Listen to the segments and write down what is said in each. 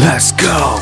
Let's go.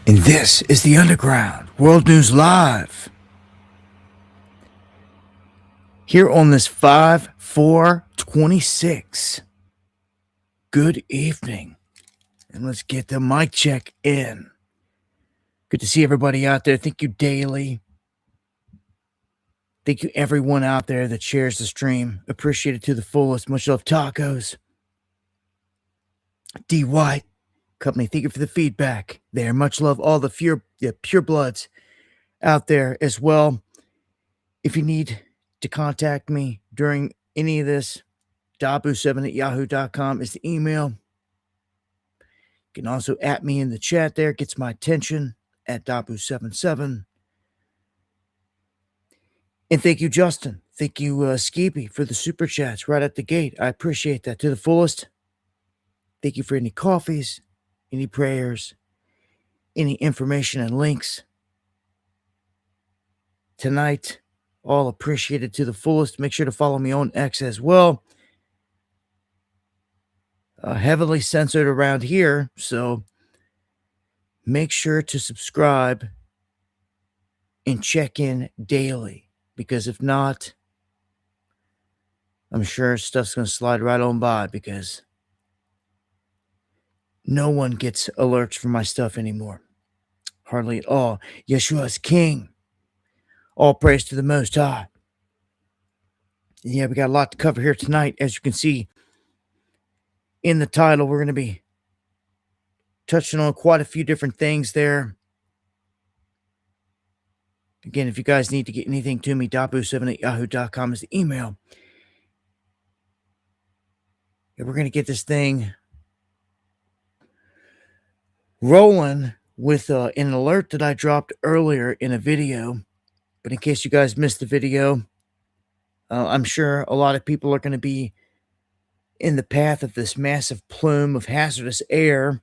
And this is the Underground World News Live. Here on this 5/4/26. Good evening. And let's get the mic check in. Good to see everybody out there. Thank you daily. Thank you everyone out there that shares the stream. Appreciate it to the fullest. Much love, tacos. D. White Company, thank you for the feedback there. Much love, all the pure bloods out there as well. If you need to contact me during any of this, dabu7@yahoo.com is the email. You can also at me in the chat there. It gets my attention at dabu77. And thank you, Justin. Thank you, Skeepy, for the super chats right at the gate. I appreciate that to the fullest. Thank you for any coffees, any prayers, any information and links. Tonight, all appreciated to the fullest. Make sure to follow me on X as well. Heavily censored around here, so make sure to subscribe and check in daily, because if not, I'm sure stuff's going to slide right on by, because no one gets alerts from my stuff anymore. Hardly at all. Yeshua is King. All praise to the Most High. Yeah, we got a lot to cover here tonight. As you can see in the title, we're going to be touching on quite a few different things there. Again, if you guys need to get anything to me, dabu7@yahoo.com is the email. And we're going to get this thing rolling with an alert that I dropped earlier in a video. But in case you guys missed the video, I'm sure a lot of people are going to be in the path of this massive plume of hazardous air.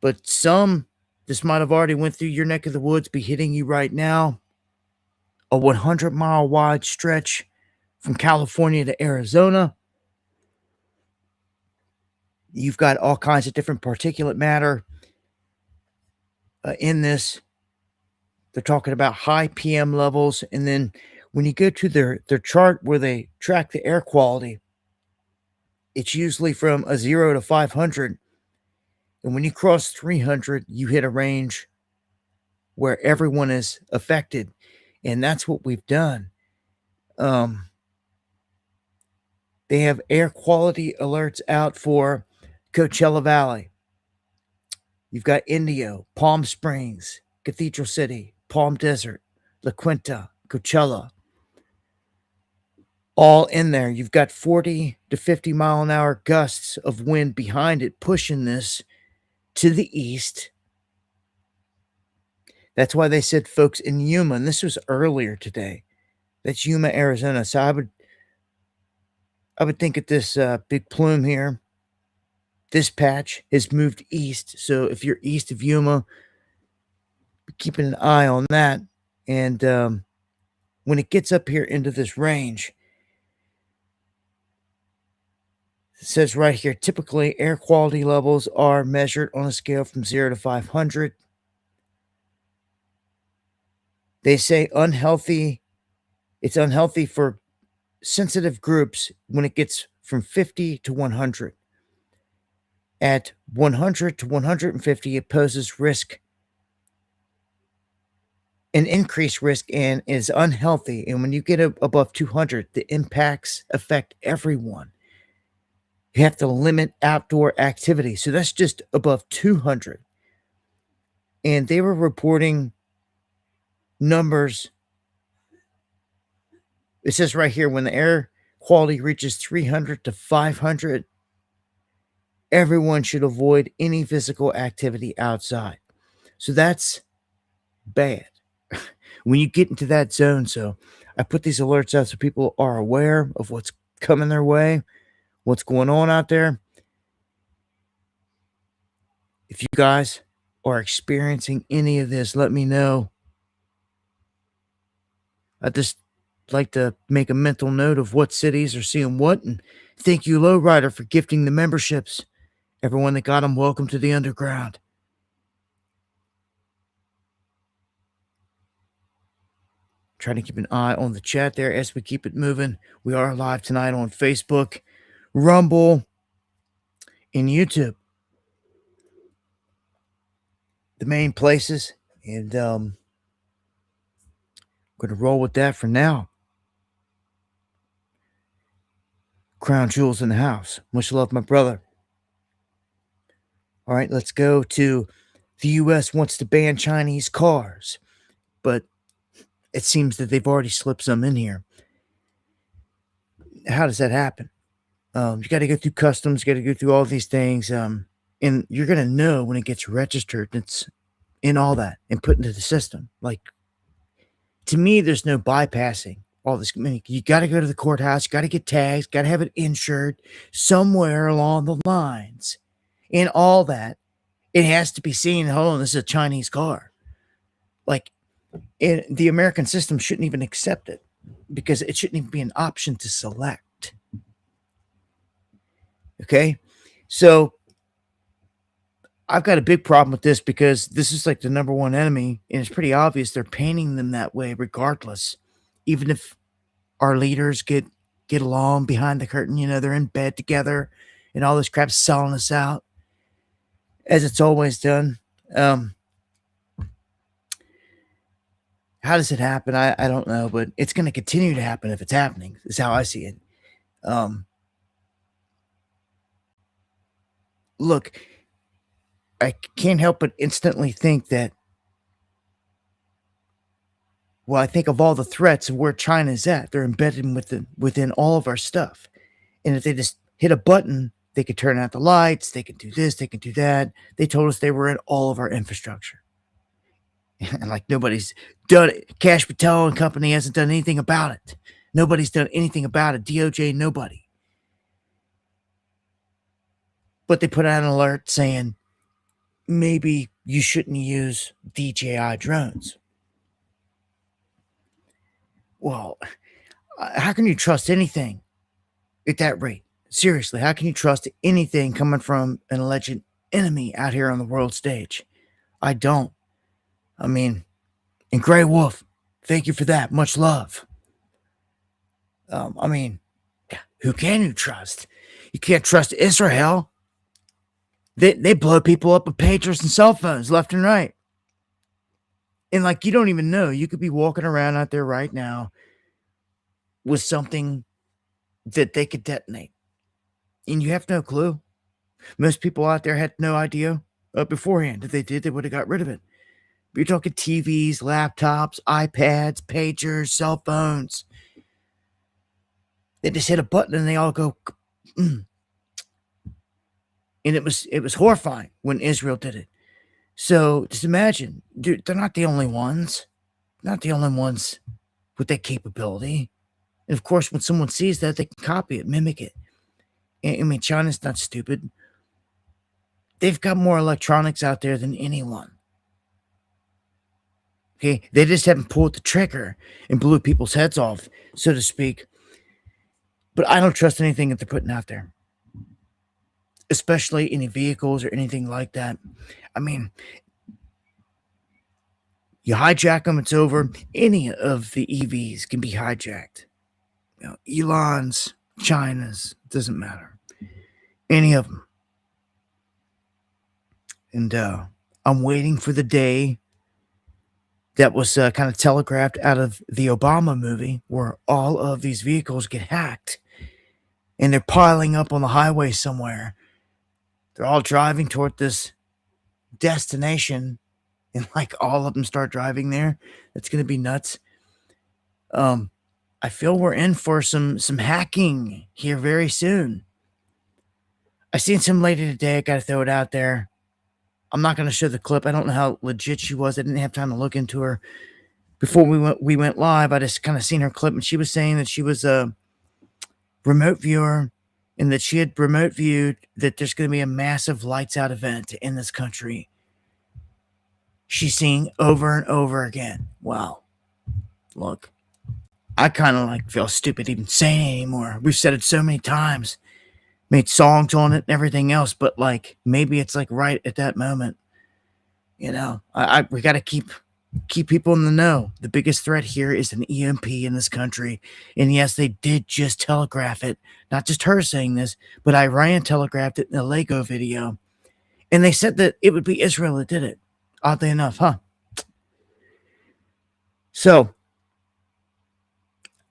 But some, this might have already went through your neck of the woods, be hitting you right now. A 100-mile wide stretch from California to Arizona. You've got all kinds of different particulate matter in this. They're talking about high PM levels. And then when you go to their chart where they track the air quality, it's usually from a 0 to 500. And when you cross 300, you hit a range where everyone is affected. And that's what we've done. They have air quality alerts out for Coachella Valley. You've got Indio, Palm Springs, Cathedral City, Palm Desert, La Quinta, Coachella. All in there. You've got 40 to 50 mile an hour gusts of wind behind it, pushing this to the east. That's why they said, folks, in Yuma, and this was earlier today, that's Yuma, Arizona. So I would think at this big plume here, this patch has moved east. So if you're east of Yuma, be keeping an eye on that. And when it gets up here into this range, it says right here, typically air quality levels are measured on a scale from 0 to 500. They say unhealthy. It's unhealthy for sensitive groups when it gets from 50 to 100. At 100 to 150, it poses risk, an increased risk, and is unhealthy. And when you get above 200, the impacts affect everyone. You have to limit outdoor activity. So that's just above 200. And they were reporting numbers. It says right here, when the air quality reaches 300 to 500, everyone should avoid any physical activity outside. So that's bad when you get into that zone. So I put these alerts out so people are aware of what's coming their way, what's going on out there. If you guys are experiencing any of this, let me know. I just like to make a mental note of what cities are seeing what. And thank you, Lowrider, for gifting the memberships. Everyone that got them, welcome to the underground. Trying to keep an eye on the chat there as we keep it moving. We are live tonight on Facebook, Rumble, and YouTube. The main places. And I'm going to roll with that for now. Crown Jewels in the house. Much love, my brother. All right, let's go to the U.S. wants to ban Chinese cars, but it seems that they've already slipped some in here. How does that happen? You got to go through customs, you got to go through all these things, and you're going to know when it gets registered. It's in all that and put into the system. Like, to me, there's no bypassing all this. I mean, you got to go to the courthouse, you got to get tags, got to have it insured somewhere along the lines. And all that, it has to be seen, hold on, this is a Chinese car. Like, the American system shouldn't even accept it because it shouldn't even be an option to select. Okay? So, I've got a big problem with this because this is like the number one enemy, and it's pretty obvious they're painting them that way regardless. Even if our leaders get along behind the curtain, they're in bed together and all this crap selling us out as it's always done. How does it happen? I don't know, but it's going to continue to happen if it's happening, is how I see it. Look, I can't help but instantly think that Well, I think of all the threats of where China's at. They're embedded within all of our stuff. And if they just hit a button, they could turn out the lights, they could do this, they could do that. They told us they were in all of our infrastructure. And like nobody's done it. Cash Patel and company hasn't done anything about it. Nobody's done anything about it. DOJ, nobody. But they put out an alert saying maybe you shouldn't use DJI drones. Well, how can you trust anything at that rate? Seriously, how can you trust anything coming from an alleged enemy out here on the world stage? I don't. I mean, and Grey Wolf, thank you for that. Much love. I mean, who can you trust? You can't trust Israel. They blow people up with pagers and cell phones left and right. And like you don't even know. You could be walking around out there right now with something that they could detonate. And you have no clue. Most people out there had no idea beforehand. If they did, they would have got rid of it. But you're talking TVs, laptops, iPads, pagers, cell phones. They just hit a button and they all go. Mm. And it was horrifying when Israel did it. So just imagine, dude, they're not the only ones. Not the only ones with that capability. And of course, when someone sees that, they can copy it, mimic it. I mean, China's not stupid. They've got more electronics out there than anyone. Okay, they just haven't pulled the trigger and blew people's heads off, so to speak. But I don't trust anything that they're putting out there, especially any vehicles or anything like that. I mean, you hijack them, it's over. Any of the EVs can be hijacked. You know, Elon's, China's, doesn't matter. Any of them. And I'm waiting for the day that was kind of telegraphed out of the Obama movie where all of these vehicles get hacked and they're piling up on the highway somewhere. They're all driving toward this destination and like all of them start driving there. That's going to be nuts. I feel we're in for some hacking here very soon. I seen some lady today. I got to throw it out there. I'm not going to show the clip. I don't know how legit she was. I didn't have time to look into her before we went live. I just kind of seen her clip, and she was saying that she was a remote viewer and that she had remote viewed that there's going to be a massive lights out event in this country. She's seeing over and over again. Wow. Look, I kind of like feel stupid even saying it anymore. We've said it so many times. Made songs on it and everything else, but like maybe it's like right at that moment, you know. We got to keep people in the know. The biggest threat here is an EMP in this country, and yes, they did just telegraph it. Not just her saying this, but Iran telegraphed it in a Lego video, and they said that it would be Israel that did it. Oddly enough, huh? So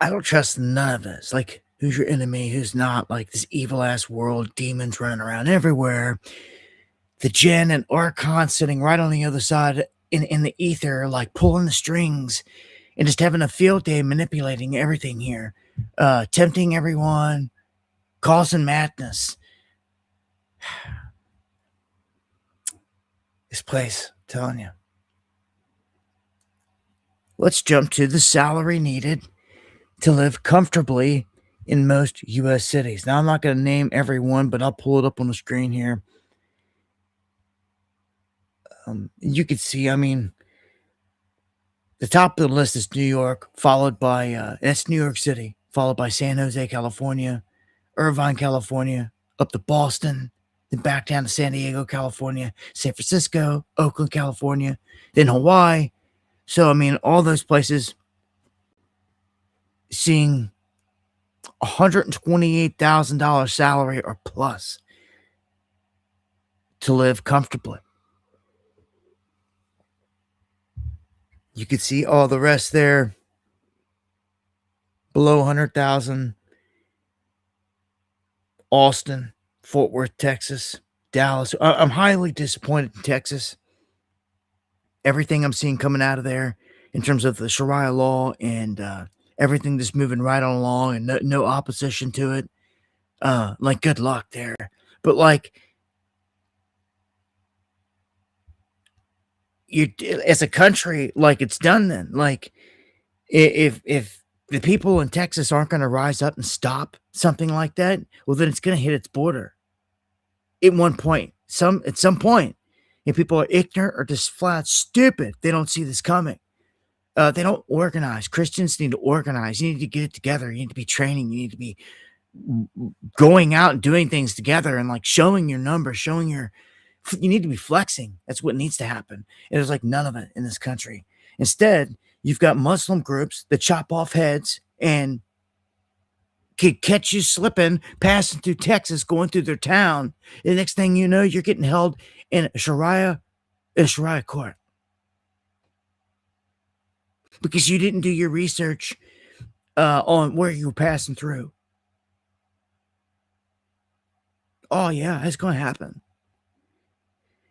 I don't trust none of this. Like, who's your enemy, who's not, like this evil ass world, demons running around everywhere. The Jen and Archon sitting right on the other side in the ether, like pulling the strings and just having a field day manipulating everything here, tempting everyone, causing madness. This place, I'm telling you. Let's jump to the salary needed to live comfortably in most U.S. cities. Now, I'm not going to name every one, but I'll pull it up on the screen here. You can see, I mean, the top of the list is New York, followed by, that's New York City, followed by San Jose, California, Irvine, California, up to Boston, then back down to San Diego, California, San Francisco, Oakland, California, then Hawaii. So, I mean, all those places seeing $128,000 salary or plus to live comfortably. You can see all the rest there below 100,000. Austin, Fort Worth, Texas, Dallas. I'm highly disappointed in Texas. Everything I'm seeing coming out of there in terms of the Sharia law and everything just moving right on along and no opposition to it. Like, good luck there. But like, you as a country, like it's done then. Like, if the people in Texas aren't going to rise up and stop something like that, well, then it's going to hit its border at some point. If people are ignorant or just flat stupid, they don't see this coming. They don't organize. Christians need to organize. You need to get it together. You need to be training. You need to be going out and doing things together and like showing your numbers, you need to be flexing. That's what needs to happen. And there's like none of it in this country. Instead, you've got Muslim groups that chop off heads and could catch you slipping, passing through Texas, going through their town. The next thing you know, you're getting held in a Sharia court because you didn't do your research on where you were passing through. Oh yeah, it's going to happen.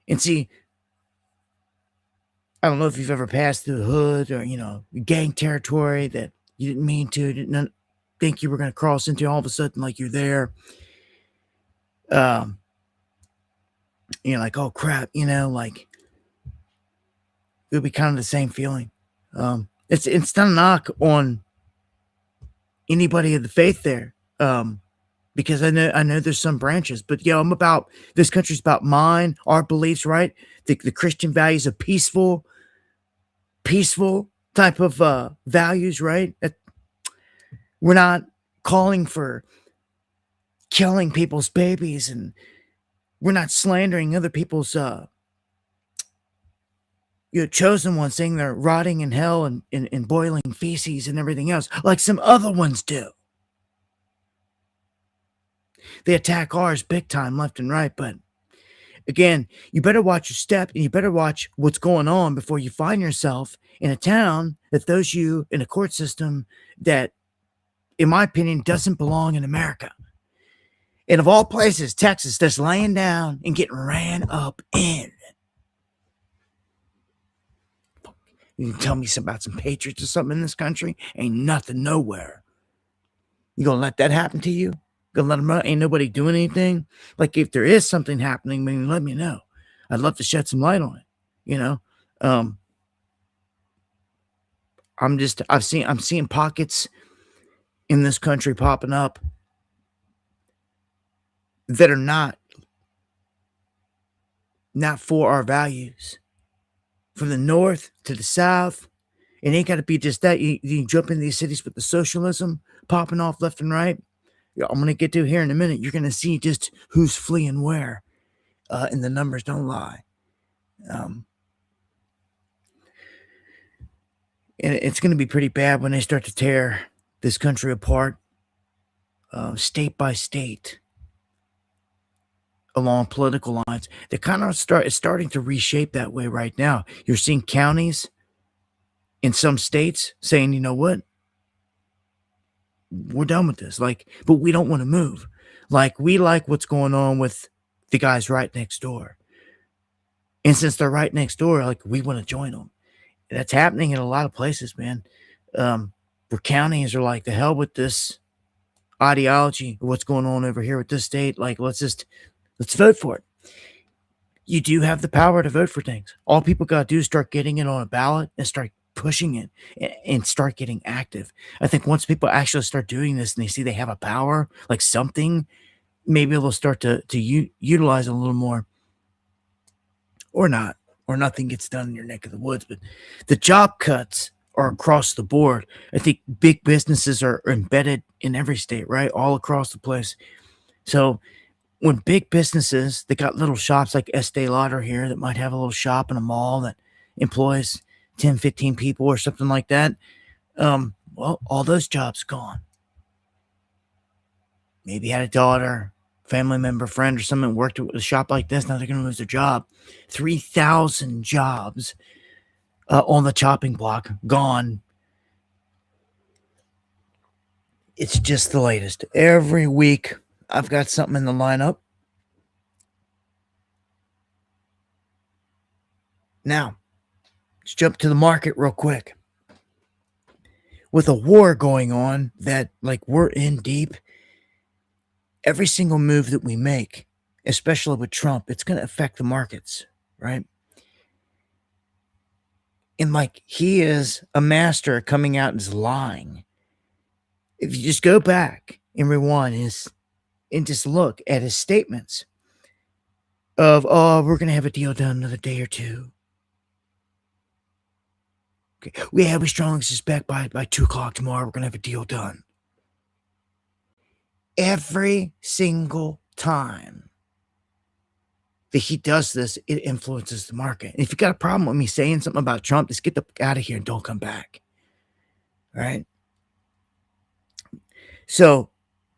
And see, I don't know if you've ever passed through the hood or gang territory that you didn't mean to, didn't think you were going to cross into. All of a sudden, like you're there. You're like, oh crap, like it'll be kind of the same feeling. It's not a knock on anybody of the faith there. Because I know there's some branches, but this country's about our beliefs, right? The Christian values of peaceful type of values, right? We're not calling for killing people's babies, and we're not slandering other people's chosen ones, saying they're rotting in hell and boiling feces and everything else, like some other ones do. They attack ours big time, left and right. But again, you better watch your step and you better watch what's going on before you find yourself in a town that throws you in a court system that, in my opinion, doesn't belong in America. And of all places, Texas, that's laying down and getting ran up in. You can tell me about some patriots or something in this country? Ain't nothing nowhere. You gonna let that happen to you? Gonna let them run? Ain't nobody doing anything? Like, if there is something happening, maybe let me know. I'd love to shed some light on it. I'm seeing pockets in this country popping up that are not for our values. From the north to the south, it ain't got to be just that. You jump in these cities with the socialism popping off left and right. I'm going to get to here in a minute. You're going to see just who's fleeing where, and the numbers don't lie. And it's going to be pretty bad when they start to tear this country apart, state by state, along political lines. They kind of it's starting to reshape that way right now. You're seeing counties in some states saying, you know what? We're done with this. But we don't want to move. We like what's going on with the guys right next door. And since they're right next door, we want to join them. That's happening in a lot of places, man. Where counties are like, the hell with this ideology, what's going on over here with this state. Let's vote for it. You do have the power to vote for things. All people got to do is start getting it on a ballot and start pushing it and start getting active. I think once people actually start doing this and they see they have a power, like something, maybe they'll start to utilize it a little more, or not, or nothing gets done in your neck of the woods. But the job cuts are across the board. I think big businesses are embedded in every state, right? All across the place. So when big businesses, they got little shops like Estee Lauder here that might have a little shop in a mall that employs 10, 15 people or something like that. Well, all those jobs gone. Maybe had a daughter, family member, friend, or someone worked at a shop like this. Now they're going to lose their job. 3,000 jobs on the chopping block, gone. It's just the latest. Every week, I've got something in the lineup. Now, let's jump to the market real quick. with a war going on that, like, we're in deep, every single move that we make, especially with Trump, it's going to affect the markets, right? And like, he is a master at coming out and just lying. If you just go back and rewind and just look at his statements of, oh, we're going to have a deal done another day or two. Okay. We strongly suspect by 2 o'clock tomorrow, we're going to have a deal done. Every single time that he does this, it influences the market. And if you got a problem with me saying something about Trump, just get the fuck out of here and don't come back. Right? So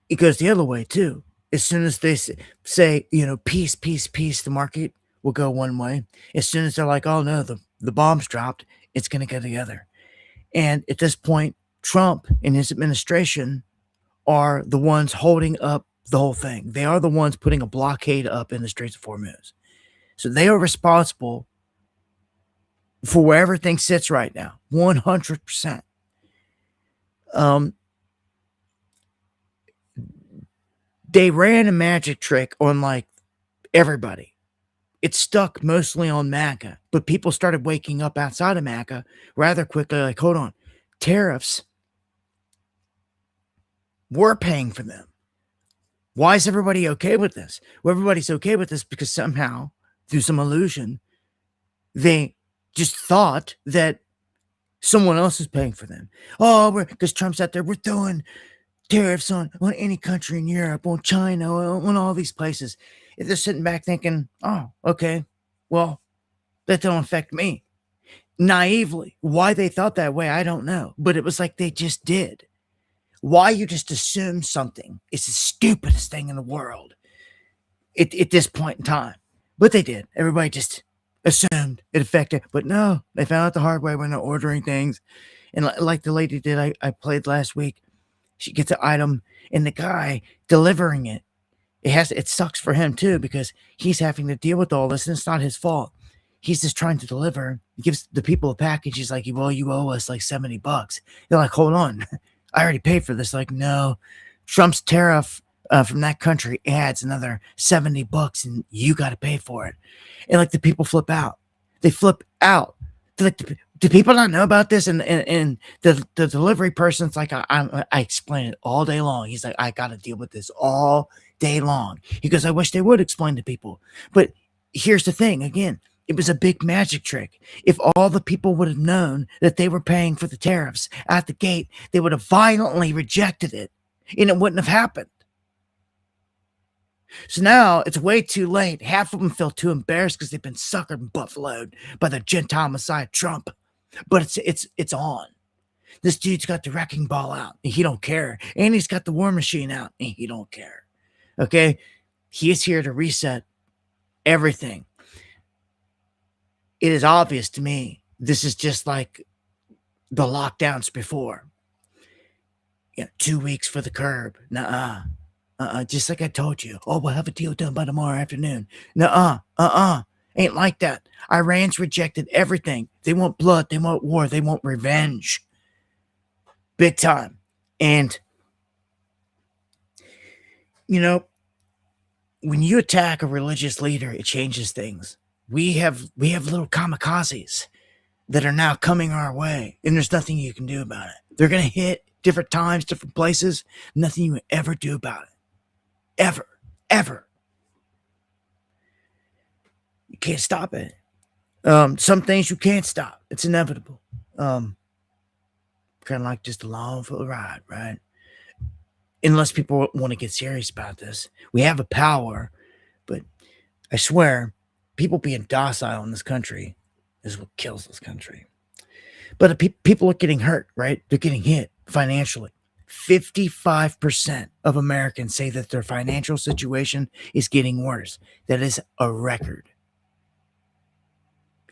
it goes the other way too. As soon as they say, peace, peace, peace, the market will go one way. As soon as they're like, oh no, the bomb's dropped, it's going to go the other. And at this point, Trump and his administration are the ones holding up the whole thing. They are the ones putting a blockade up in the Straits of Hormuz. So they are responsible for where everything sits right now, 100%. They ran a magic trick on like everybody. It stuck mostly on MAGA, but people started waking up outside of MAGA rather quickly. Like, hold on, tariffs, we're paying for them. Why is everybody okay with this? Well, everybody's okay with this because somehow, through some illusion, they just thought that someone else is paying for them. Oh, because Trump's out there, we're throwing tariffs on any country in Europe, on China, on all these places. If they're sitting back thinking, oh, okay, well, that don't affect me. Naively, why they thought that way, I don't know. But it was like they just did. Why you just assume something is the stupidest thing in the world at this point in time. But they did. Everybody just assumed it affected. But no, they found out the hard way when they're ordering things. And like the lady did, I played last week. She gets an item, and the guy delivering it, it sucks for him too, because he's having to deal with all this, and it's not his fault. He's just trying to deliver. He gives the people a package. He's like, well, you owe us like $70. They're like, hold on, I already paid for this. Like, no, Trump's tariff from that country adds another $70, and you got to pay for it. And like the people flip out. They flip out. They're like, do people not know about this? And the delivery person's like, I explain it all day long. He's like, I got to deal with this all day long. He goes, I wish they would explain to people. But here's the thing. Again, it was a big magic trick. If all the people would have known that they were paying for the tariffs at the gate, they would have violently rejected it, and it wouldn't have happened. So now it's way too late. Half of them feel too embarrassed because they've been suckered and buffaloed by the Gentile Messiah Trump. But it's on. This dude's got the wrecking ball out, and he don't care. And he's got the war machine out, and he don't care. Okay? He is here to reset everything. It is obvious to me this is just like the lockdowns before. 2 weeks for the curb. Nuh-uh. Just like I told you. Oh, we'll have a deal done by tomorrow afternoon. Nuh-uh. Ain't like that. Iran's rejected everything. They want blood. They want war. They want revenge. Big time. And, when you attack a religious leader, it changes things. We have little kamikazes that are now coming our way, and there's nothing you can do about it. They're going to hit different times, different places. Nothing you can ever do about it. Ever. You can't stop it. Some things you can't stop. It's inevitable. Kind of like just along for the ride, right? Unless people want to get serious about this. We have a power, but I swear, people being docile in this country is what kills this country. But people are getting hurt, right? They're getting hit financially. 55% of Americans say that their financial situation is getting worse. That is a record.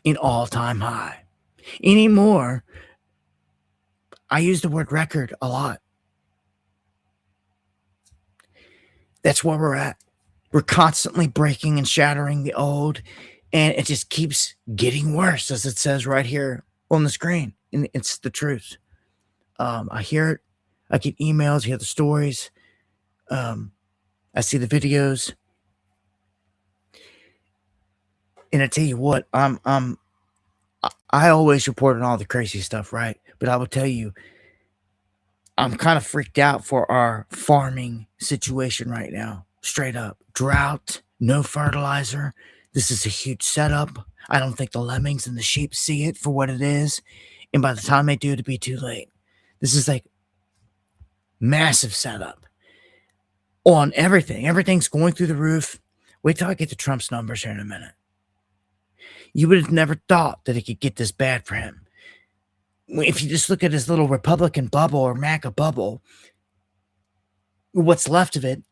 An all-time high. Anymore, I use the word record a lot. That's where we're at. We're constantly breaking and shattering the old, and it just keeps getting worse, as it says right here on the screen. And it's the truth. I hear it. I get emails, hear the stories. I see the videos, and I tell you what, I always report on all the crazy stuff, right? But I will tell you, I'm kind of freaked out for our farming situation right now. Straight up. Drought, no fertilizer. This is a huge setup. I don't think the lemmings and the sheep see it for what it is. And by the time they do, it'll be too late. This is like massive setup on everything. Everything's going through the roof. Wait till I get to Trump's numbers here in a minute. You would have never thought that it could get this bad for him. If you just look at his little Republican bubble or MAGA bubble, what's left of it,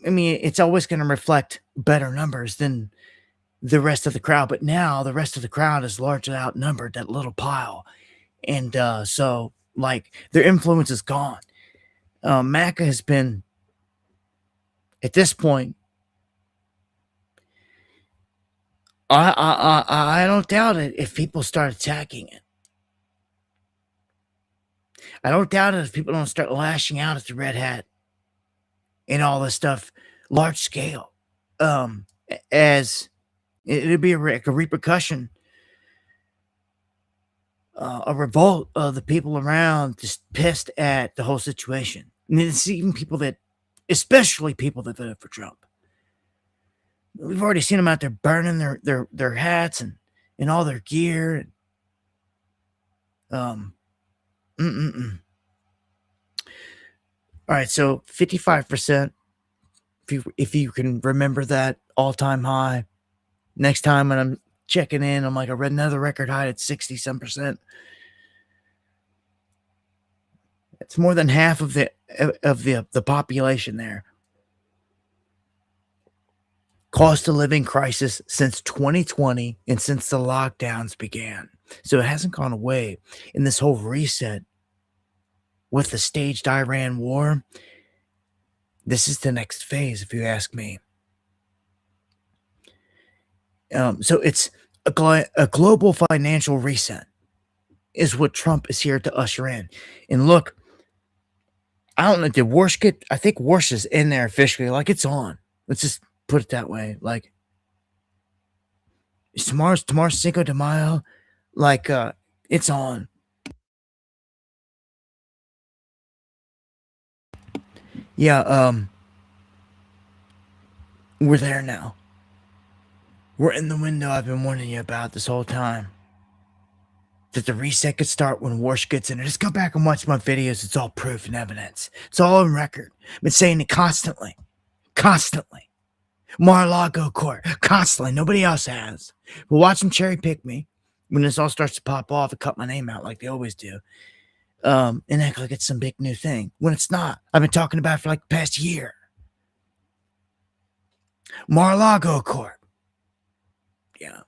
I mean, it's always going to reflect better numbers than the rest of the crowd. But now the rest of the crowd is largely outnumbered, that little pile. And so, like, their influence is gone. MAGA has been, at this point, I don't doubt it if people start attacking it. I don't doubt it if people don't start lashing out at the red hat and all this stuff, large scale. As it'd be a repercussion, a revolt of the people around just pissed at the whole situation. And it's even people that, especially people that voted for Trump. We've already seen them out there burning their hats and all their gear. All right, so 55%. If you can remember that all-time high. Next time when I'm checking in, I'm like, I read another record high at 60-some%. It's more than half of the population there. Cost of living crisis since 2020 and since the lockdowns began. So it hasn't gone away. In this whole reset with the staged Iran war, this is the next phase, if you ask me. So it's a global financial reset is what Trump is here to usher in. And look, I don't know, did Warsh get, I think Warsh is in there officially, like it's on. Let's just put it that way. Like, tomorrow's Cinco de Mayo, like, it's on. Yeah, we're there now. We're in the window I've been warning you about this whole time. That the reset could start when Warsh gets in it. Just go back and watch my videos. It's all proof and evidence. It's all on record. I've been saying it constantly. Constantly. Mar-a-Lago court. Constantly. Nobody else has. But watch them cherry pick me when this all starts to pop off and cut my name out like they always do. And act like it's some big new thing. When it's not. I've been talking about it for like the past year. Mar-a-Lago court. Yeah.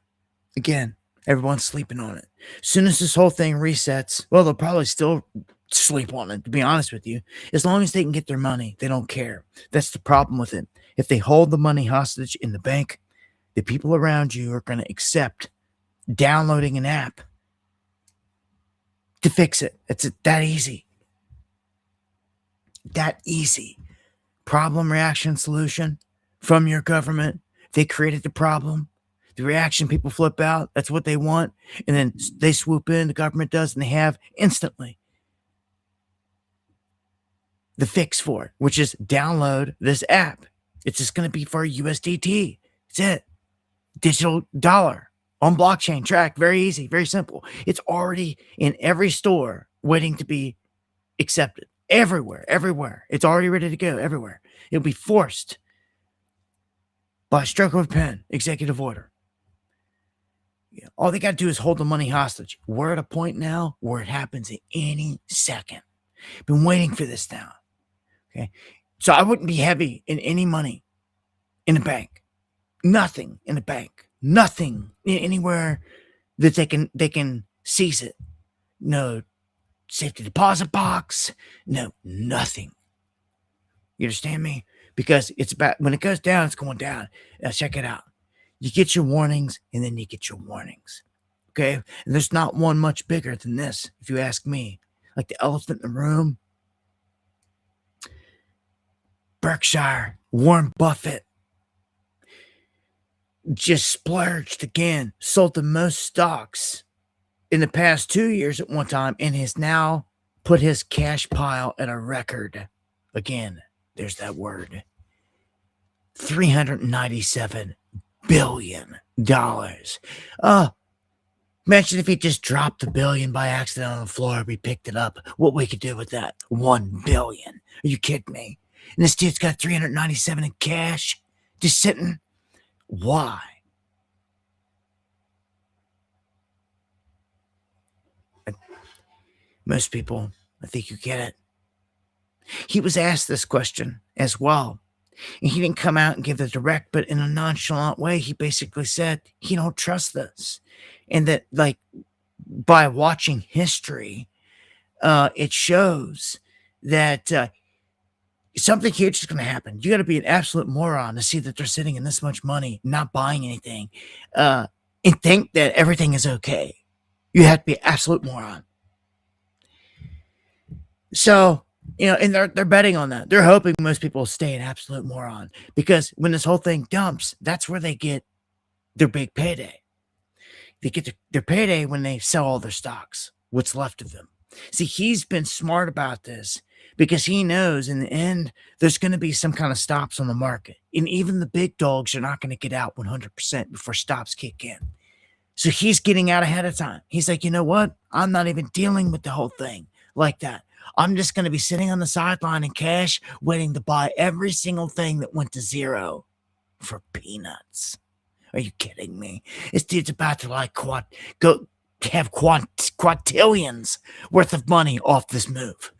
Again, everyone's sleeping on it. As soon as this whole thing resets, well, they'll probably still sleep on it, to be honest with you. As long as they can get their money, they don't care. That's the problem with it. If they hold the money hostage in the bank, the people around you are going to accept downloading an app to fix it. It's that easy. That easy. Problem, reaction, solution from your government. They created the problem. The reaction, people flip out. That's what they want. And then they swoop in, the government does, and they have instantly the fix for it, which is download this app. It's just going to be for USDT. That's it. Digital dollar on blockchain track. Very easy, very simple. It's already in every store waiting to be accepted. Everywhere. It's already ready to go everywhere. It'll be forced by a stroke of a pen, executive order. Yeah. All they got to do is hold the money hostage. We're at a point now where it happens at any second. Been waiting for this now. Okay. So I wouldn't be heavy in any money in the bank. Nothing in the bank. Nothing anywhere that they can seize it. No safety deposit box. No, nothing. You understand me? Because it's about, when it goes down, it's going down. Now check it out. You get your warnings, and then you get your warnings. Okay? And there's not one much bigger than this, if you ask me. like the elephant in the room. Berkshire, Warren Buffett just splurged again, sold the most stocks in the past 2 years at one time, and has now put his cash pile at a record. Again, there's that word. $397 billion. Imagine if he just dropped the billion by accident on the floor, we picked it up. What we could do with that? $1 billion. Are you kidding me? And this dude's got 397 in cash, just sitting. Why? Most people, I think you get it. He was asked this question as well. And he didn't come out and give the direct, but in a nonchalant way, he basically said he don't trust this. And that, like, by watching history, it shows that something huge is going to happen. You got to be an absolute moron to see that they're sitting in this much money, not buying anything, and think that everything is okay. You have to be an absolute moron. So, and they're betting on that. They're hoping most people stay an absolute moron, because when this whole thing dumps, that's where they get their big payday. They get their payday when they sell all their stocks, what's left of them. See, he's been smart about this because he knows in the end, there's going to be some kind of stops on the market. And even the big dogs are not going to get out 100% before stops kick in. So he's getting out ahead of time. He's like, you know what? I'm not even dealing with the whole thing like that. I'm just going to be sitting on the sideline in cash, waiting to buy every single thing that went to zero for peanuts. Are you kidding me? This dude's about to go have quintillions worth of money off this move.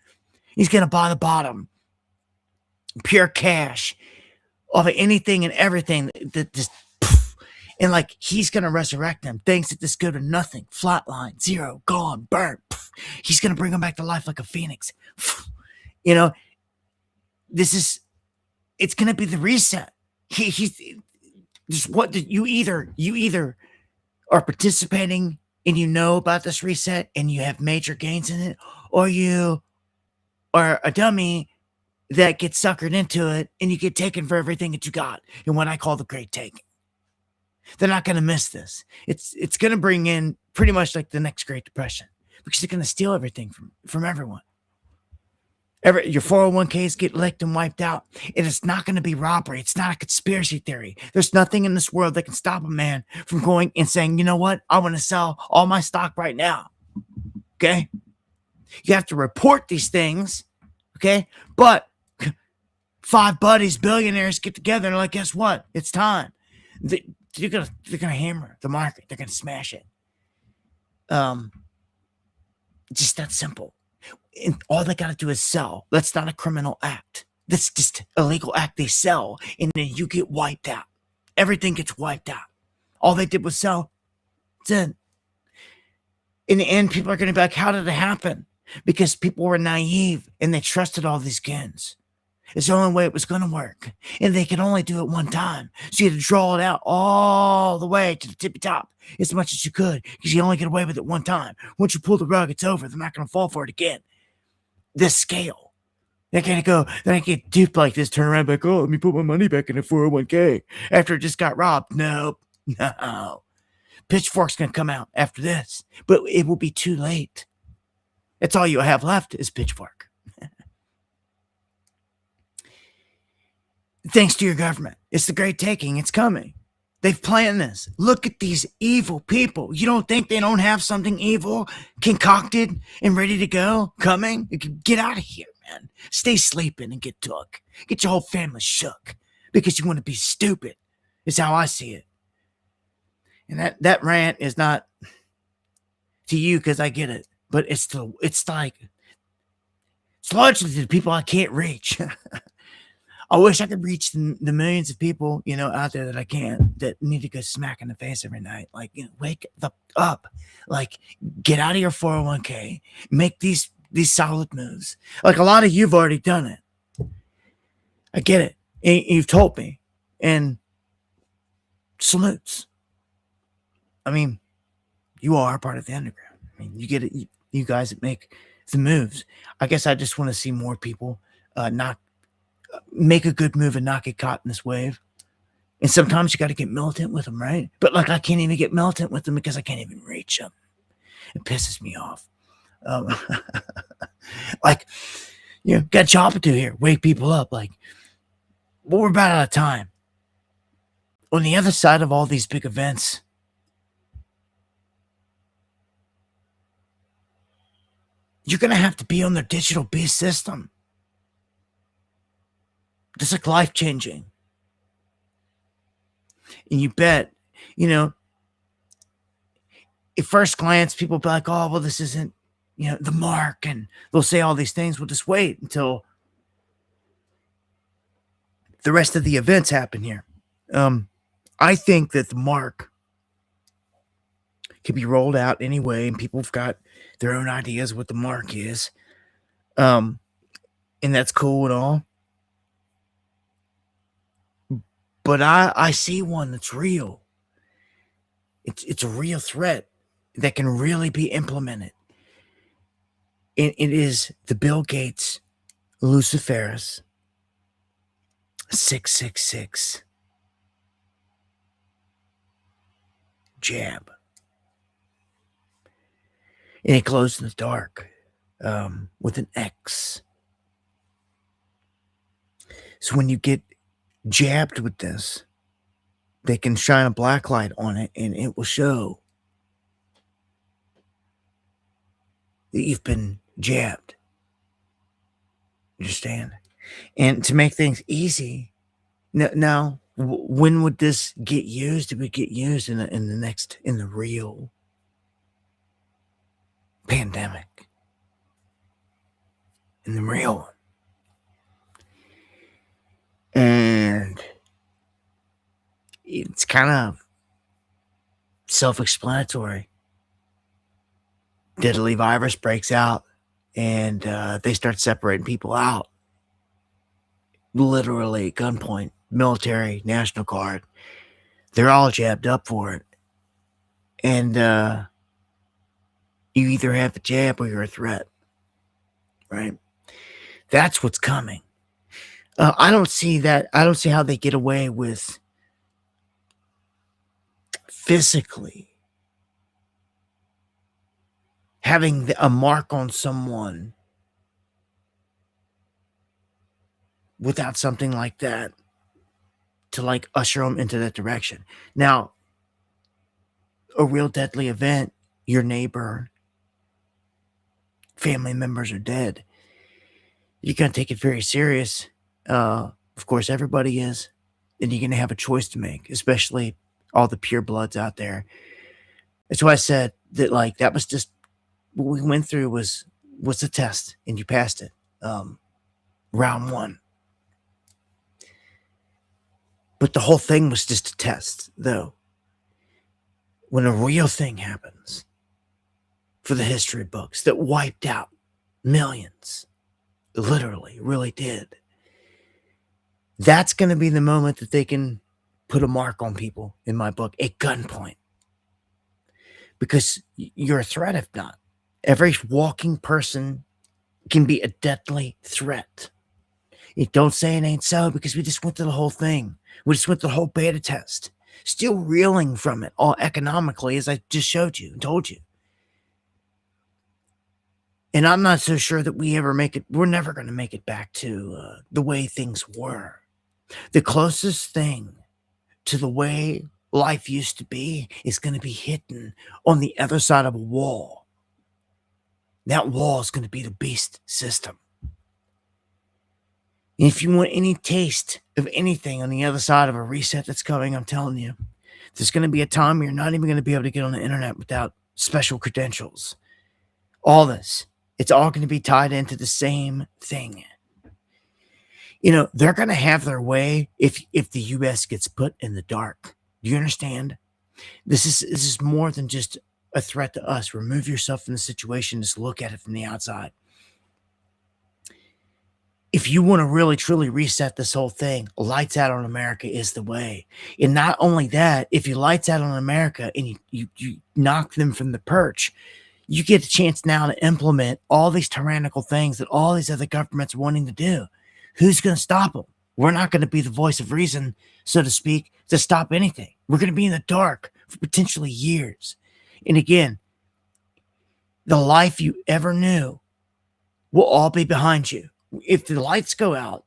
He's going to buy the bottom, pure cash, off of anything and everything that just, and like he's going to resurrect them. Things that just go to nothing, flatline, zero, gone, burnt. He's going to bring them back to life like a phoenix. It's going to be the reset. He's just what you either are participating and you know about this reset and you have major gains in it, or you are a dummy that gets suckered into it and you get taken for everything that you got in what I call the great taking. They're not going to miss this. It's going to bring in pretty much like the next Great Depression, because they're going to steal everything from everyone. Your 401ks get licked and wiped out. And it's not going to be robbery. It's not a conspiracy theory. There's nothing in this world that can stop a man from going and saying, you know what? I want to sell all my stock right now. Okay? You have to report these things. Okay? But 5 buddies, billionaires get together and they're like, guess what? It's time. They're gonna hammer the market. They're gonna smash it. Just that simple. And all they gotta do is sell. That's not a criminal act. That's just a legal act. They sell, and then you get wiped out. Everything gets wiped out. All they did was sell. That's it. In the end, people are gonna be like, how did it happen? Because people were naive and they trusted all these skins. It's the only way it was going to work. And they could only do it one time. So you had to draw it out all the way to the tippy top as much as you could, because you only get away with it one time. Once you pull the rug, it's over. They're not going to fall for it again. This scale. They're going to go, then I get duped like this, turn around like, oh, let me put my money back in a 401k after it just got robbed. Nope. No. Pitchfork's going to come out after this, but it will be too late. That's all you have left is Pitchfork. Thanks to your government. It's the great taking. It's coming. They've planned this. Look at these evil people. You don't think they don't have something evil concocted and ready to go coming? Get out of here, man. Stay sleeping and get took. Get your whole family shook because you want to be stupid. Is how I see it. And that rant is not to you because I get it, but it's largely to the people I can't reach. I wish I could reach the millions of people, out there that I can't, that need to go smack in the face every night. Like, wake up. Like, get out of your 401k. Make these solid moves. Like, a lot of you've already done it. I get it. And you've told me. And salutes. I mean, you are part of the underground. I mean, you get it. You guys that make the moves. I guess I just want to see more people not make a good move and not get caught in this wave. And sometimes you got to get militant with them, right? But like I can't even get militant with them because I can't even reach them. It pisses me off. Like, got a job to do here. Wake people up. Like, but we're about out of time. On the other side of all these big events, you're going to have to be on their digital beast system. It's like life-changing. And you bet, at first glance, people be like, oh, well, this isn't, the mark. And they'll say all these things. We'll just wait until the rest of the events happen here. I think that the mark can be rolled out anyway, and people have got their own ideas what the mark is. And that's cool and all. But I see one that's real. It's a real threat that can really be implemented. It is the Bill Gates Luciferus 666 jab. And it glows in the dark with an X. So when you get jabbed with this, they can shine a black light on it and it will show that you've been jabbed. You understand? And to make things easy, now when would this get used? It would get used in the real pandemic, in the real one. And it's kind of self-explanatory. Deadly virus breaks out and they start separating people out. Literally gunpoint, military, National Guard. They're all jabbed up for it. And you either have the jab or you're a threat. Right? That's what's coming. I don't see that. I don't see how they get away with physically having a mark on someone without something like that to like usher them into that direction. Now, a real deadly event, your neighbor, family members are dead. You're going to take it very serious. Of course, everybody is. And you're going to have a choice to make, especially all the pure bloods out there. That's why I said that, like, that was just what we went through was a test, and you passed it. Round one. But the whole thing was just a test, though. When a real thing happens for the history books that wiped out millions, literally, really did. That's going to be the moment that they can put a mark on people in my book at gunpoint. Because you're a threat if not. Every walking person can be a deadly threat. You don't say it ain't so because we just went through the whole thing. We just went through the whole beta test. Still reeling from it all economically, as I just showed you and told you. And I'm not so sure that we ever make it. We're never going to make it back to the way things were. The closest thing to the way life used to be is going to be hidden on the other side of a wall. That wall is going to be the beast system. And if you want any taste of anything on the other side of a reset that's coming, I'm telling you, there's going to be a time where you're not even going to be able to get on the internet without special credentials. All this, it's all going to be tied into the same thing. They're going to have their way if the U.S. gets put in the dark. Do you understand? This is more than just a threat to us. Remove yourself from the situation. Just look at it from the outside. If you want to really, truly reset this whole thing, lights out on America is the way. And not only that, if you lights out on America and you knock them from the perch, You get a chance now to implement all these tyrannical things that all these other governments are wanting to do. Who's going to stop them? We're not going to be the voice of reason, so to speak, to stop anything. We're going to be in the dark for potentially years. And again, the life you ever knew will all be behind you. If the lights go out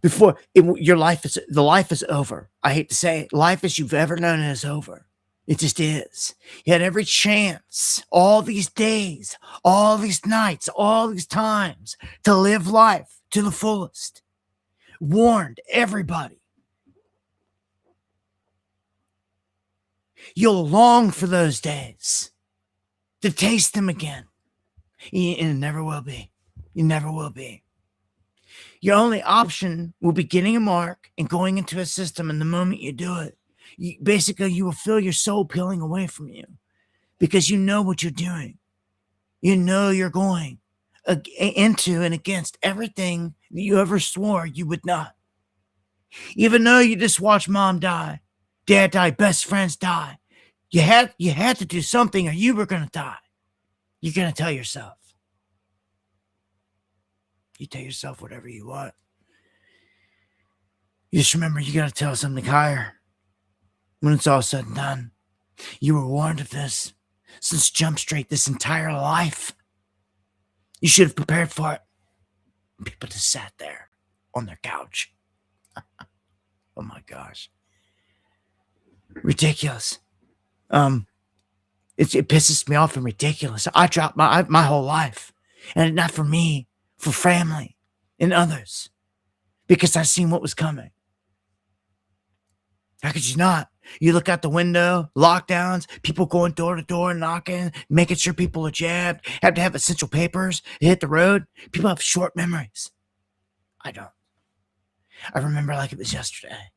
before your life is the life is over. I hate to say it, life as you've ever known it is over. It just is. You had every chance, all these days, all these nights, all these times to live life to the fullest. Warned everybody. You'll long for those days to taste them again. And it never will be. You never will be. Your only option will be getting a mark and going into a system. And the moment you do it, basically you will feel your soul peeling away from you because you know what you're doing. You know you're going into and against everything that you ever swore you would not. Even though you just watched mom die, dad die, best friends die, you had to do something or you were going to die. You're going to tell yourself. You tell yourself whatever you want. You just remember you got to tell something higher. When it's all said and done, you were warned of this since Jump Street this entire life. You should have prepared for it. People just sat there on their couch. Oh my gosh. Ridiculous. It pisses me off and ridiculous. I dropped my whole life. And not for me, for family and others. Because I seen what was coming. How could you not? You look out the window, lockdowns, people going door to door, knocking, making sure people are jabbed, have to have essential papers to hit the road. People have short memories. I don't. I remember like it was yesterday.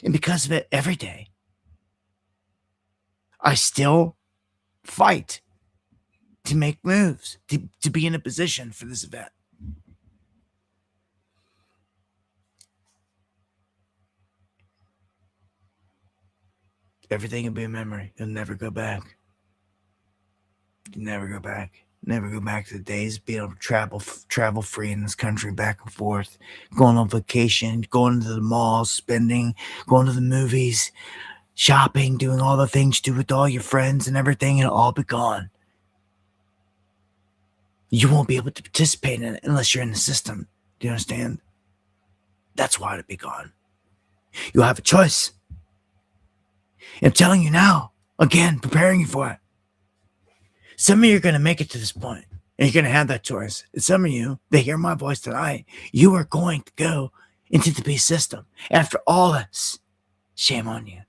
And because of it, every day, I still fight to make moves, to be in a position for this event. Everything will be a memory. It'll never go back. You'll never go back. Never go back to the days of being able to travel free in this country, back and forth, going on vacation, going to the malls, spending, going to the movies, shopping, doing all the things you do with all your friends and everything, and it'll all be gone. You won't be able to participate in it unless you're in the system. Do you understand? That's why it'll be gone. You'll have a choice. I'm telling you now, again, preparing you for it. Some of you are going to make it to this point, and you're going to have that choice. And some of you, that hear my voice tonight, you are going to go into the beast system. After all this, shame on you.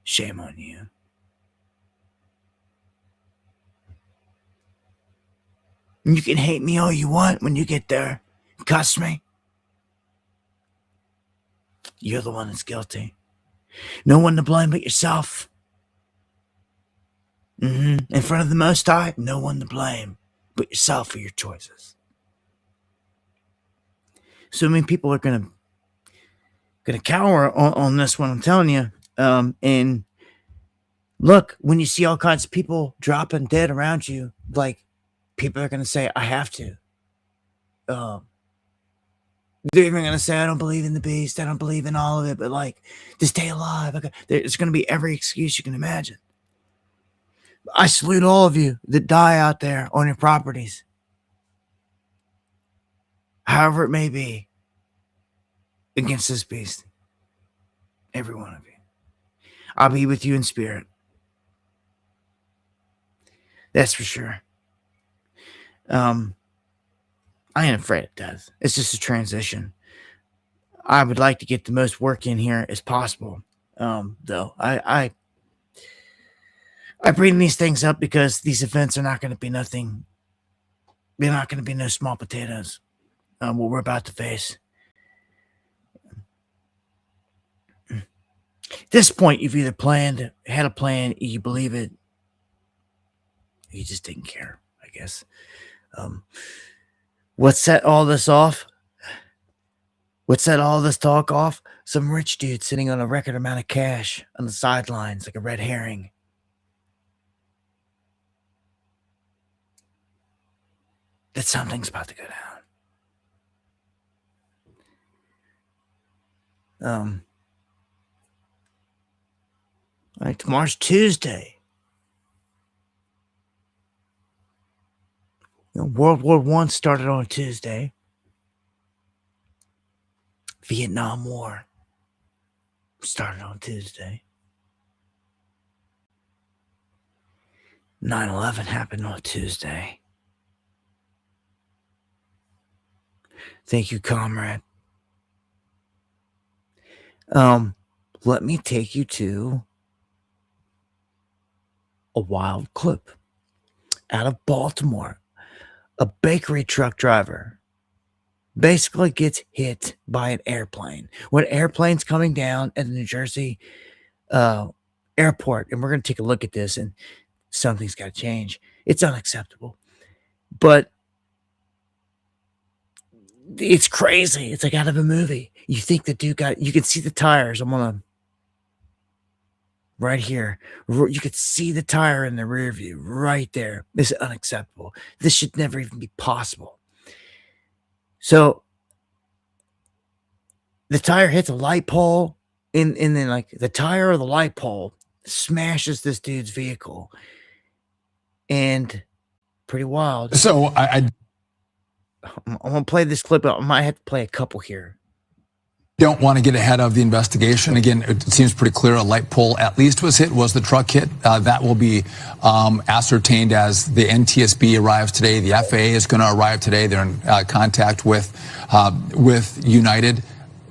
Shame on you. And you can hate me all you want when you get there. Cuss me. You're the one that's guilty. No one to blame but yourself. In front of the Most High, no one to blame but yourself for your choices. So many people are gonna cower on this one. I'm telling you. And look, when you see all kinds of people dropping dead around you, like people are gonna say, "I have to." They're even gonna say, "I don't believe in the beast. I don't believe in all of it." But like, to stay alive, there's gonna be every excuse you can imagine. I salute all of you that die out there on your properties. However it may be, against this beast. Every one of you. I'll be with you in spirit. That's for sure. I ain't afraid it does. It's just a transition. I would like to get the most work in here as possible. Though I bring these things up because these events are not going to be nothing. They're not going to be no small potatoes. What we're about to face. At this point, you've either had a plan, you believe it, you just didn't care, I guess. What set all this off? What set all this talk off? Some rich dude sitting on a record amount of cash on the sidelines like a red herring. that something's about to go down. All right, tomorrow's Tuesday. World War I started on Tuesday. Vietnam War started on Tuesday. 9/11 happened on Tuesday. Thank you, comrade. Let me take you to a wild clip out of Baltimore. A bakery truck driver basically gets hit by an airplane. When airplane's coming down at the New Jersey airport, and we're going to take a look at this, and something's got to change. It's unacceptable. But it's crazy. It's like out of a movie. You think the dude you can see the tires. I'm on right here. You could see the tire in the rear view right there. This is unacceptable. This should never even be possible. So the tire hits a light pole, and then like the tire or the light pole smashes this dude's vehicle. And pretty wild. So I'm gonna play this clip. I might have to play a couple here. Don't want to get ahead of the investigation. Again, it seems pretty clear a light pole at least was hit. Was the truck hit? That will be ascertained as the NTSB arrives today. The FAA is going to arrive today. They're in contact with United.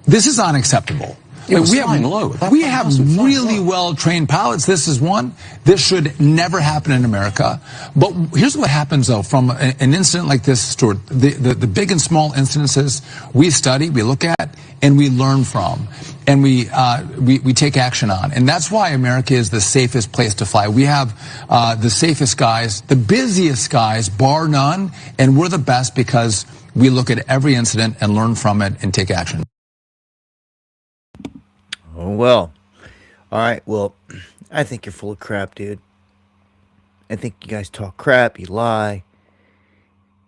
This is unacceptable. We have really well-trained pilots. This is one. This should never happen in America. But here's what happens, though, from an incident like this, Stuart. The big and small incidences we study, we look at, and we learn from, and we take action on. And that's why America is the safest place to fly. We have the safest skies, the busiest skies, bar none, and we're the best because we look at every incident and learn from it and take action. Oh, well. All right. Well, I think you're full of crap, dude. I think you guys talk crap. You lie.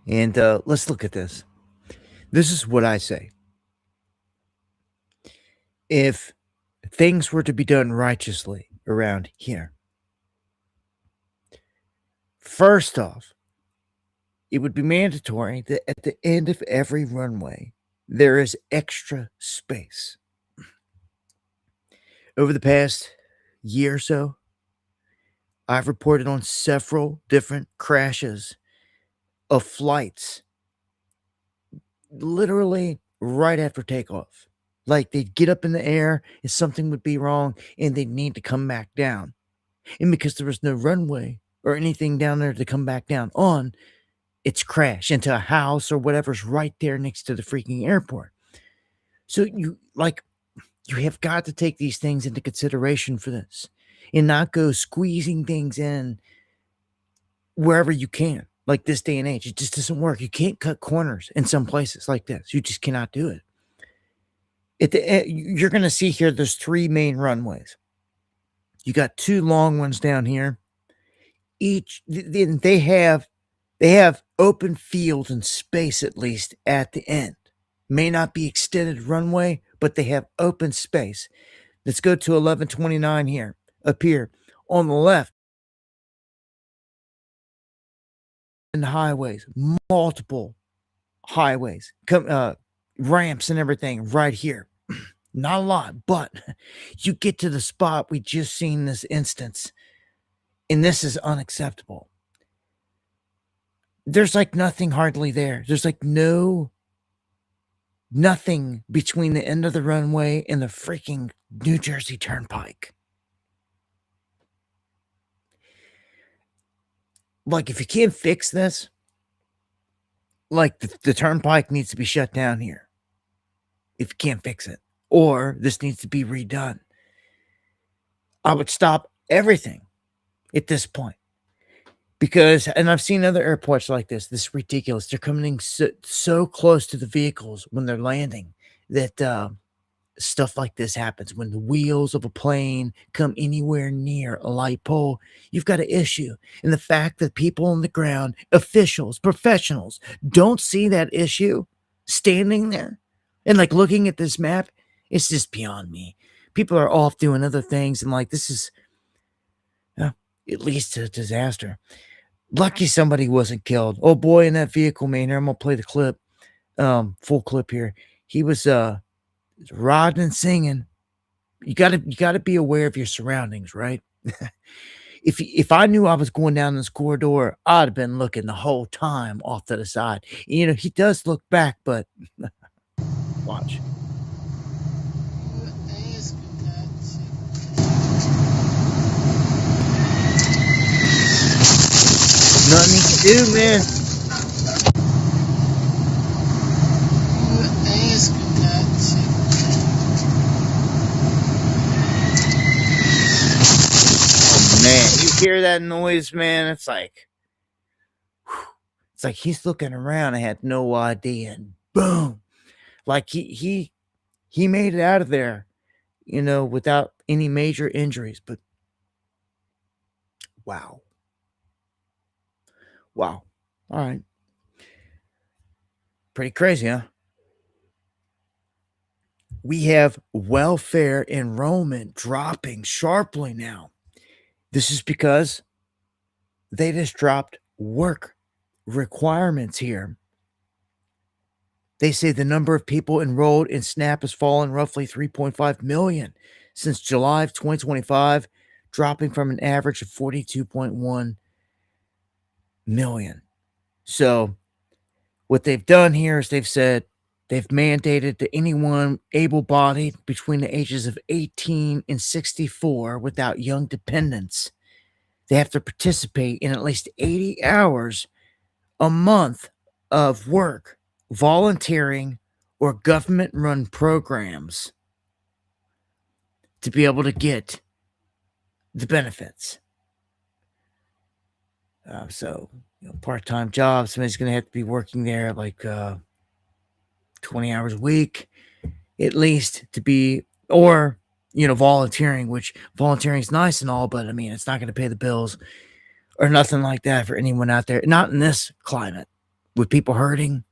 And let's look at this. This is what I say. If things were to be done righteously around here, first off, it would be mandatory that at the end of every runway, there is extra space. Over the past year or so, I've reported on several different crashes of flights literally right after takeoff. Like they'd get up in the air and something would be wrong and they'd need to come back down. And because there was no runway or anything down there to come back down on, it's crashed into a house or whatever's right there next to the freaking airport. So you have got to take these things into consideration for this and not go squeezing things in wherever you can. Like this day and age, it just doesn't work. You can't cut corners in some places like this. You just cannot do it. You're going to see here, there's 3 main runways. You got 2 long ones down here. They have open field and space at least at the end. May not be extended runway, but they have open space. Let's go to 1129 here, up here on the left. And highways, multiple highways, ramps and everything right here. Not a lot, but you get to the spot we just seen this instance, and this is unacceptable. There's like nothing hardly there. There's like nothing between the end of the runway and the freaking New Jersey Turnpike. Like, if you can't fix this, like the turnpike needs to be shut down here. If you can't fix it, or this needs to be redone. I would stop everything at this point. Because, and I've seen other airports like this. This is ridiculous. They're coming so close to the vehicles when they're landing that stuff like this happens, when the wheels of a plane come anywhere near a light pole, you've got an issue. And the fact that people on the ground, officials, professionals, don't see that issue standing there and like looking at this map, it's just beyond me. People are off doing other things, and like this is it leads to a disaster. Lucky somebody wasn't killed. Oh boy, in that vehicle, man. Here, I'm gonna play the clip, full clip here. He was riding and singing. You gotta be aware of your surroundings, right? If I knew I was going down this corridor, I'd have been looking the whole time off to the side. You know, he does look back, but watch. Nothing he can do, man. Oh man, you hear that noise, man? It's like he's looking around and had no idea, and boom, like he made it out of there, you know, without any major injuries. But wow. Wow. All right. Pretty crazy, huh? We have welfare enrollment dropping sharply now. This is because they just dropped work requirements here. They say the number of people enrolled in SNAP has fallen roughly 3.5 million since July of 2025, dropping from an average of 42.1 million. So what they've done here is they've said they've mandated that anyone able-bodied between the ages of 18 and 64 without young dependents, they have to participate in at least 80 hours a month of work, volunteering, or government-run programs to be able to get the benefits. So, part-time jobs, somebody's going to have to be working there like 20 hours a week at least to be, or, volunteering, which volunteering is nice and all, but I mean, it's not going to pay the bills or nothing like that for anyone out there. Not in this climate with people hurting.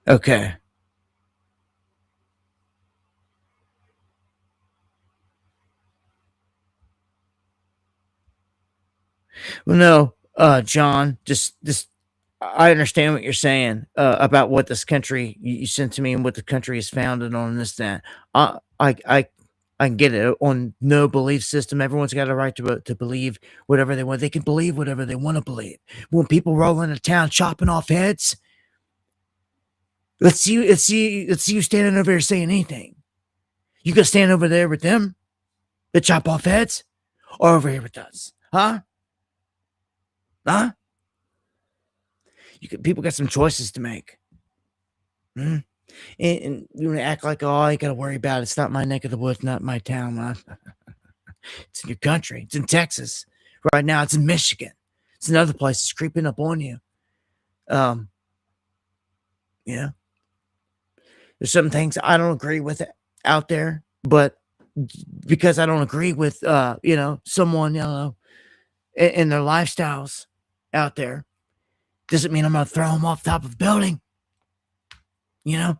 Okay. Well, no, John, just I understand what you're saying about what this country you sent to me and what the country is founded on. This that I can get it on no belief system. Everyone's got a right to believe whatever they want. They can believe whatever they want to believe. When people roll into town chopping off heads, let's see you standing over there saying anything. You gonna stand over there with them that chop off heads, or over here with us, huh? Huh? People got some choices to make. Hmm? And you want to act like, oh, you got to worry about it. It's not my neck of the woods, not my town. It's in your country. It's in Texas. Right now, it's in Michigan. It's in other places creeping up on you. Yeah. There's some things I don't agree with out there, but because I don't agree with, someone, in their lifestyles out there, doesn't mean I'm going to throw them off the top of a building, and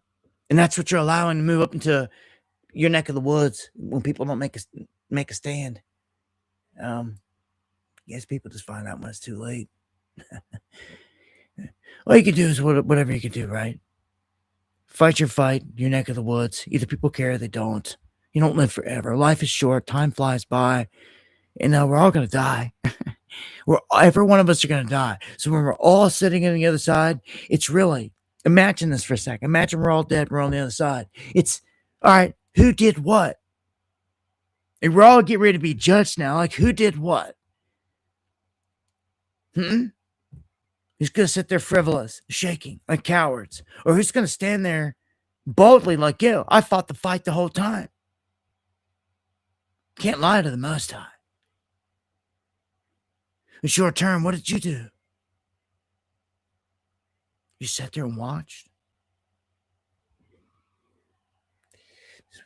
that's what you're allowing to move up into your neck of the woods when people don't make a stand. Yes, people just find out when it's too late. All you can do is whatever you can do, right? Fight your fight, your neck of the woods. Either people care or they don't. You don't live forever. Life is short. Time flies by. And we're all going to die. Every one of us are going to die. So when we're all sitting on the other side, it's really, imagine this for a second. Imagine we're all dead. We're on the other side. It's, all right, who did what? And we're all getting ready to be judged now. Like, who did what? Who's going to sit there frivolous, shaking like cowards? Or who's going to stand there boldly like, yo, I fought the fight the whole time? Can't lie to the Most High. It's your turn. What did you do? You sat there and watched.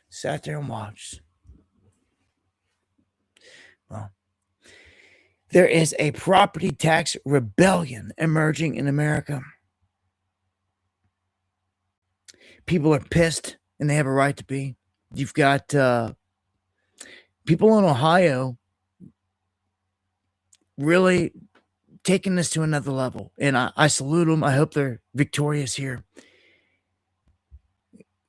Sat there and watched. Well, there is a property tax rebellion emerging in America. People are pissed, and they have a right to be. You've got people in Ohio really taking this to another level, and I salute them. I hope they're victorious here.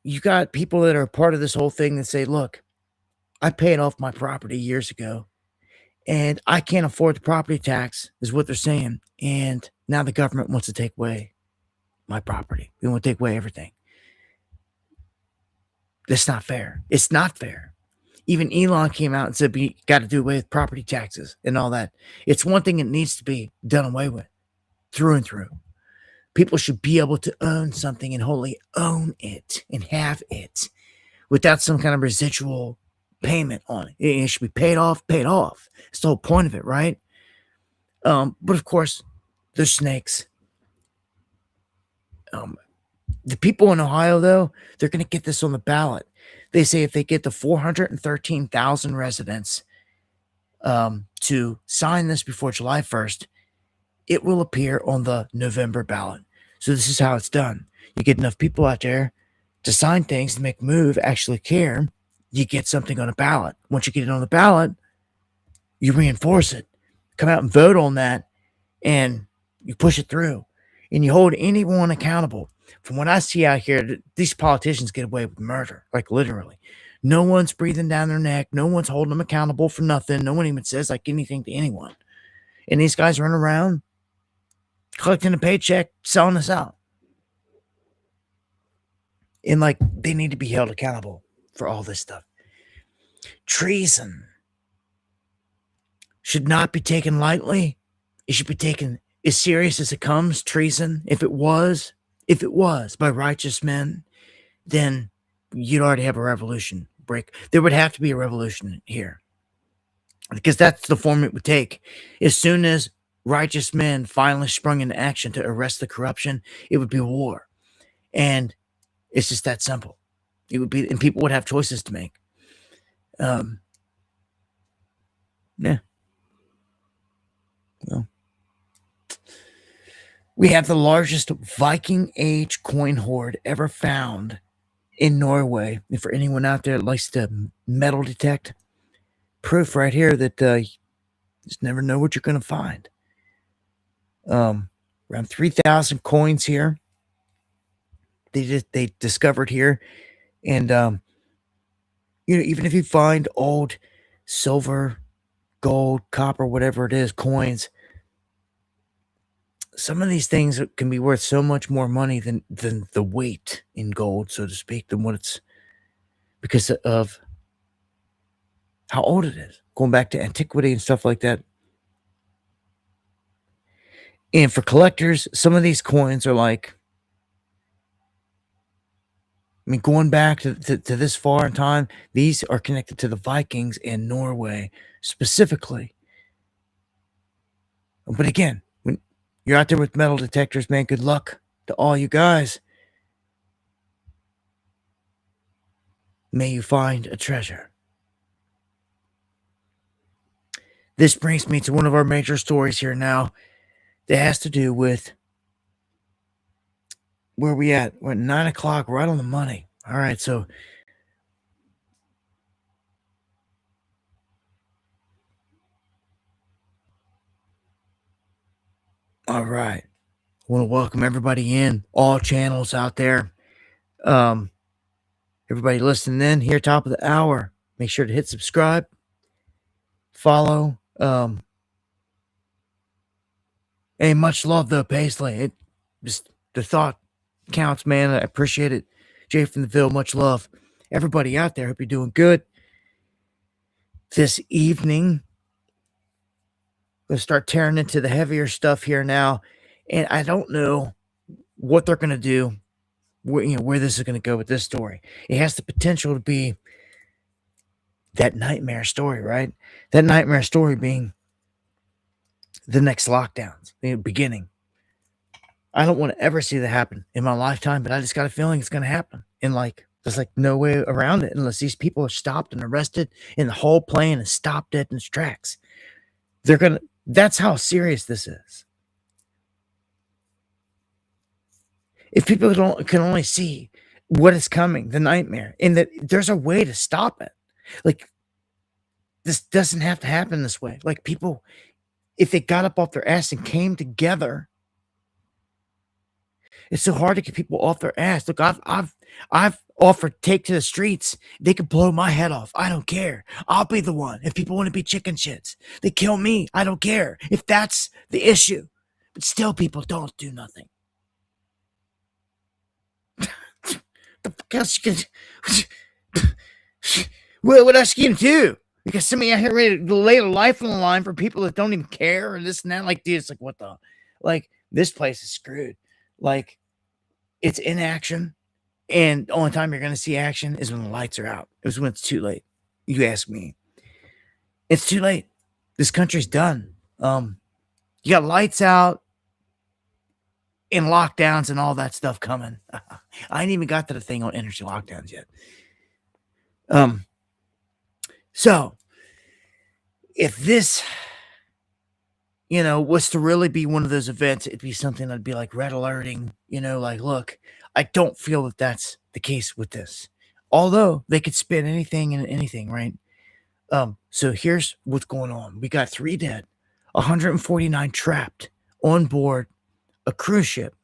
You got people that are part of this whole thing that say, look, I paid off my property years ago, and I can't afford the property tax, is what they're saying. And now the government wants to take away my property. They want to take away everything. That's not fair. It's not fair. Even Elon came out and said, we got to do away with property taxes and all that. It's one thing that needs to be done away with through and through. People should be able to own something and wholly own it and have it without some kind of residual payment on it. It should be paid off, paid off. It's the whole point of it, right? But of course, there's snakes. The people in Ohio, though, they're going to get this on the ballot. They say if they get the 413,000 residents to sign this before July 1st, it will appear on the November ballot. So this is how it's done. You get enough people out there to sign things, to make a move, actually care, you get something on a ballot. Once you get it on the ballot, you reinforce it. Come out and vote on that, and you push it through. And you hold anyone accountable. From what I see out here, these politicians get away with murder, like literally. No one's breathing down their neck. No one's holding them accountable for nothing. No one even says like anything to anyone. And these guys run around collecting a paycheck, selling us out. And like they need to be held accountable for all this stuff. Treason should not be taken lightly. It should be taken as serious as it comes. Treason, if it was by righteous men, then you'd already have a revolution break. There would have to be a revolution here, because that's the form it would take. As soon as righteous men finally sprung into action to arrest the corruption, it would be war. And it's just that simple. It would be, and people would have choices to make. Yeah. Well, we have the largest Viking Age coin hoard ever found in Norway. And for anyone out there that likes to metal detect, proof right here that you just never know what you're going to find. Around 3,000 coins here. They discovered here, and even if you find old silver, gold, copper, whatever it is, coins, some of these things can be worth so much more money than the weight in gold, so to speak, than what it's, because of how old it is, going back to antiquity and stuff like that. And for collectors, some of these coins are like, I mean, going back to this far in time, these are connected to the Vikings in Norway specifically. But again, when you're out there with metal detectors, man, good luck to all you guys. May you find a treasure. This brings me to one of our major stories here now that has to do with where we at. We're at 9 o'clock, right on the money. All right, so all right. I want to welcome everybody in, all channels out there. Everybody listening in here, top of the hour. Make sure to hit subscribe, follow. Hey, much love though, Paisley. It just the thought counts, man. I appreciate it. Jay from the Ville, much love. Everybody out there, hope you're doing good. This evening, we'll start tearing into the heavier stuff here now. And I don't know what they're going to do, where this is going to go with this story. It has the potential to be that nightmare story, right? That nightmare story being the next lockdowns, the beginning. I don't want to ever see that happen in my lifetime, but I just got a feeling it's going to happen. And like, there's like no way around it unless these people are stopped and arrested and the whole plane is stopped dead in its tracks. That's how serious this is. If people can only see what is coming, the nightmare, and that there's a way to stop it. Like, this doesn't have to happen this way. Like, people, if they got up off their ass and came together, it's so hard to get people off their ass. Look, I've offered take to the streets. They could blow my head off. I don't care. I'll be the one. If people want to be chicken shits, they kill me. I don't care. If that's the issue. But still, people don't do nothing. The fuck else you can... What else you can do? Because somebody out here ready to lay a life on the line for people that don't even care or this and that. Like, dude, it's like, what the... Like, this place is screwed. Like, it's inaction, and the only time you're going to see action is when the lights are out. It was when it's too late. You ask me. It's too late. This country's done. You got lights out and lockdowns and all that stuff coming. I ain't even got to the thing on energy lockdowns yet. So, if this, was to really be one of those events, it'd be something that'd be like red alerting, like, look, I don't feel that that's the case with this. Although they could spin anything and anything, right? So here's what's going on. We got 3 dead, 149 trapped on board a cruise ship.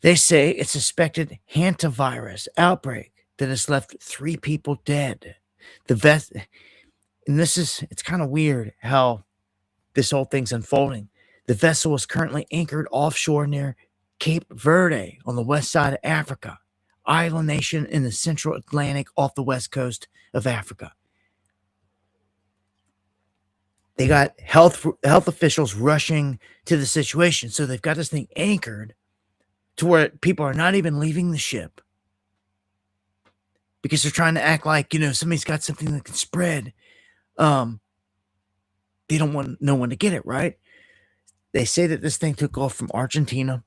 They say it's suspected hantavirus outbreak that has left 3 people dead. And it's kind of weird how this whole thing's unfolding. The vessel is currently anchored offshore near Cape Verde on the west side of Africa, island nation in the central Atlantic off the west coast of Africa. They got health officials rushing to the situation. So they've got this thing anchored to where people are not even leaving the ship because they're trying to act like, somebody's got something that can spread. They don't want no one to get it, right? They say that this thing took off from Argentina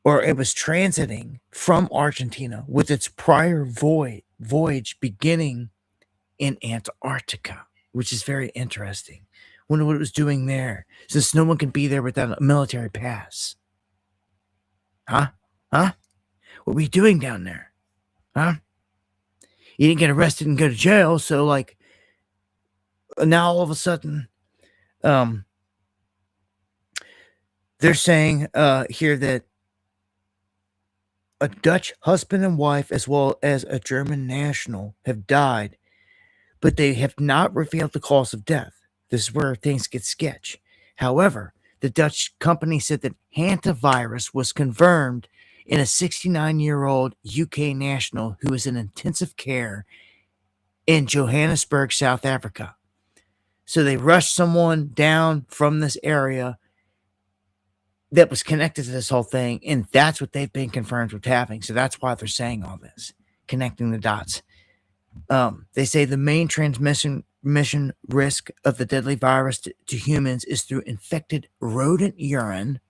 or it was transiting from Argentina with its prior voyage beginning in Antarctica, which is very interesting. Wonder what it was doing there, since no one can be there without a military pass. Huh? What were you doing down there? Huh? You didn't get arrested and go to jail, so like now all of a sudden, they're saying here that a Dutch husband and wife as well as a German national have died, but they have not revealed the cause of death. This is where things get sketch. However, the Dutch company said that hantavirus was confirmed in a 69-year-old UK national who is in intensive care in Johannesburg, South Africa. So they rushed someone down from this area that was connected to this whole thing, and that's what they've been confirmed with happening. So that's why they're saying all this, connecting the dots. They say the main transmission risk of the deadly virus to humans is through infected rodent urine,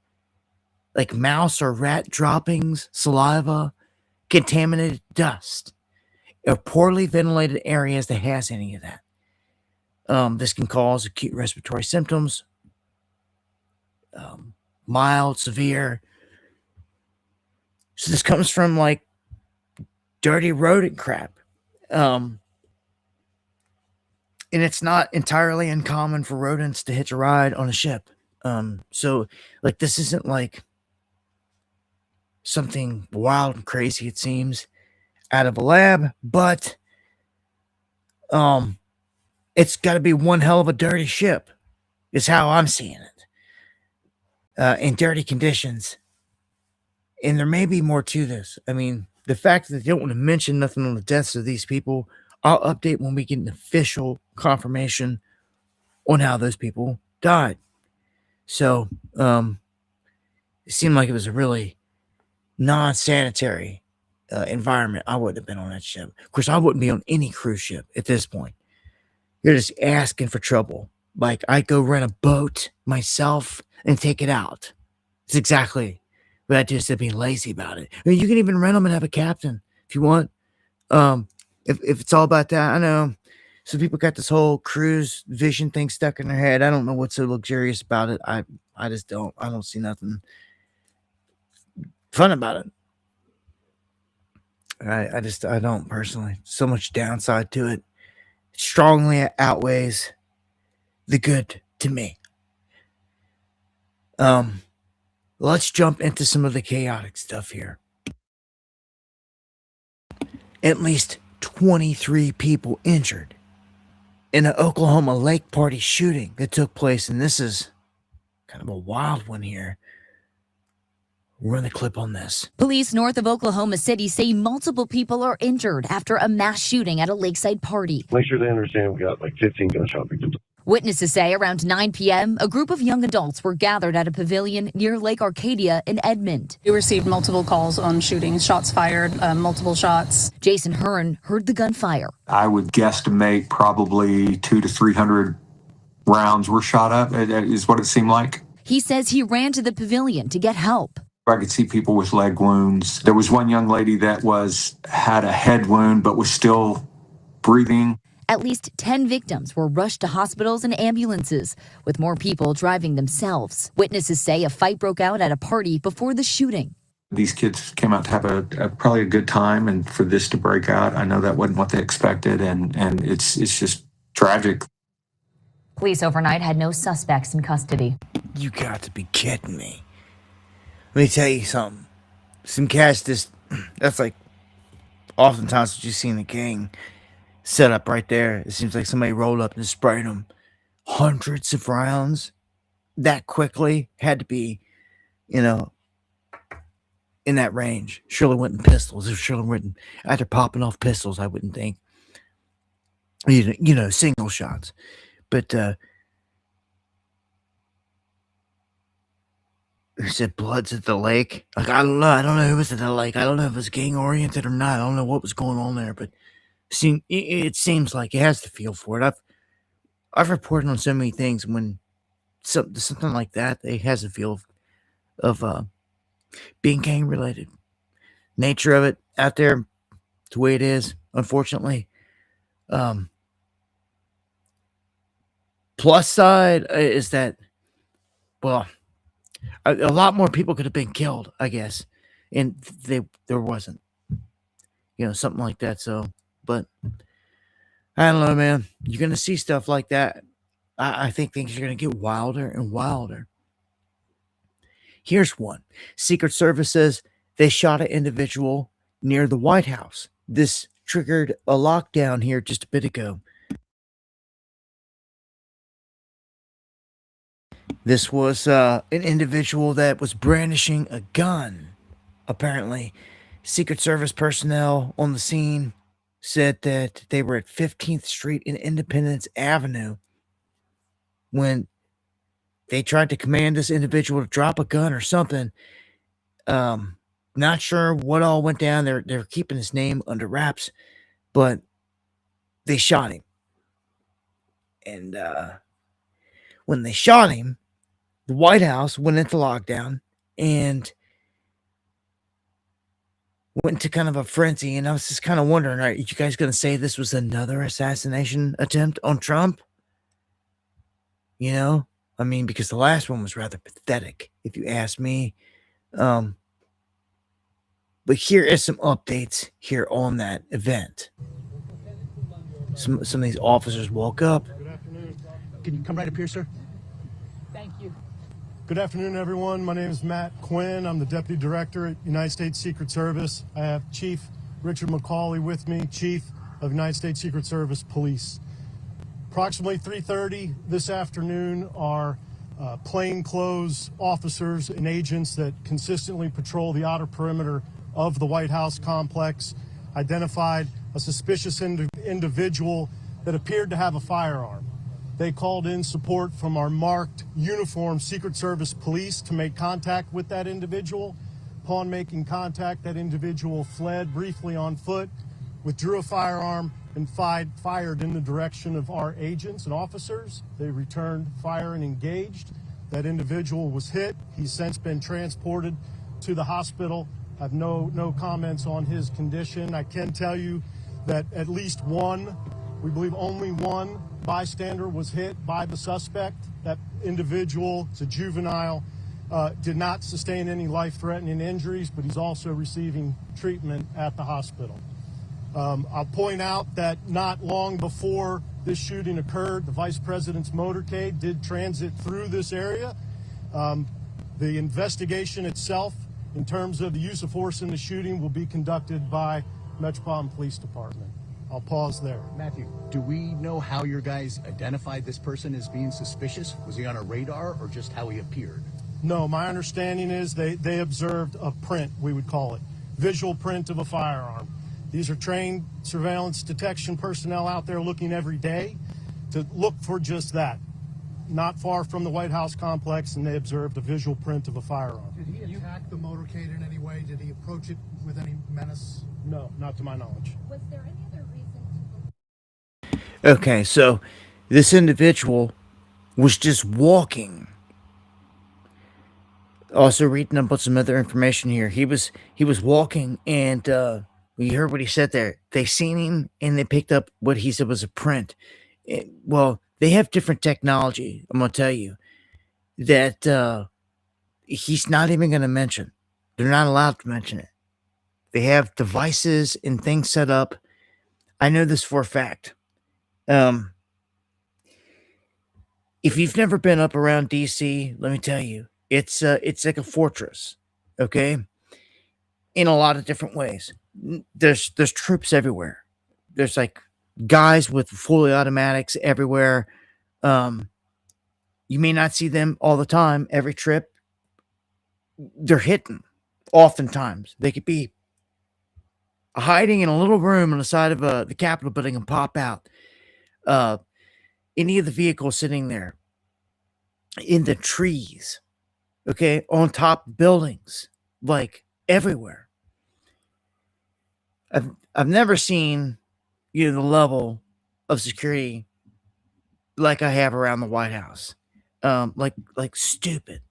like mouse or rat droppings, saliva, contaminated dust, or poorly ventilated areas that has any of that. This can cause acute respiratory symptoms, mild, severe. So this comes from like dirty rodent crap. And it's not entirely uncommon for rodents to hitch a ride on a ship. So like this isn't like something wild and crazy, it seems, out of a lab, but it's got to be one hell of a dirty ship, is how I'm seeing it. In dirty conditions. And there may be more to this. I mean, the fact that they don't want to mention nothing on the deaths of these people, I'll update when we get an official confirmation on how those people died. So, it seemed like it was a really non-sanitary environment. I wouldn't have been on that ship. Of course, I wouldn't be on any cruise ship at this point. You're just asking for trouble. Like, I go rent a boat myself and take it out. It's exactly what I do instead of being lazy about it. I mean, you can even rent them and have a captain if you want. If it's all about that, I know some people got this whole cruise vision thing stuck in their head. I don't know what's so luxurious about it. I just don't. I don't see nothing fun about it. I don't personally. So much downside to it. Strongly outweighs the good to me. Let's jump into some of the chaotic stuff here. At least 23 people injured in an Oklahoma Lake Party shooting that took place, and this is kind of a wild one here. Run the clip on this. Police north of Oklahoma City say multiple people are injured after a mass shooting at a lakeside party. Make sure they understand we got like 15 gunshot victims. Witnesses say around 9 p.m., a group of young adults were gathered at a pavilion near Lake Arcadia in Edmond. We received multiple calls on shootings, shots fired, multiple shots. Jason Hearn heard the gunfire. I would guesstimate probably 200 to 300 rounds were shot up, is what it seemed like. He says he ran to the pavilion to get help. I could see people with leg wounds. There was one young lady that had a head wound but was still breathing. At least 10 victims were rushed to hospitals and ambulances, with more people driving themselves. Witnesses say a fight broke out at a party before the shooting. These kids came out to have probably a good time, and for this to break out, I know that wasn't what they expected, and it's just tragic. Police overnight had no suspects in custody. You got to be kidding me. Let me tell you something. Some cats that's like oftentimes what you see in the gang set up right there. It seems like somebody rolled up and sprayed them. Hundreds of rounds that quickly had to be, in that range. Surely wasn't pistols. If surely wouldn't, after popping off pistols, I wouldn't think. Single shots. But who said Bloods at the lake? Like, I don't know. I don't know who was at the lake. I don't know if it was gang oriented or not. I don't know what was going on there, but it seems like it has the feel for it. I've reported on so many things when something like that, it has a feel of being gang related. Nature of it out there, the way it is, unfortunately. Plus side is that, well, a lot more people could have been killed, I guess, and there wasn't, something like that. So, but I don't know, man. You're gonna see stuff like that. I think things are gonna get wilder and wilder. Here's one. Secret Service says they shot an individual near the White House. This triggered a lockdown here just a bit ago. This was an individual that was brandishing a gun. Apparently, Secret Service personnel on the scene said that they were at 15th Street and Independence Avenue when they tried to command this individual to drop a gun or something. Not sure what all went down. They're keeping his name under wraps, but they shot him. And when they shot him, the White House went into lockdown and went into kind of a frenzy. And I was just kind of wondering, are you guys going to say this was another assassination attempt on Trump? Because the last one was rather pathetic, if you ask me. But here is some updates here on that event. Some of these officers woke up. Good afternoon. Can you come right up here, sir? Thank you. Good afternoon, everyone. My name is Matt Quinn. I'm the Deputy Director at United States Secret Service. I have Chief Richard McCauley with me, Chief of United States Secret Service Police. Approximately 3:30 this afternoon, our plainclothes officers and agents that consistently patrol the outer perimeter of the White House complex identified a suspicious individual that appeared to have a firearm. They called in support from our marked uniformed Secret Service police to make contact with that individual. Upon making contact, that individual fled briefly on foot, withdrew a firearm, and fired in the direction of our agents and officers. They returned fire and engaged. That individual was hit. He's since been transported to the hospital. I have no comments on his condition. I can tell you that at least one, we believe only one bystander was hit by the suspect. That individual, it's a juvenile, did not sustain any life-threatening injuries, but he's also receiving treatment at the hospital. I'll point out that not long before this shooting occurred, the vice president's motorcade did transit through this area. The investigation itself, in terms of the use of force in the shooting, will be conducted by Metropolitan Police Department. I'll pause there. Matthew, do we know how your guys identified this person as being suspicious? Was he on a radar or just how he appeared? No, my understanding is they observed a print, we would call it, visual print of a firearm. These are trained surveillance detection personnel out there looking every day to look for just that. Not far from the White House complex, and they observed a visual print of a firearm. Did he attack the motorcade in any way? Did he approach it with any menace? No, not to my knowledge. Was there any other reason to believe? Okay, so this individual was just walking. Also reading up on some other information here. He was walking, and you heard what he said there. They seen him, and they picked up what he said was a print. Well, they have different technology, I'm going to tell you, that he's not even going to mention. They're not allowed to mention it. They have devices and things set up. I know this for a fact. If you've never been up around DC, let me tell you, it's like a fortress, okay? In a lot of different ways. There's troops everywhere. There's like guys with fully automatics everywhere. You may not see them all the time, every trip. They're hidden. Oftentimes, they could be hiding in a little room on the side of the Capitol building and pop out. Any of the vehicles sitting there, in the trees, okay, on top buildings, like everywhere. I've never seen, the level of security like I have around the White House. Like stupid.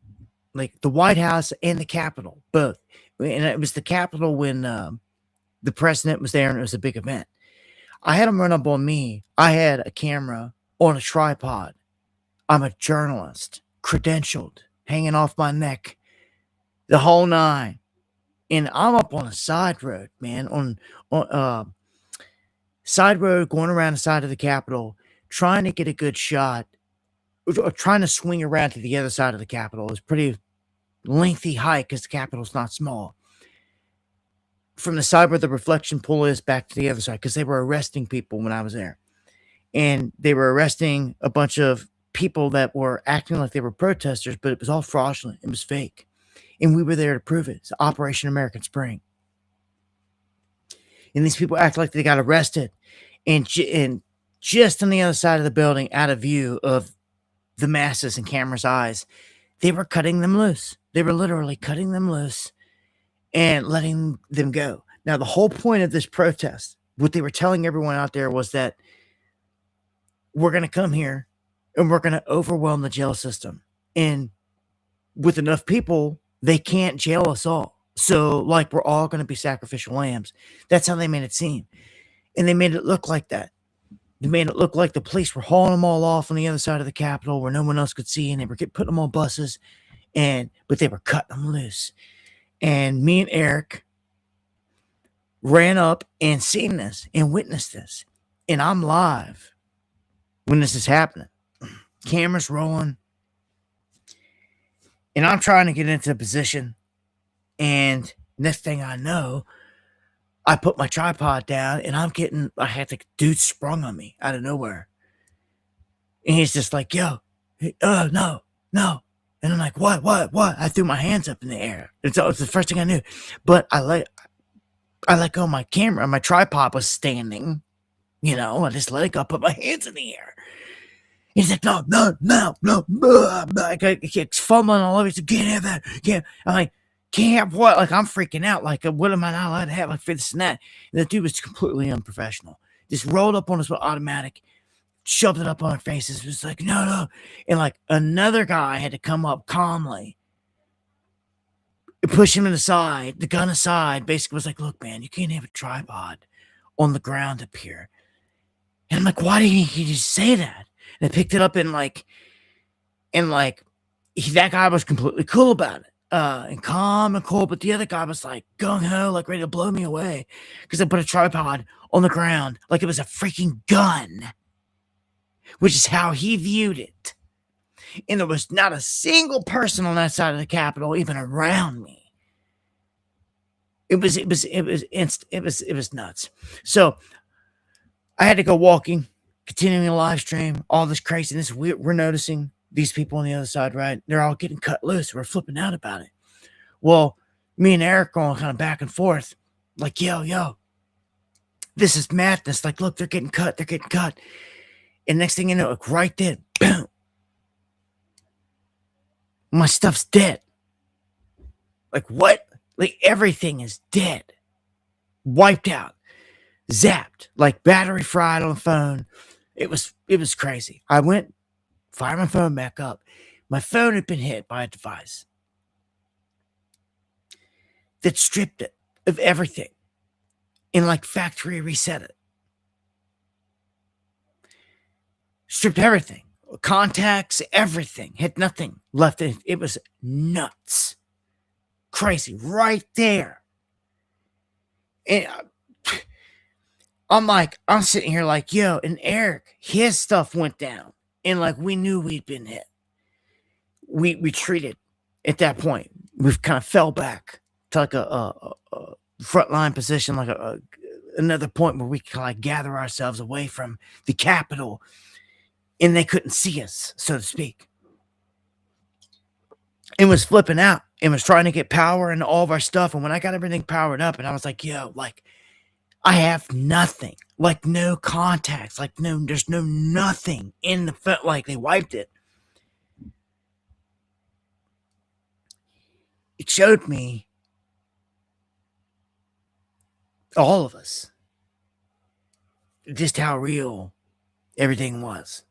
Like the White House and the Capitol, both. And it was the Capitol when the president was there and it was a big event. I had them run up on me. I had a camera on a tripod. I'm a journalist, credentialed, hanging off my neck, the whole nine. And I'm up on a side road, man, on side road going around the side of the Capitol, trying to get a good shot, or trying to swing around to the other side of the Capitol. It's pretty lengthy hike because the Capitol's not small. From the side where the reflection pool is back to the other side, because they were arresting people when I was there. And they were arresting a bunch of people that were acting like they were protesters, but it was all fraudulent. It was fake. And we were there to prove it. It's Operation American Spring. And these people act like they got arrested. And just on the other side of the building, out of view of the masses and cameras' eyes, they were cutting them loose. They were literally cutting them loose and letting them go. Now, the whole point of this protest, what they were telling everyone out there was that we're going to come here and we're going to overwhelm the jail system. And with enough people, they can't jail us all. So, like, we're all going to be sacrificial lambs. That's how they made it seem. And they made it look like that. They made it look like the police were hauling them all off on the other side of the Capitol where no one else could see, and they were putting them on buses, but they were cutting them loose. And me and Eric ran up and seen this and witnessed this. And I'm live when this is happening. Cameras rolling. And I'm trying to get into a position. And next thing I know, I put my tripod down and I had the dude sprung on me out of nowhere. And he's just like, yo, no. And I'm like, what? I threw my hands up in the air. It's the first thing I knew. But I let go of my camera. My tripod was standing. I just let it go, put my hands in the air. He's like, no. It's fumbling all over. He's like, can't have that. Can't. I'm like, can't have what? Like, I'm freaking out. Like, what am I not allowed to have? Like, for this and that. And the dude was completely unprofessional. just rolled up on us with automatic, shoved it up on our faces. It was like, no, no. And like another guy had to come up calmly, push him aside, the gun aside, basically was like, look, man, you can't have a tripod on the ground up here. And I'm like, why didn't he just say that? And I picked it up and that guy was completely cool about it. And calm and cool, but the other guy was like gung-ho, like ready to blow me away because I put a tripod on the ground like it was a freaking gun, which is how he viewed it. And there was not a single person on that side of the Capitol even around me. It was nuts. So I had to go walking, continuing the live stream, all this craziness. We're noticing these people on the other side, right? They're all getting cut loose. We're flipping out about it. Well, me and Eric going kind of back and forth, like, yo, this is madness. Like, look, they're getting cut. And next thing you know, like right then, boom, my stuff's dead. Like, what? Like, everything is dead. Wiped out. Zapped. Like, battery fried on the phone. It was crazy. I went, fired my phone back up. My phone had been hit by a device that stripped it of everything and like factory reset it. Stripped everything. Contacts, everything. Had nothing left. It was nuts. Crazy. Right there. And I'm sitting here like, yo, and Eric, his stuff went down. And like we knew we'd been hit. We retreated at that point. We've kind of fell back to like a frontline position, like another point where we could like gather ourselves away from the Capitol, and they couldn't see us, so to speak. It was flipping out. It was trying to get power into all of our stuff. And when I got everything powered up, and I was like, yo, like I have nothing, like no contacts, like there's no nothing in the phone, like they wiped it. It showed me, all of us, just how real everything was.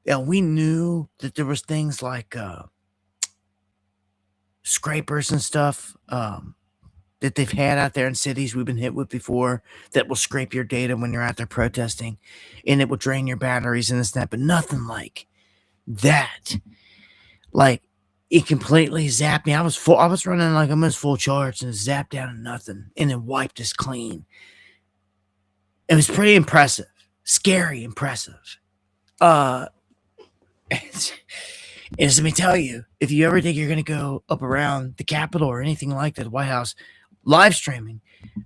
Yeah, we knew that there was things like scrapers and stuff that they've had out there in cities we've been hit with before that will scrape your data when you're out there protesting, and it will drain your batteries and this and that, but nothing like that. Like, it completely zapped me. I was running like almost full charge and zapped down to nothing and then wiped us clean. It was pretty impressive. Scary impressive. And let me tell you, if you ever think you're going to go up around the Capitol or anything like that, the White House, live streaming,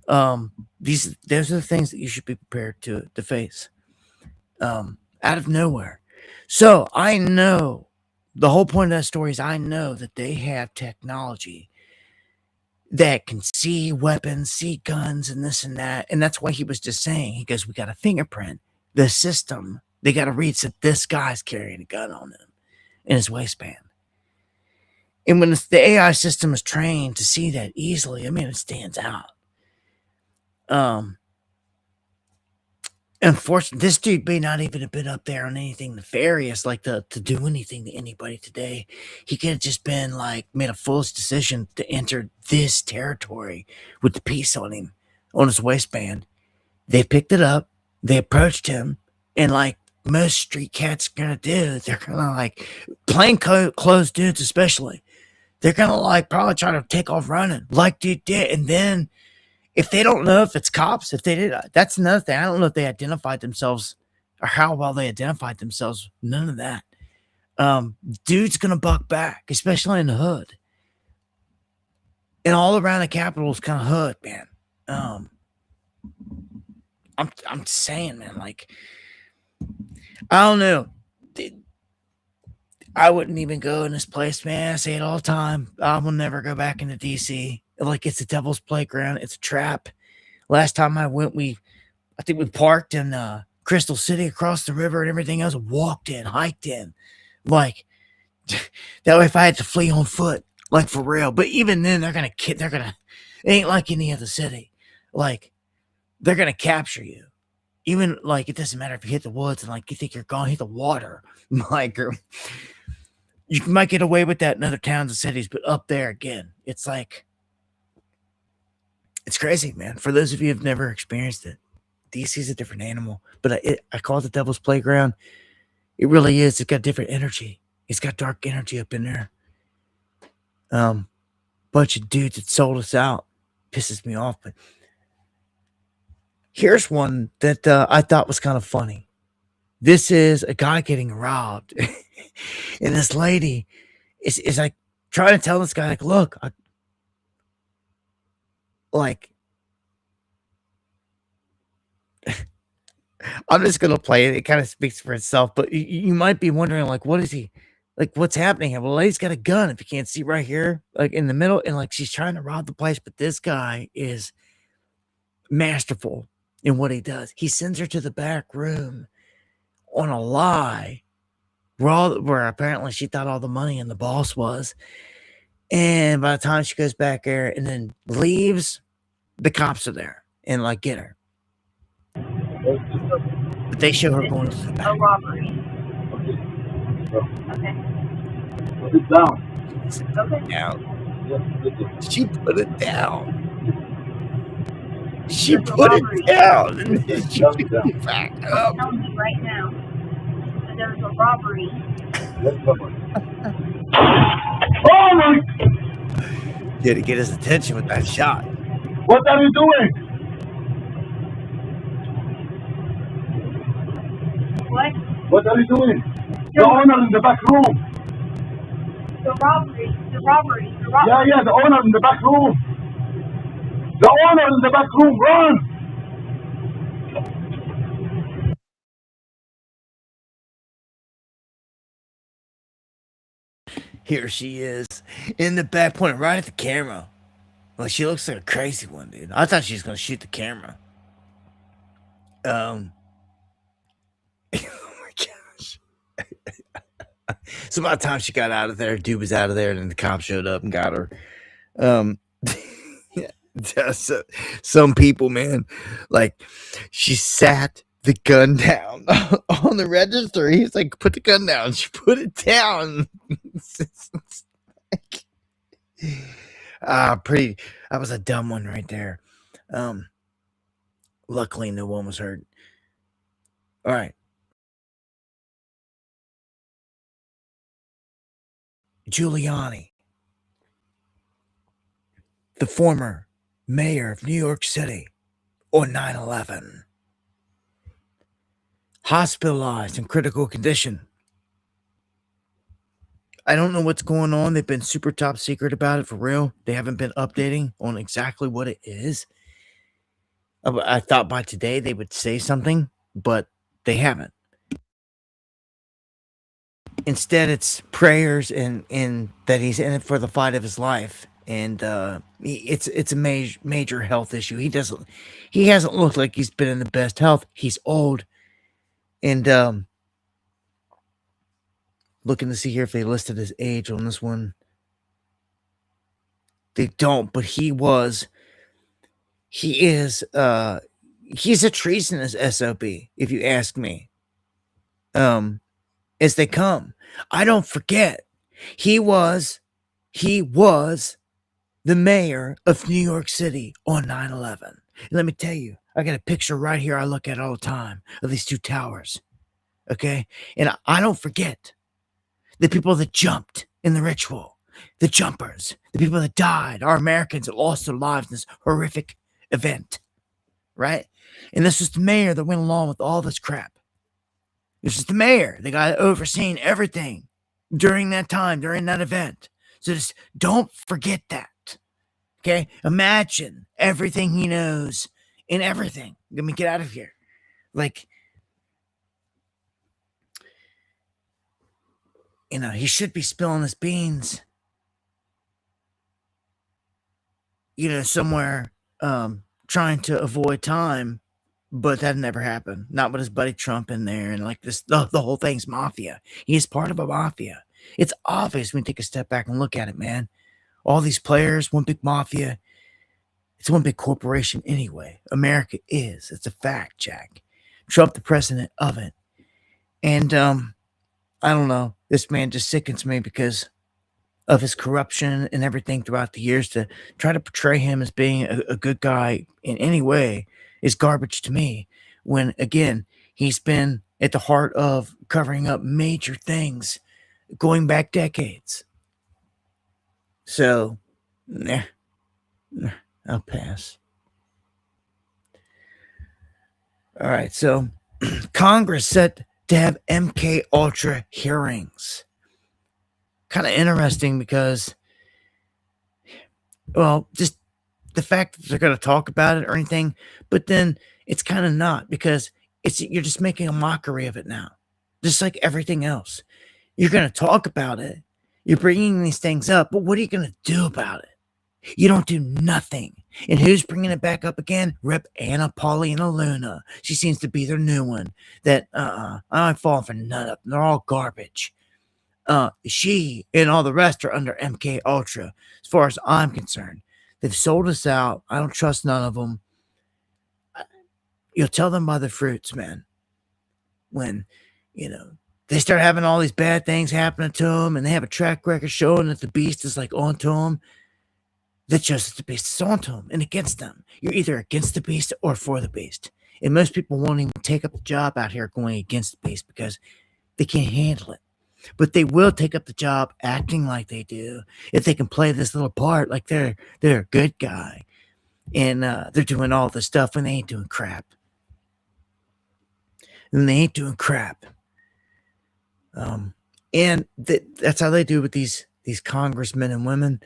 those are the things that you should be prepared to face out of nowhere. So I know the whole point of that story is I know that they have technology that can see weapons, see guns, and this and that. And that's why he was just saying, he goes, we got a fingerprint. The system, they got to read that this guy's carrying a gun on him in his waistband. And when the AI system is trained to see that easily, I mean, it stands out. Unfortunately, this dude may not even have been up there on anything nefarious, like to do anything to anybody today. He could have just been like, made a foolish decision to enter this territory with the piece on him, on his waistband. They picked it up, they approached him, and like most street cats are gonna do, they're gonna like, plainclothes dudes especially, they're gonna like probably try to take off running like dude did. And then if they don't know if it's cops, if they did, that's another thing. I don't know if they identified themselves or how well they identified themselves. None of that. Dude's gonna buck back, especially in the hood. And all around the Capitol is kind of hood, man. I'm saying, man, like, I don't know. I wouldn't even go in this place, man. I say it all the time. I will never go back into DC. Like, it's the devil's playground. It's a trap. Last time I went, I think we parked in Crystal City across the river and everything else. Walked in, hiked in. Like, that way if I had to flee on foot, like for real. But even then, it ain't like any other city. Like, they're going to capture you. Even like it doesn't matter if you hit the woods and like you think you're gonna hit the water, like you might get away with that in other towns and cities, but up there again, it's like it's crazy, man. For those of you who've never experienced it, DC is a different animal, but I call it the devil's playground. It really is. It's got different energy. It's got dark energy up in there. Bunch of dudes that sold us out. Pisses me off, but here's one that I thought was kind of funny. This is a guy getting robbed, and this lady is like trying to tell this guy, like, look, I'm just gonna play it. It kind of speaks for itself, but you might be wondering, like, what is he, like, what's happening here? Well, the lady's got a gun. If you can't see right here, like in the middle, and like she's trying to rob the place, but this guy is masterful in what he does. He sends her to the back room on a lie, where apparently she thought all the money and the boss was. And by the time she goes back there and then leaves, the cops are there and like get her. But they show her going to the back. A robbery. Okay. Put it down. Okay. Down. Yes, She put it down. She There's a put robbery. it down. And then she Down, picked down. it back I'm up. telling you right now that there's a robbery. Yes, someone. Oh my! Yeah, to get his attention with that shot. What are you doing? What? What are you doing? The You're- owner in the back room. The robbery. The robbery. The Yeah, robbery. yeah, the owner in the back room. The owner in the back room, run! Here she is in the back, pointing right at the camera. Like she looks like a crazy one, dude. I thought she was gonna shoot the camera. Oh my gosh. So by the time she got out of there, dude was out of there, and then the cops showed up and got her. So, some people, man, like she sat the gun down on the register. He's like, put the gun down. She put it down. Pretty. That was a dumb one right there. Luckily, no one was hurt. All right. Giuliani, the former mayor of New York City on 9/11, hospitalized in critical condition. I don't know what's going on. They've been super top secret about it, for real. They haven't been updating on exactly what it is. I thought by today they would say something, but they haven't. Instead, it's prayers and that he's in it for the fight of his life, and it's a major health issue. He hasn't looked like he's been in the best health. He's old, and looking to see here if they listed his age on this one. They don't, but he's a treasonous SOB, if you ask me. As they come. I don't forget. He was the mayor of New York City on 9/11. And let me tell you, I got a picture right here I look at all the time of these two towers. Okay? And I don't forget the people that jumped in the ritual, the jumpers, the people that died, our Americans that lost their lives in this horrific event. Right? And this was the mayor that went along with all this crap. This is the mayor, the guy overseeing everything during that time, during that event. So just don't forget that. Okay? Imagine everything he knows in everything. Let me get out of here. Like, he should be spilling his beans, somewhere, trying to avoid time. But that never happened. Not with his buddy Trump in there. And like this, the whole thing's mafia. He is part of a mafia. It's obvious when you take a step back and look at it, man. All these players, one big mafia. It's one big corporation anyway. America is. It's a fact, Jack. Trump the president of it. And I don't know. This man just sickens me because of his corruption and everything throughout the years. To try to portray him as being a good guy in any way is garbage to me. When, again, he's been at the heart of covering up major things going back decades. So, I'll pass. All right, so Congress set to have MK Ultra hearings. Kind of interesting because, well, just the fact that they're going to talk about it or anything, but then it's kind of not, because you're just making a mockery of it now, just like everything else. You're going to talk about it. You're bringing these things up, but what are you going to do about it? You don't do nothing. And who's bringing it back up again? Rep Anna Paulina Luna. She seems to be their new one. That I'm falling for none of them. They're all garbage. She and all the rest are under MK Ultra, as far as I'm concerned. They've sold us out. I don't trust none of them. You'll tell them by the fruits, man. When, they start having all these bad things happening to them, and they have a track record showing that the beast is like onto them, that shows that the beast is onto them and against them. You're either against the beast or for the beast. And most people won't even take up the job out here going against the beast because they can't handle it. But they will take up the job acting like they do if they can play this little part like they're a good guy. And they're doing all this stuff when they ain't doing crap. And they ain't doing crap. And that's how they do with these congressmen and women.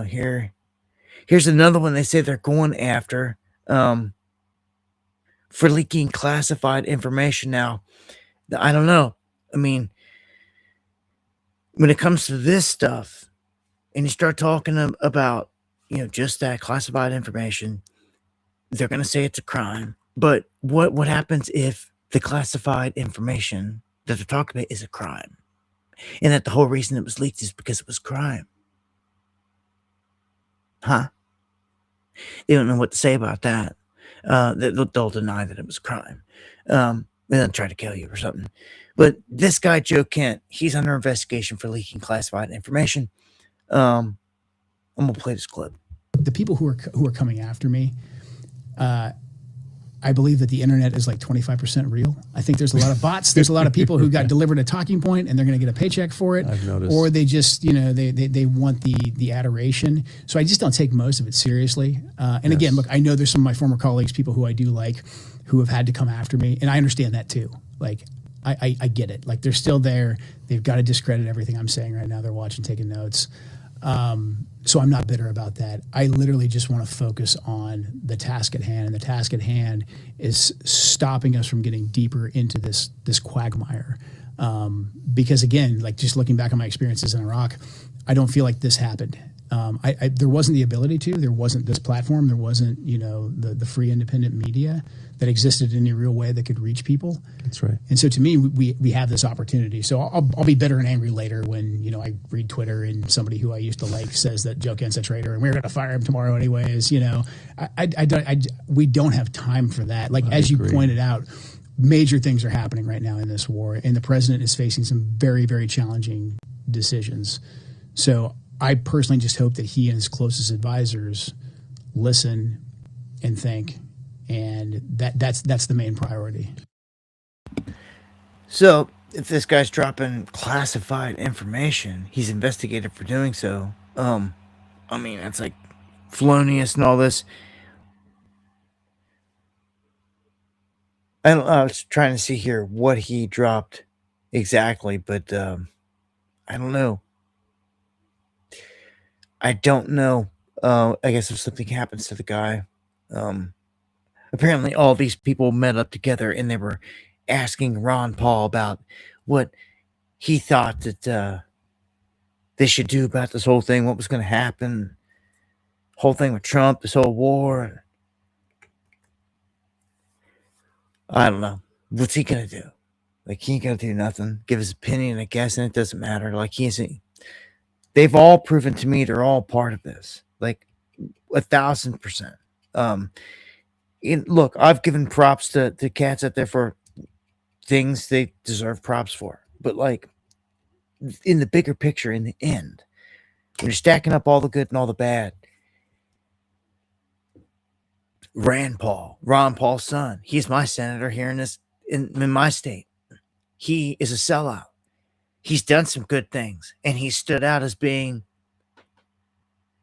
Here's another one they say they're going after for leaking classified information. Now, I don't know. I mean, when it comes to this stuff, and you start talking about, just that classified information, they're going to say it's a crime. But what happens if the classified information that they're talking about is a crime? And that the whole reason it was leaked is because it was crime. Huh? They don't know what to say about that. They'll deny that it was a crime. And then try to kill you or something. But this guy, Joe Kent, he's under investigation for leaking classified information. I'm going to play this clip. The people who are coming after me, I believe that the internet is like 25% real. I think there's a lot of bots. There's a lot of people who got delivered a talking point and they're going to get a paycheck for it. I've noticed. Or they just, they want the adoration. So I just don't take most of it seriously. And again, look, I know there's some of my former colleagues, people who I do like, who have had to come after me. And I understand that too. Like, I get it. Like, they're still there. They've got to discredit everything I'm saying right now. They're watching, taking notes. So I'm not bitter about that. I literally just want to focus on the task at hand, and the task at hand is stopping us from getting deeper into this quagmire. Because again, like just looking back on my experiences in Iraq, I don't feel like this happened. There wasn't the ability to. There wasn't this platform. There wasn't the free independent media that existed in a real way that could reach people. That's right. And so to me, we have this opportunity. So I'll be bitter and angry later when I read Twitter and somebody who I used to like says that Joe Kent's a traitor and we're going to fire him tomorrow anyways. We don't have time for that. Like as you pointed out, major things are happening right now in this war, and the president is facing some very, very challenging decisions. So I personally just hope that he and his closest advisors listen and think, and that's the main priority. So if this guy's dropping classified information, he's investigated for doing so. I mean, that's like felonious and all this. I was trying to see here what he dropped exactly, but I don't know. I don't know. I guess if something happens to the guy, apparently all these people met up together and they were asking Ron Paul about what he thought that they should do about this whole thing, what was going to happen, whole thing with Trump, this whole war. I don't know. What's he going to do? Like, he ain't going to do nothing. Give his opinion, I guess, and it doesn't matter. Like, they've all proven to me they're all part of this. Like, 1,000%. look, I've given props to cats out there for things they deserve props for. But like in the bigger picture, in the end, when you're stacking up all the good and all the bad, Ron Paul's son, he's my senator here in my state. He is a sellout. He's done some good things, and he stood out as being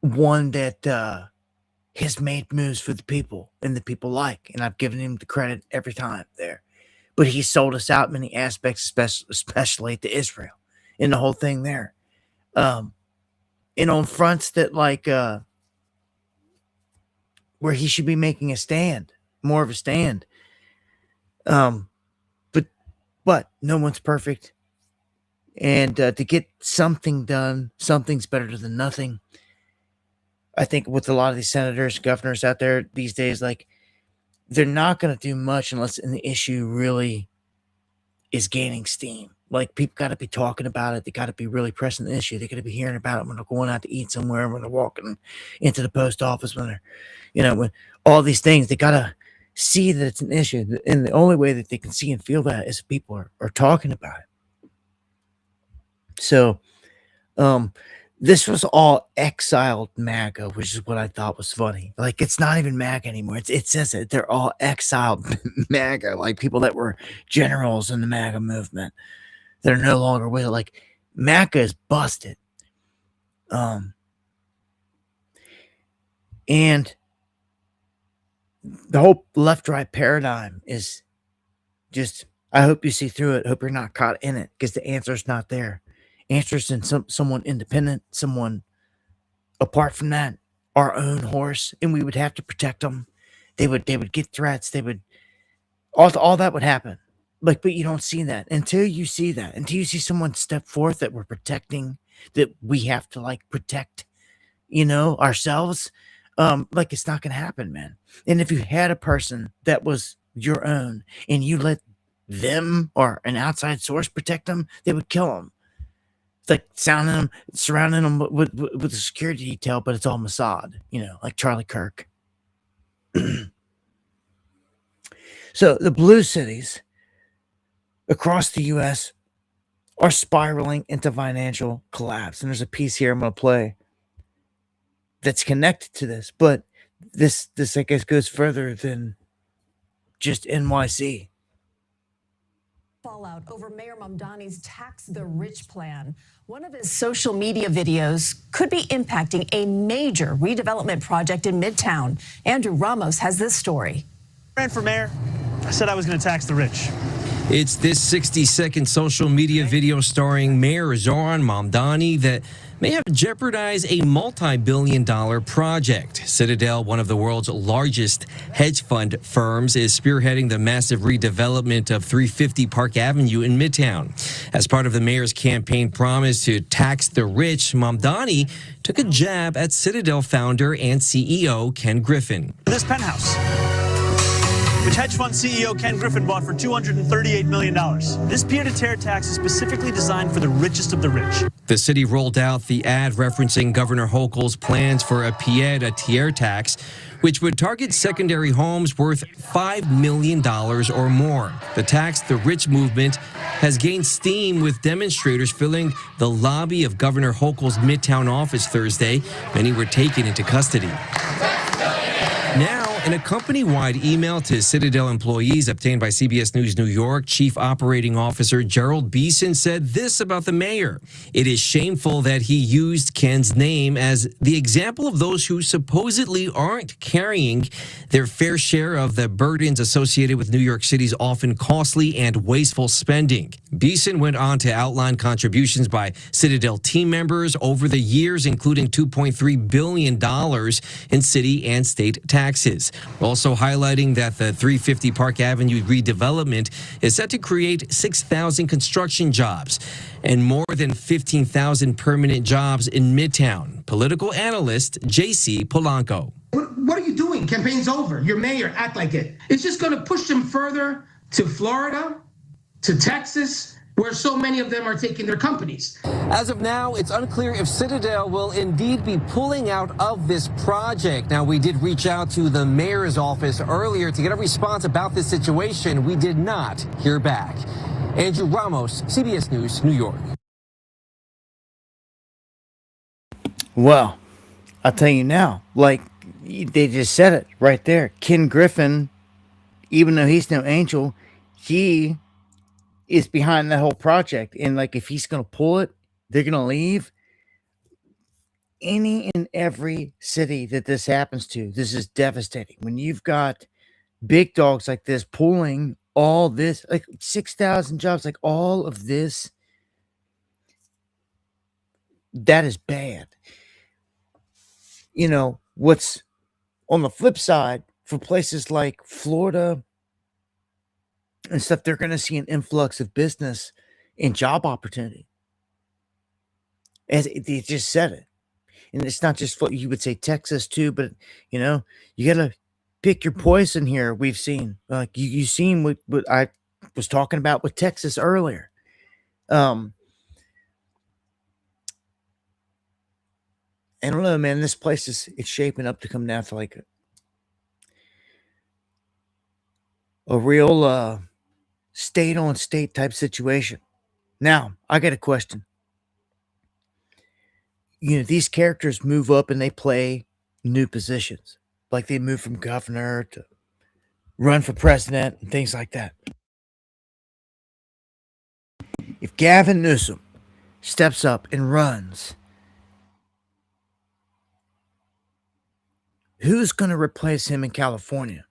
one that has made moves for the people and the people like, and I've given him the credit every time there. But he sold us out many aspects, especially to Israel and the whole thing there. And on fronts that like where he should be making a stand, more of a stand. But no one's perfect. And to get something done, something's better than nothing. I think with a lot of these senators, governors out there these days, like they're not going to do much unless the issue really is gaining steam. Like people got to be talking about it. They got to be really pressing the issue. They got to be hearing about it when they're going out to eat somewhere, when they're walking into the post office, when they're, when all these things, they got to see that it's an issue. And the only way that they can see and feel that is if people are talking about it. So, this was all exiled MAGA, which is what I thought was funny. Like, it's not even MAGA anymore. It says it. They're all exiled MAGA, like people that were generals in the MAGA movement that are no longer with it. Like, MAGA is busted. And the whole left-right paradigm is just, I hope you see through it. Hope you're not caught in it, because the answer's not there. Answers in someone independent, someone apart from that, our own horse, and we would have to protect them. They would get threats. They would all that would happen. Like, but you don't see that until you see that. Until you see someone step forth that we're protecting, that we have to like protect, ourselves. Like it's not gonna happen, man. And if you had a person that was your own and you let them or an outside source protect them, they would kill them. It's like surrounding them with a security detail, but it's all Mossad, like Charlie Kirk. So the blue cities across the U.S. are spiraling into financial collapse. And there's a piece here I'm going to play that's connected to this, but this I guess goes further than just NYC. Fallout over Mayor Mamdani's Tax the Rich plan. One of his social media videos could be impacting a major redevelopment project in Midtown. Andrew Ramos has this story. Ran for mayor. I said I was going to tax the rich. It's this 60-second social media video starring Mayor Zoran Mamdani that may have jeopardized a multi-billion-dollar project. Citadel, one of the world's largest hedge fund firms, is spearheading the massive redevelopment of 350 Park Avenue in Midtown. As part of the mayor's campaign promise to tax the rich, Mamdani took a jab at Citadel founder and CEO Ken Griffin. This penthouse, which hedge fund CEO Ken Griffin bought for $238 million. This pied-à-terre tax is specifically designed for the richest of the rich. The city rolled out the ad referencing Governor Hochul's plans for a pied-à-terre tax, which would target secondary homes worth $5 million or more. The Tax the Rich movement has gained steam, with demonstrators filling the lobby of Governor Hochul's Midtown office Thursday. Many were taken into custody. Now, in a company-wide email to Citadel employees obtained by CBS News New York, Chief Operating Officer Gerald Beeson said this about the mayor: "It is shameful that he used Ken's name as the example of those who supposedly aren't carrying their fair share of the burdens associated with New York City's often costly and wasteful spending." Beeson went on to outline contributions by Citadel team members over the years, including $2.3 billion in city and state taxes. Also highlighting that the 350 Park Avenue redevelopment is set to create 6,000 construction jobs and more than 15,000 permanent jobs in Midtown. Political analyst J.C. Polanco. What are you doing? Campaign's over. You're mayor. Act like it. It's just going to push them further to Florida, to Texas. where so many of them are taking their companies. As of now, it's unclear if Citadel will indeed be pulling out of this project. Now, we did reach out to the mayor's office earlier to get a response about this situation. We did not hear back. Andrew Ramos, CBS News, New York. Well, I'll tell you now, like, they just said it right there. Ken Griffin, even though he's no angel, he is behind that whole project. And, like, if he's going to pull it, they're going to leave. Any and every city that this happens to, this is devastating. When you've got big dogs like this pulling all this, like 6,000 jobs, like all of this, that is bad. You know, what's on the flip side for places like Florida and stuff, they're going to see an influx of business and job opportunity. As they just said it. And it's not just what you would say Texas too, but you know, you got to pick your poison here. We've seen, like you seen what I was talking about with Texas earlier. I don't know, man. This place it's shaping up to come down to like a real state on state type situation. Now, I got a question. You know, these characters move up and they play new positions. Like they move from governor to run for president and things like that. If Gavin Newsom steps up and runs, who's going to replace him in California?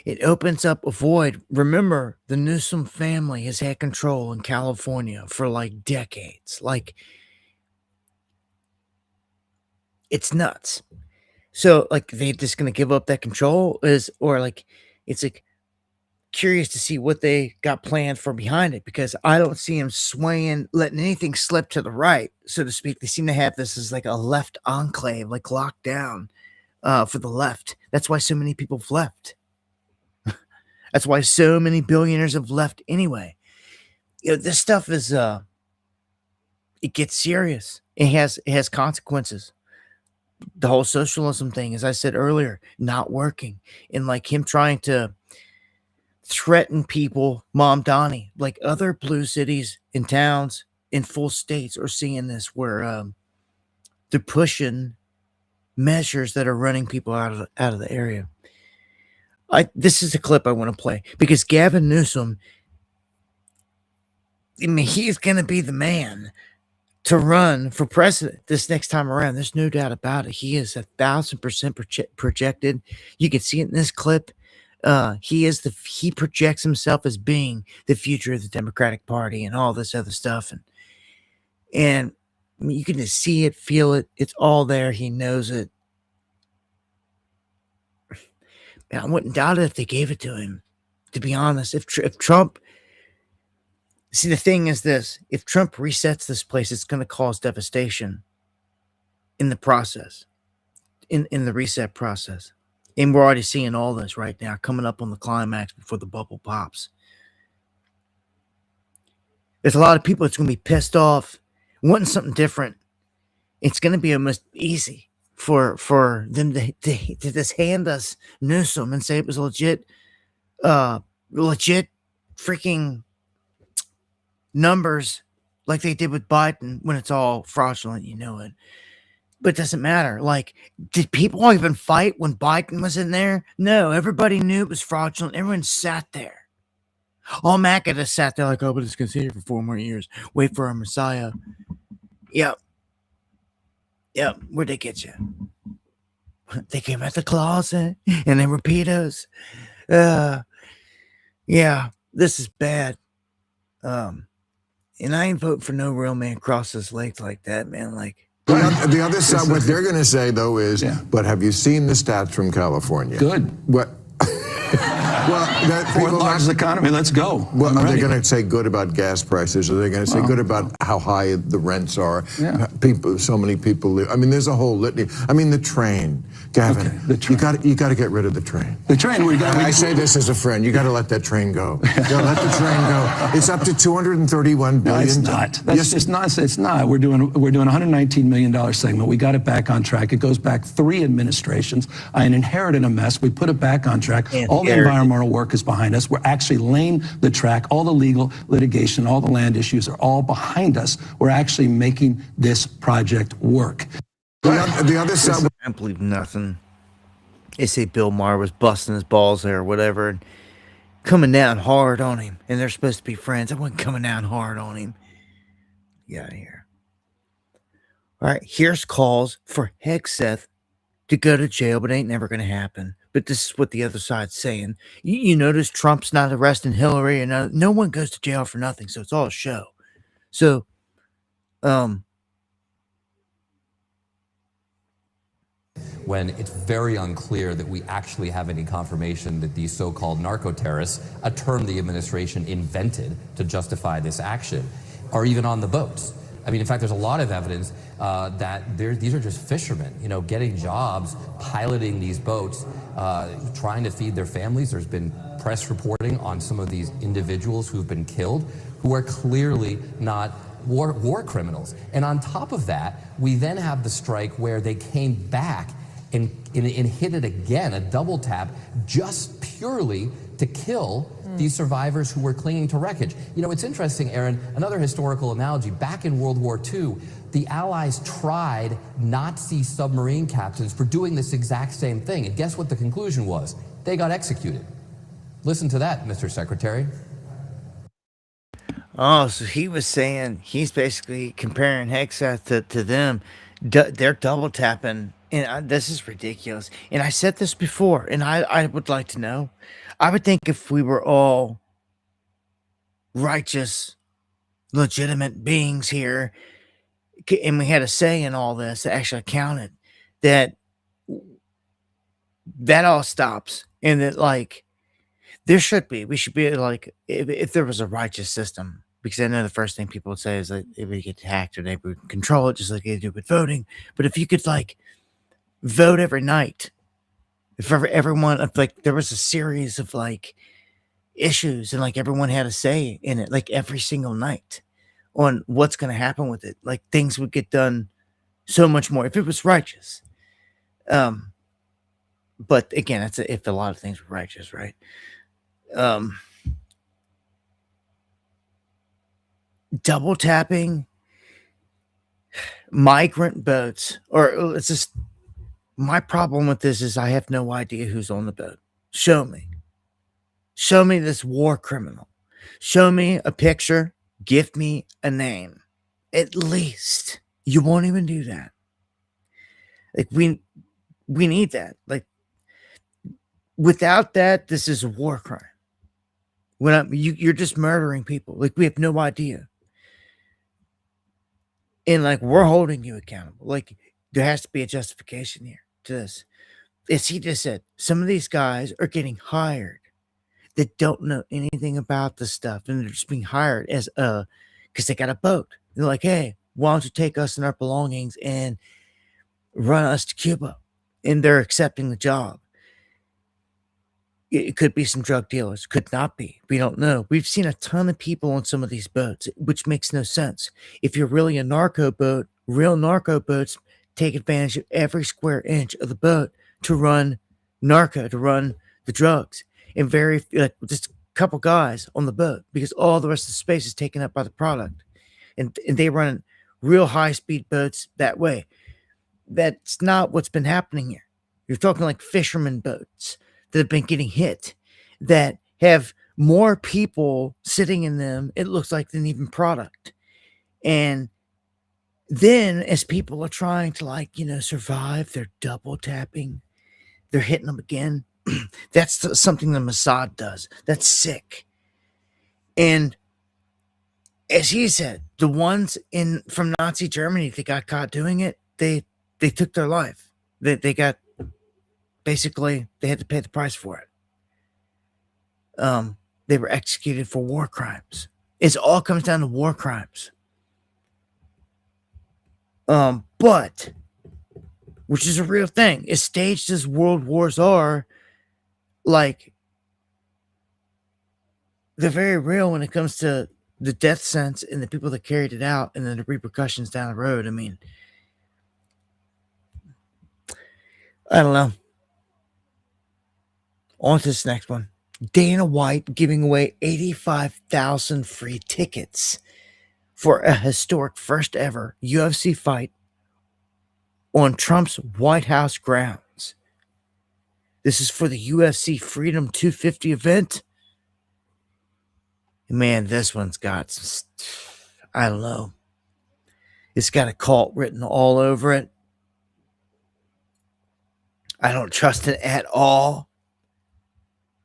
It opens up a void. Remember, the Newsom family has had control in California for like decades. Like, it's nuts. So, like, they just going to give up that control? It's like curious to see what they got planned for behind it, because I don't see him swaying, letting anything slip to the right, so to speak. They seem to have this as like a left enclave, like locked down for the left. That's why so many people have left. That's why so many billionaires have left anyway. You know, this stuff is it gets serious. It has consequences. The whole socialism thing, as I said earlier, not working. And like him trying to threaten people, Mom Donnie, like other blue cities and towns in full states are seeing this, where they're pushing measures that are running people out of the area. This is a clip I want to play because Gavin Newsom, I mean, he's going to be the man to run for president this next time around. There's no doubt about it. He is 1,000% projected. You can see it in this clip. He projects himself as being the future of the Democratic Party and all this other stuff. And I mean, you can just see it, feel it. It's all there. He knows it. I wouldn't doubt it if they gave it to him, to be honest. If Trump, see, the thing is this, if Trump resets this place, it's going to cause devastation in the process, in the reset process. And we're already seeing all this right now, coming up on the climax before the bubble pops. There's a lot of people that's going to be pissed off, wanting something different. It's going to be almost easy for them to just hand us Newsom and say it was legit freaking numbers like they did with Biden, when it's all fraudulent, you know it. But it doesn't matter. Like, did people even fight when Biden was in there? No, everybody knew it was fraudulent. Everyone sat there. All Mac had just sat there like, oh, but it's going to sit here for 4 more years. Wait for our Messiah. Yep. Where'd they get you? They came out the closet and they were pedos. Yeah, this is bad. And I ain't voting for no real man cross his legs like that, man. Like, the other side, what they're going to say though is, but have you seen the stats from California? Good. What? Fourth largest economy. Let's go. Well, are they going to say good about gas prices? Are they going to say good about how high the rents are? Yeah. So many people live. I mean, there's a whole litany. I mean, the train, Gavin. Okay, the train. You got to get rid of the train. The train. I say this as a friend. You got to let that train go. You got to let the train go. It's up to 231 billion. No, it's not. That's just nonsense. It's not. We're doing $119 million segment. We got it back on track. It goes back 3 administrations. I inherited a mess. We put it back on track. All the environmental work is behind us. We're actually laying the track. All the legal litigation, all the land issues are all behind us. We're actually making this project work. The other side. I don't believe nothing. They say Bill Maher was busting his balls there or whatever, and coming down hard on him. And they're supposed to be friends. I wasn't coming down hard on him. Get out of here. All right, here's calls for Hegseth to go to jail, but it ain't never going to happen. But this is what the other side's saying. You notice Trump's not arresting Hillary, and no one goes to jail for nothing, so it's all a show. So, when it's very unclear that we actually have any confirmation that these so-called narco-terrorists, a term the administration invented to justify this action, are even on the boats. I mean, in fact, there's a lot of evidence that these are just fishermen, getting jobs, piloting these boats, trying to feed their families. There's been press reporting on some of these individuals who've been killed, who are clearly not war criminals. And on top of that, we then have the strike where they came back and hit it again, a double tap, just purely to kill these survivors who were clinging to wreckage. It's interesting, Aaron, another historical analogy. Back in World War II, the Allies tried Nazi submarine captains for doing this exact same thing. And guess what the conclusion was? They got executed. Listen to that, Mr. Secretary. Oh, so he was saying, he's basically comparing Hegseth to them. They're double tapping. And this is ridiculous. And I said this before, and I would like to know. I would think if we were all righteous, legitimate beings here, and we had a say in all this, actually counted, that all stops. And that, we should be if there was a righteous system, because I know the first thing people would say is that if we get hacked or they would control it, just like they do with voting. But if you could vote every night, if everyone, there was a series of issues and everyone had a say in it, every single night on what's going to happen with it, things would get done so much more if it was righteous. But again, that's if a lot of things were righteous, right? Double tapping migrant boats, or it's just, my problem with this is I have no idea who's on the boat. Show me this war criminal. Show me a picture. Give me a name. At least. You won't even do that. We need that. Without that, this is a war crime. You're just murdering people. We have no idea. And we're holding you accountable. There has to be a justification here to this. As he just said, some of these guys are getting hired that don't know anything about this stuff, and they're just being hired as because they got a boat. They're like, hey, why don't you take us and our belongings and run us to Cuba? And they're accepting the job. It could be some drug dealers, could not be. We don't know. We've seen a ton of people on some of these boats, which makes no sense. If you're really a narco boat, real narco boats take advantage of every square inch of the boat to run narco, to run the drugs. And just a couple guys on the boat, because all the rest of the space is taken up by the product. And they run real high-speed boats that way. That's not what's been happening here. You're talking fisherman boats that have been getting hit, that have more people sitting in them, it looks like, than even product. And then as people are trying to survive, they're double tapping, they're hitting them again. That's something the Mossad does. That's sick. And as he said, the ones from Nazi Germany that got caught doing it, they took their life. They got, basically, they had to pay the price for it. They were executed for war crimes. It all comes down to war crimes. But which is a real thing. As staged as world wars are, like, they're very real when it comes to the death sentence and the people that carried it out and then the repercussions down the road. I mean, I don't know. On to this next one. Dana White giving away 85,000 free tickets for a historic first ever UFC fight on Trump's White House grounds. This is for the UFC Freedom 250 event. Man, this one's got some, I don't know. It's got a cult written all over it. I don't trust it at all.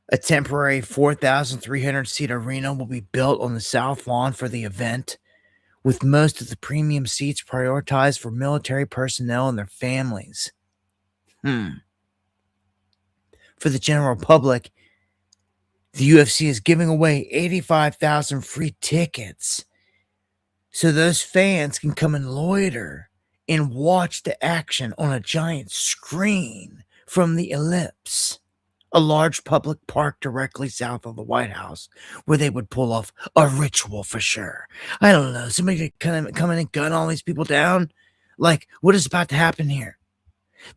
A temporary 4,300 seat arena will be built on the South Lawn for the event, with most of the premium seats prioritized for military personnel and their families. For the general public, the UFC is giving away 85,000 free tickets so those fans can come and loiter and watch the action on a giant screen from the Ellipse, a large public park directly south of the White House, where they would pull off a ritual for sure. I don't know. Somebody could come in and gun all these people down? Like, what is about to happen here?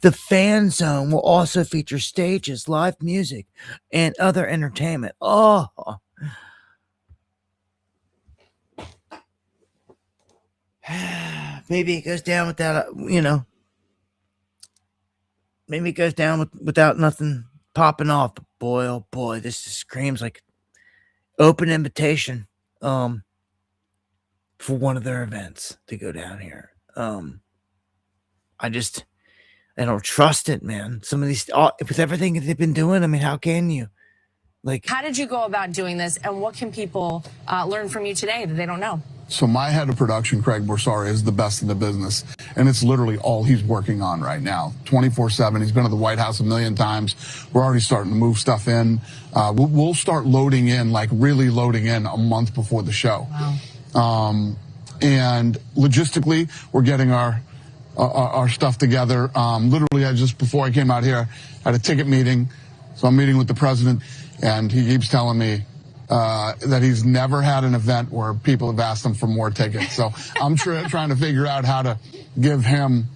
The fan zone will also feature stages, live music, and other entertainment. Oh, maybe it goes down without, maybe it goes down without nothing popping off. But boy, oh boy, this just screams like open invitation for one of their events to go down here. I don't trust it, man. Some of these, with everything that they've been doing, I mean, how can you? Like, how did you go about doing this, and what can people learn from you today that they don't know? So my head of production, Craig Borsari, is the best in the business, and it's literally all he's working on right now, 24/7. He's been to the White House a million times. We're already starting to move stuff in. We'll start loading in, like really loading in, a month before the show. Wow. And logistically, we're getting our stuff together. Literally, just before I came out here, I had a ticket meeting. So I'm meeting with the president, and he keeps telling me that he's never had an event where people have asked him for more tickets. So I'm trying to figure out how to give him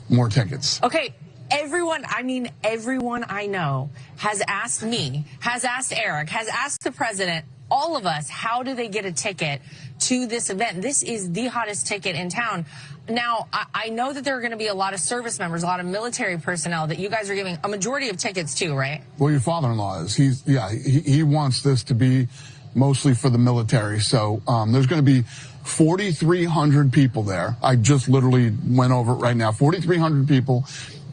more tickets. Okay. Everyone I know has asked me, has asked Eric, has asked the president, all of us, how do they get a ticket to this event? This is the hottest ticket in town. Now, I know that there are going to be a lot of service members, a lot of military personnel that you guys are giving a majority of tickets to, right? Well, your father-in-law is. He wants this to be mostly for the military. So there's going to be 4,300 people there. I just literally went over it right now. 4,300 people.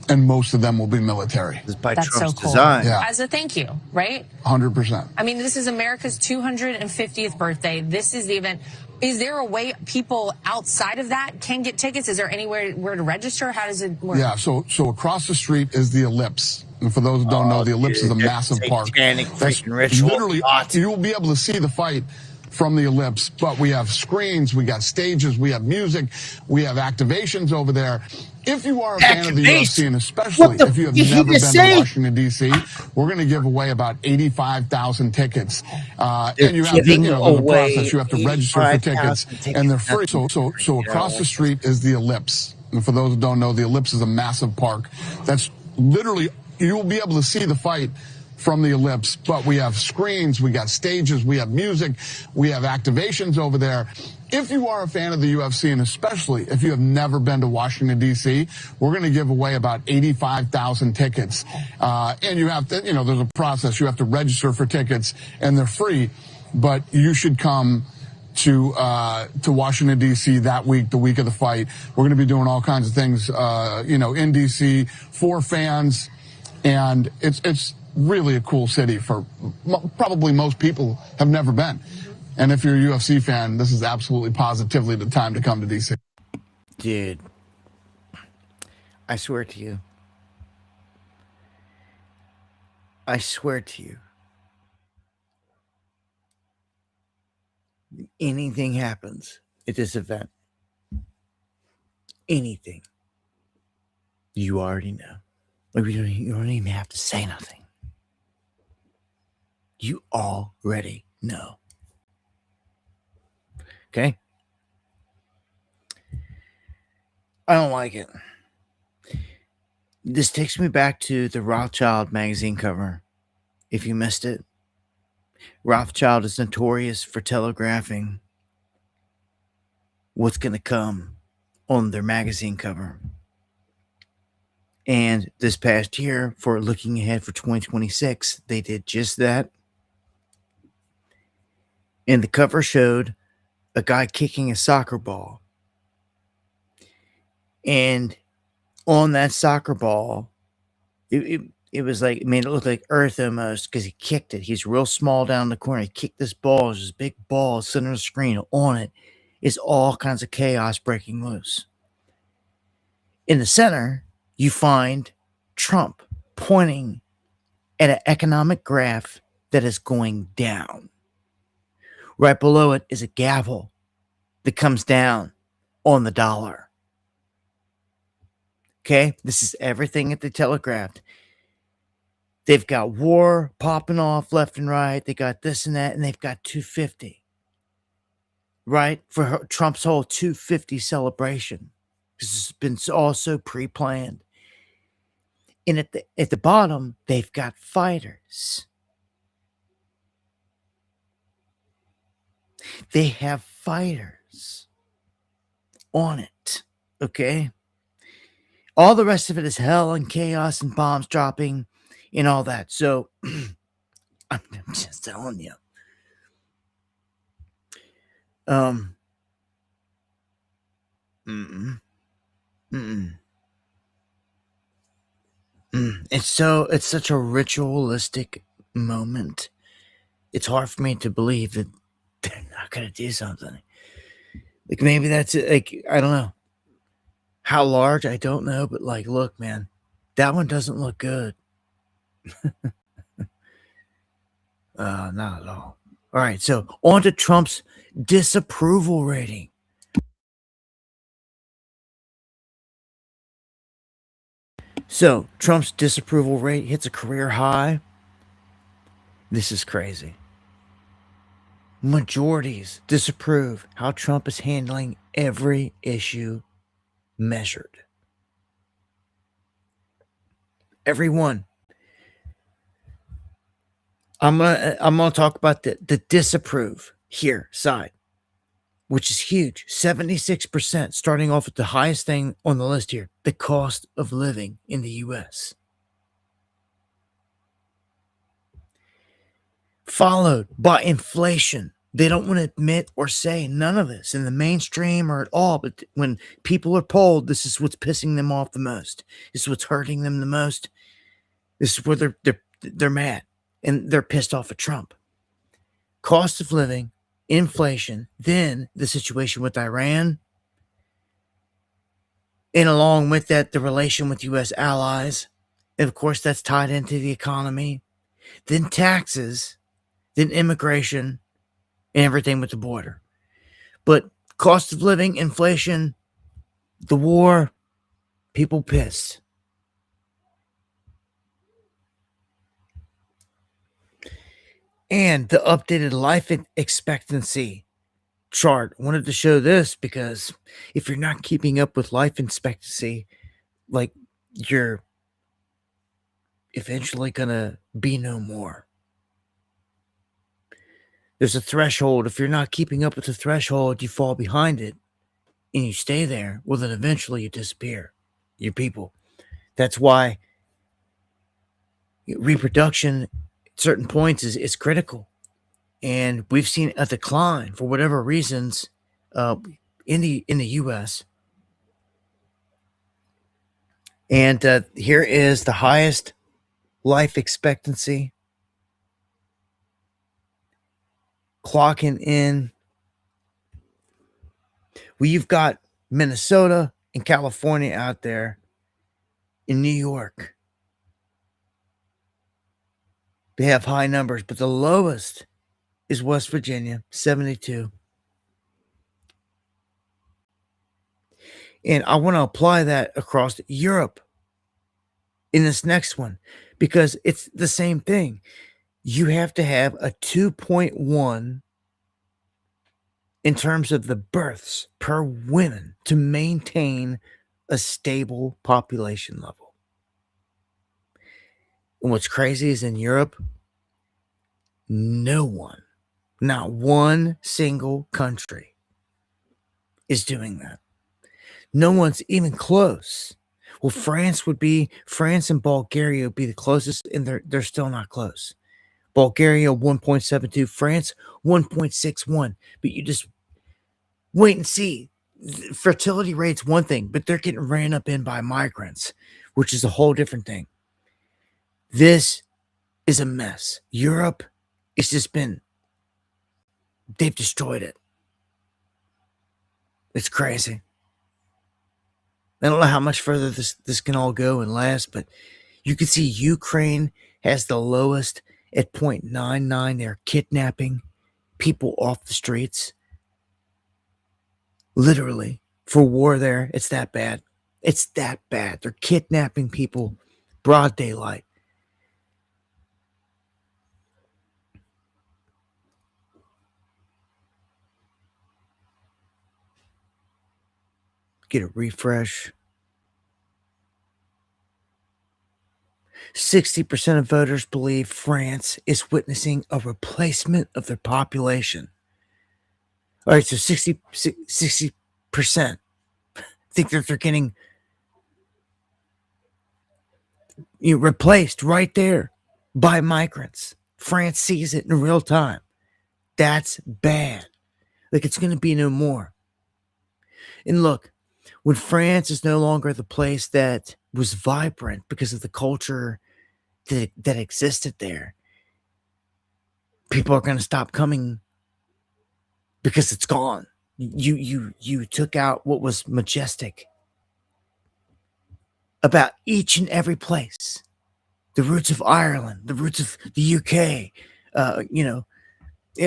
And most of them will be military. That's Trump's so cool. Design. Yeah. As a thank you, right? 100%. I mean, this is America's 250th birthday. This is the event. Is there a way people outside of that can get tickets? Is there anywhere where to register? How does it work? Yeah, so across the street is the Ellipse. And for those who don't know, the Ellipse is a massive park. Literally, you'll be able to see the fight from the Ellipse, but we have screens, we got stages, we have music, we have activations over there. If you are a fan of the UFC, and especially if you have never been to Washington, D.C., we're going to give away about 85,000 tickets. And you have to, there's a process. You have to register for tickets, and they're free. So across the street is the Ellipse. And for those who don't know, the Ellipse is a massive park. That's literally, you'll be able to see the fight from the Ellipse, but we have screens, we got stages, we have music, we have activations over there. If you are a fan of the UFC, and especially if you have never been to Washington, D.C., we're going to give away about 85,000 tickets. And you have to, there's a process. You have to register for tickets, and they're free, but you should come to Washington, D.C. that week, the week of the fight. We're going to be doing all kinds of things, in D.C. for fans, and it's really a cool city for probably most people have never been. And if you're a UFC fan, this is absolutely positively the time to come to DC. Dude, I swear to you. anything happens at this event, anything, you already know. Like you don't even have to say nothing. You already know. Okay? I don't like it. This takes me back to the Rothschild magazine cover. If you missed it, Rothschild is notorious for telegraphing what's going to come on their magazine cover. And this past year, for looking ahead for 2026, they did just that. And the cover showed a guy kicking a soccer ball. And on that soccer ball, it was like, it made it look like Earth almost, because he kicked it. He's real small down the corner. He kicked this ball. There's this big ball sitting on the screen. On it is all kinds of chaos breaking loose. In the center, you find Trump pointing at an economic graph that is going down. Right below it is a gavel that comes down on the dollar. Okay, this is everything at the telegraphed. They've got war popping off left and right. They got this and that, and they've got 250. Right? For Trump's whole 250 celebration. This has been all so pre-planned. And at the bottom, they've got fighters. They have fighters on it. Okay? All the rest of it is hell and chaos and bombs dropping and all that. So I'm just telling you. It's such a ritualistic moment. It's hard for me to believe that they're not gonna do something. Like, maybe that's it. Like, I don't know how large, I don't know, but like, look, man, that one doesn't look good. Not at all. All right, so on to Trump's disapproval rating. So Trump's disapproval rate hits a career high. This is crazy. Majorities disapprove how Trump is handling every issue measured. Everyone. I'm gonna talk about the disapprove here side, which is huge. 76%, starting off with the highest thing on the list here, the cost of living in the US. Followed by inflation. They don't want to admit or say none of this in the mainstream or at all, but when people are polled, this is what's pissing them off the most. This is what's hurting them the most. This is where they're mad and they're pissed off at Trump. Cost of living, inflation, then the situation with Iran, and along with that, the relation with U.S. allies. And of course, that's tied into the economy. Then taxes, then immigration, and everything with the border. But cost of living, inflation, the war, people pissed. And the updated life expectancy chart. I wanted to show this because if you're not keeping up with life expectancy, like, you're eventually gonna be no more. There's a threshold. If you're not keeping up with the threshold, you fall behind it and you stay there. Well, then eventually you disappear. Your people. That's why reproduction at certain points is critical. And we've seen a decline for whatever reasons in the U.S. And here is the highest life expectancy clocking in. Well, you've got Minnesota and California out there. In New York, they have high numbers, but the lowest is West Virginia, 72. And I want to apply that across Europe in this next one because it's the same thing. You have to have a 2.1 in terms of the births per women to maintain a stable population level. And what's crazy is in Europe, no one, not one single country is doing that. No one's even close. Well, France and Bulgaria would be the closest, and they're still not close. Bulgaria 1.72, France 1.61. But you just wait and see. Fertility rate's one thing, but they're getting ran up in by migrants, which is a whole different thing. This is a mess. Europe, they've destroyed it. It's crazy. I don't know how much further this can all go and last, but you can see Ukraine has the lowest at 0.99. They're kidnapping people off the streets. Literally, for war there, it's that bad. It's that bad. They're kidnapping people broad daylight. Get a refresh. 60% of voters believe France is witnessing a replacement of their population. All right, so 60% think that they're getting replaced right there by migrants. France sees it in real time. That's bad. Like, it's going to be no more. And look, when France is no longer the place that was vibrant because of the culture that existed there, people are going to stop coming because it's gone. You took out what was majestic about each and every place. The roots of Ireland, the roots of the UK,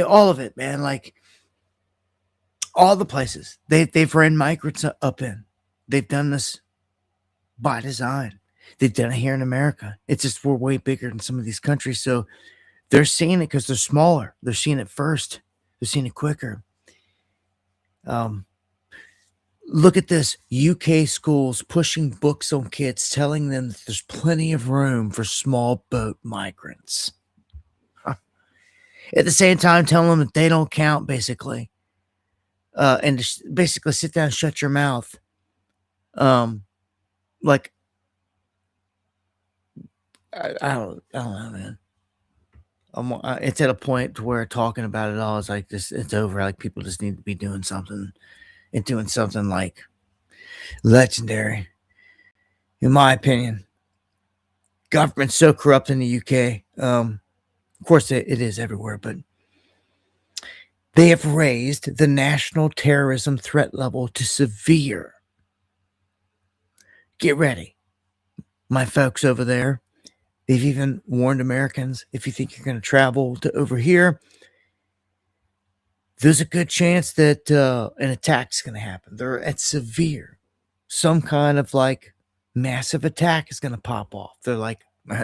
all of it, man. Like, all the places they've ran migrants up in. They've done this by design. They've done it here in America. It's just we're way bigger than some of these countries, so they're seeing it because they're smaller. They're seeing it first. They're seeing it quicker. Look at this. UK schools pushing books on kids, telling them that there's plenty of room for small boat migrants. At the same time, telling them that they don't count, basically. And just basically sit down and shut your mouth. Like, I don't know, man. It's at a point to where talking about it all is like this. It's over. Like, people just need to be doing something, and doing something like legendary, in my opinion. Government's so corrupt in the UK. Of course, it is everywhere, but they have raised the national terrorism threat level to severe. Get ready, my folks over there. They've even warned Americans, if you think you're going to travel to over here, there's a good chance that an attack's going to happen. They're at severe. Some kind of like massive attack is going to pop off. They're like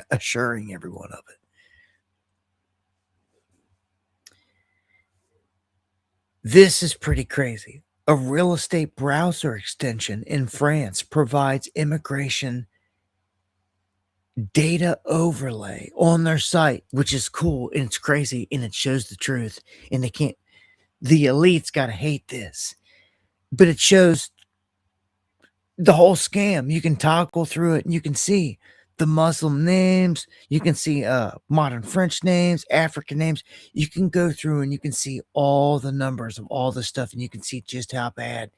assuring everyone of it. This is pretty crazy. A real estate browser extension in France provides immigration data overlay on their site, which is cool, and it's crazy, and it shows the truth. And the elite's got to hate this, but it shows the whole scam. You can toggle through it, and you can see the Muslim names. You can see modern French names, African names. You can go through and you can see all the numbers of all this stuff, and you can see just how bad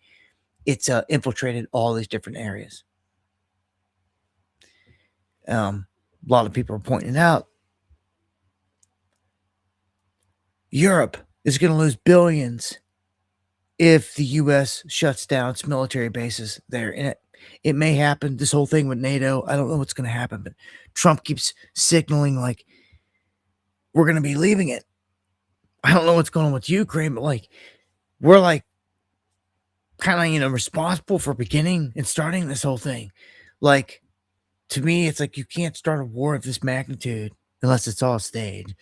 it's infiltrated all these different areas. A lot of people are pointing out Europe is going to lose billions if the U.S. shuts down its military bases there. And it may happen. This whole thing with NATO, I don't know what's going to happen, but Trump keeps signaling like we're going to be leaving it. I don't know what's going on with Ukraine, but like we're like kind of, responsible for beginning and starting this whole thing. Like, to me, it's like you can't start a war of this magnitude unless it's all staged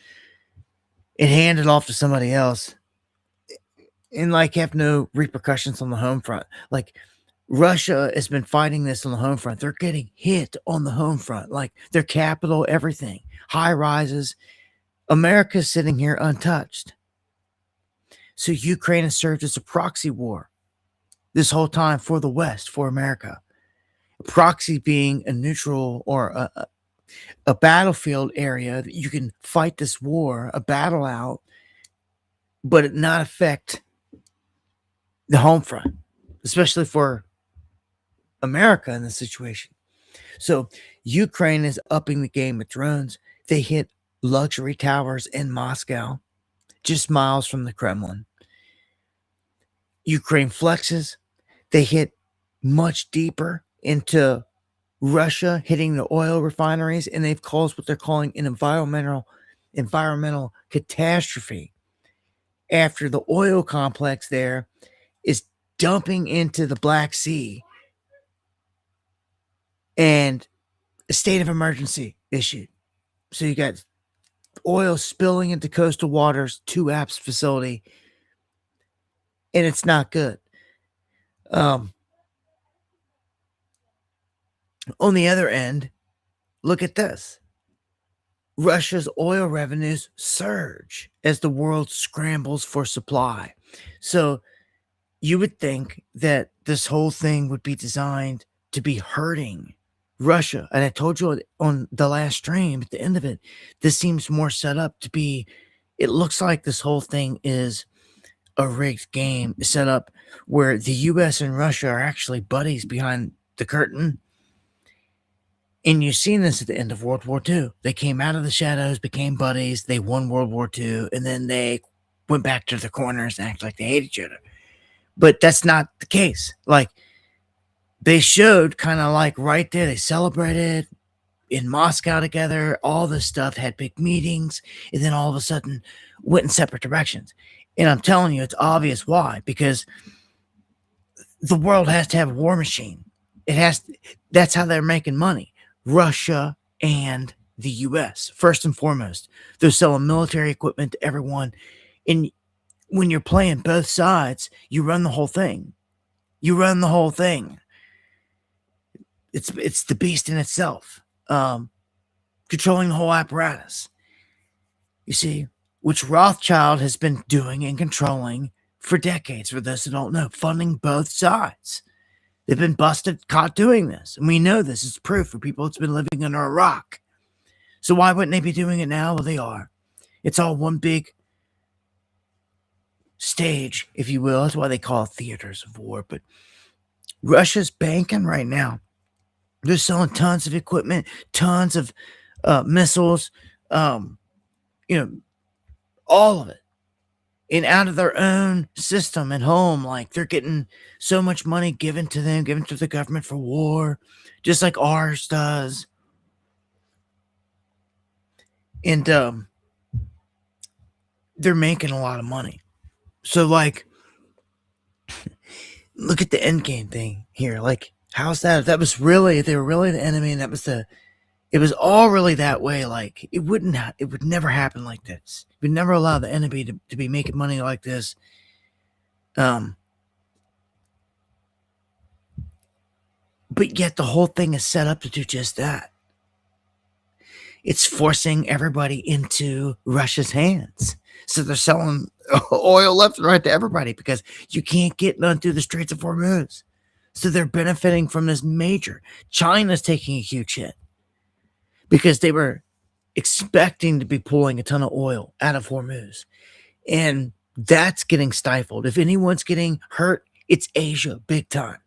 and hand it off to somebody else and like have no repercussions on the home front. Like, Russia has been fighting this on the home front. They're getting hit on the home front, like their capital, everything, high rises. America's sitting here untouched. So Ukraine has served as a proxy war this whole time for the West, for America. A proxy being a neutral or a battlefield area that you can fight this war, a battle out, but it not affect the home front, especially for America in this situation. So Ukraine is upping the game with drones. They hit luxury towers in Moscow, just miles from the Kremlin. Ukraine flexes. They hit much deeper into Russia, hitting the oil refineries, and they've caused what they're calling an environmental catastrophe after the oil complex there is dumping into the Black Sea and a state of emergency issued. So you got oil spilling into coastal waters to Apps facility, and it's not good. On the other end, look at this. Russia's oil revenues surge as the world scrambles for supply. So you would think that this whole thing would be designed to be hurting Russia. And I told you on the last stream at the end of it, this seems more set up to be, it looks like this whole thing is a rigged game set up where the US and Russia are actually buddies behind the curtain. And you've seen this at the end of World War II. They came out of the shadows, became buddies. They won World War II, and then they went back to their corners and act like they hate each other. But that's not the case. Like, they showed kind of like right there, they celebrated in Moscow together, all this stuff, had big meetings, and then all of a sudden went in separate directions. And I'm telling you, it's obvious why, because the world has to have a war machine. That's how they're making money. Russia and the US, first and foremost. They're selling military equipment to everyone. And when you're playing both sides, you run the whole thing. You run the whole thing. It's the beast in itself. Controlling the whole apparatus. You see, which Rothschild has been doing and controlling for decades, for those who don't know, funding both sides. They've been busted, caught doing this. And we know this is proof for people that's been living under a rock. So why wouldn't they be doing it now? Well, they are. It's all one big stage, if you will. That's why they call it theaters of war. But Russia's banking right now. They're selling tons of equipment, tons of missiles, all of it. And out of their own system at home, like they're getting so much money given to them, given to the government for war, just like ours does. And they're making a lot of money. So, like, look at the endgame thing here. Like, how's that? If that was really, if they were really the enemy, and it was all really that way, like, it would never happen like this. It would never allow the enemy to be making money like this. But yet the whole thing is set up to do just that. It's forcing everybody into Russia's hands. So they're selling oil left and right to everybody because you can't get none through the Straits of Hormuz. So they're benefiting from this major. China's taking a huge hit because they were expecting to be pulling a ton of oil out of Hormuz. And that's getting stifled. If anyone's getting hurt, it's Asia, big time.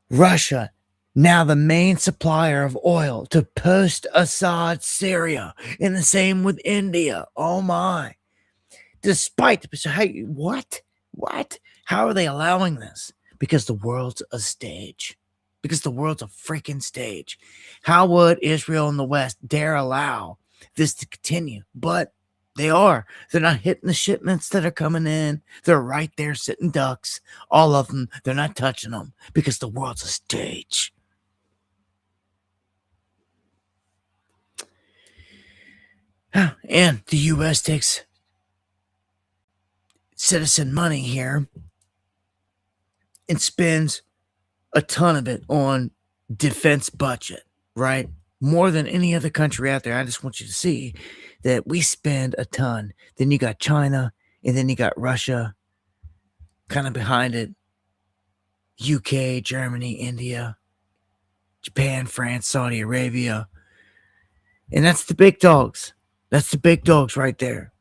Russia, now the main supplier of oil to post-Assad Syria. And the same with India. Oh my. Despite, so hey, what? How are they allowing this? Because the world's a stage. Because the world's a freaking stage. How would Israel and the West dare allow this to continue? But They are. They're not hitting the shipments that are coming in. They're right there sitting ducks. All of them. They're not touching them because the world's a stage. And the U.S. takes citizen money here and spends a ton of it on defense budget, right? More than any other country out there. I just want you to see that we spend a ton. Then you got China, and then you got Russia kind of behind it. UK, Germany, India, Japan, France, Saudi Arabia. And that's the big dogs. That's the big dogs right there.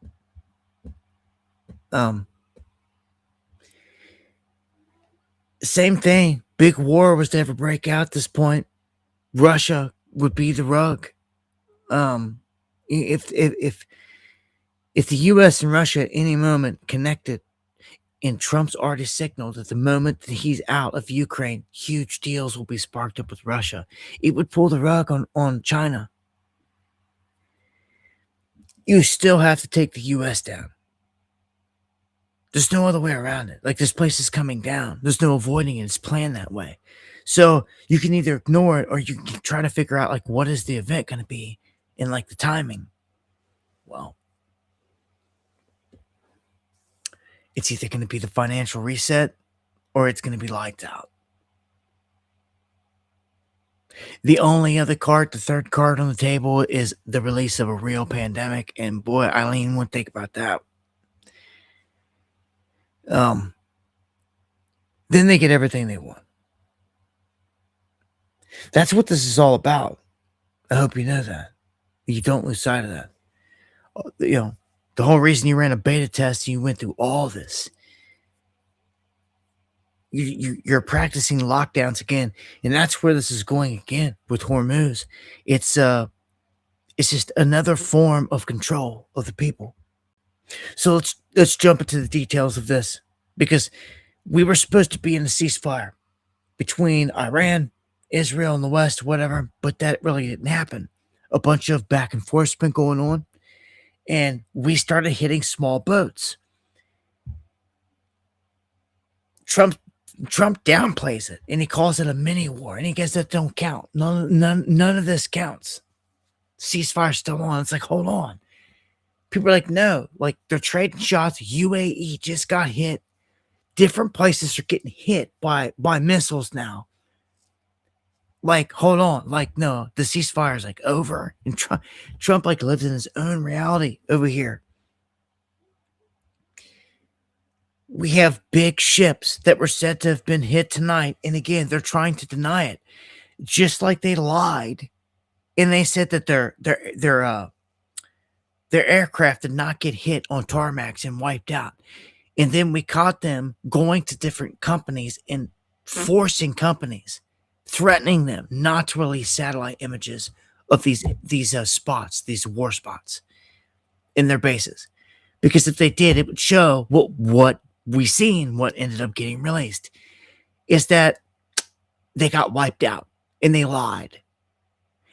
Same thing. Big war was to ever break out at this point. Russia would be the rug. If the U.S. and Russia at any moment connected, and Trump's already signaled that the moment that he's out of Ukraine, huge deals will be sparked up with Russia. It would pull the rug on China. You still have to take the U.S. down. There's no other way around it. Like, this place is coming down. There's no avoiding it. It's planned that way. So you can either ignore it or you can try to figure out, like, what is the event going to be and, like, the timing. Well, it's either going to be the financial reset or it's going to be lights out. The only other card, the third card on the table, is the release of a real pandemic. And boy, Eileen wouldn't think about that. Then they get everything they want. That's what this is all about. I hope you know that. You don't lose sight of that. You know, the whole reason you ran a beta test and you went through all this. You're practicing lockdowns again, and that's where this is going again with Hormuz. It's just another form of control of the people. So let's jump into the details of this, because we were supposed to be in a ceasefire between Iran, Israel, and the West, whatever, but that really didn't happen. A bunch of back and forth's been going on, and we started hitting small boats. Trump downplays it, and he calls it a mini war, and he guess that don't count. None of this counts. Ceasefire's still on. It's like, hold on. People are like, no, like, they're trading shots. UAE just got hit. Different places are getting hit by missiles now. Like, hold on. Like, no, the ceasefire is like over. And Trump like lives in his own reality over here. We have big ships that were said to have been hit tonight. And again, they're trying to deny it. Just like they lied. And they said that their aircraft did not get hit on tarmacs and wiped out. And then we caught them going to different companies and forcing companies, threatening them not to release satellite images of these spots, these war spots in their bases. Because if they did, it would show what we seen, what ended up getting released, is that they got wiped out and they lied.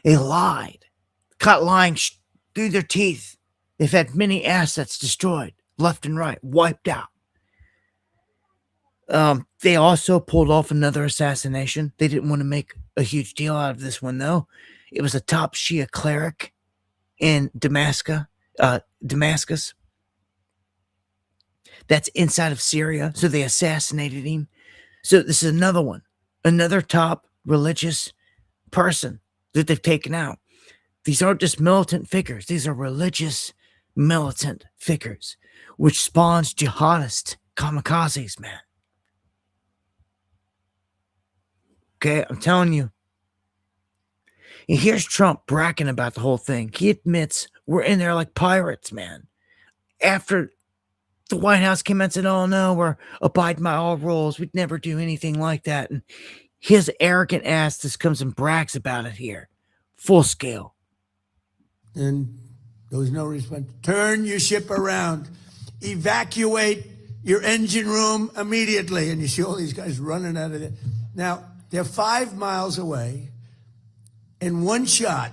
They lied. Caught lying through their teeth. They've had many assets destroyed, left and right, wiped out. They also pulled off another assassination. They didn't want to make a huge deal out of this one, though. It was a top Shia cleric in Damascus. That's inside of Syria. So they assassinated him. So this is another one. Another top religious person that they've taken out. These aren't just militant figures. These are religious militant figures, which spawns jihadist kamikazes, man. Okay, I'm telling you. And here's Trump bragging about the whole thing. He admits we're in there like pirates, man. After the White House came out and said, oh no, we're abiding by all rules. We'd never do anything like that. And his arrogant ass just comes and brags about it here. Full scale. And there was no response. Turn your ship around. Evacuate your engine room immediately. And you see all these guys running out of there. Now, they're 5 miles away, and one shot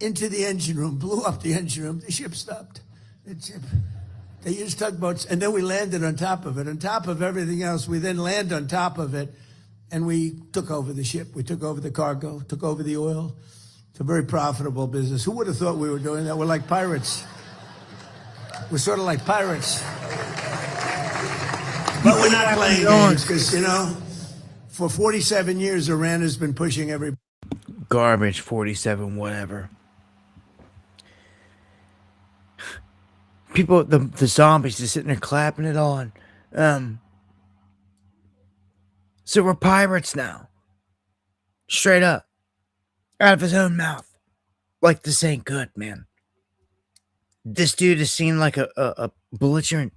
into the engine room blew up the engine room. The ship stopped. They used tugboats, and then we landed on top of it. On top of everything else, we then land on top of it, and we took over the ship. We took over the cargo, took over the oil. It's a very profitable business. Who would have thought we were doing that? We're like pirates. We're sort of like pirates. But we're not playing games because, you know, for 47 years, Iran has been pushing every... Garbage, 47, whatever. People, the zombies just sitting there clapping it on. So we're pirates now. Straight up. Out of his own mouth. Like, this ain't good, man. This dude is seen like a belligerent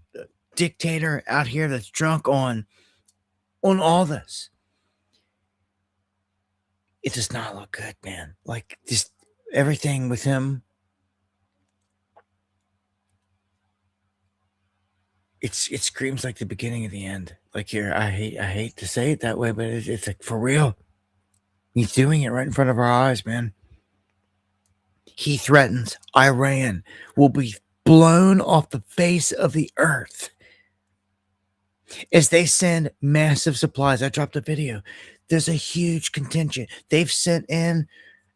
dictator out here that's drunk on all this. It does not look good, man. Like, just everything with him. It screams like the beginning of the end. Like, here, I hate to say it that way, but it's like, for real. He's doing it right in front of our eyes, man. He threatens Iran will be blown off the face of the earth as they send massive supplies. I dropped a video. There's a huge contingent. They've sent in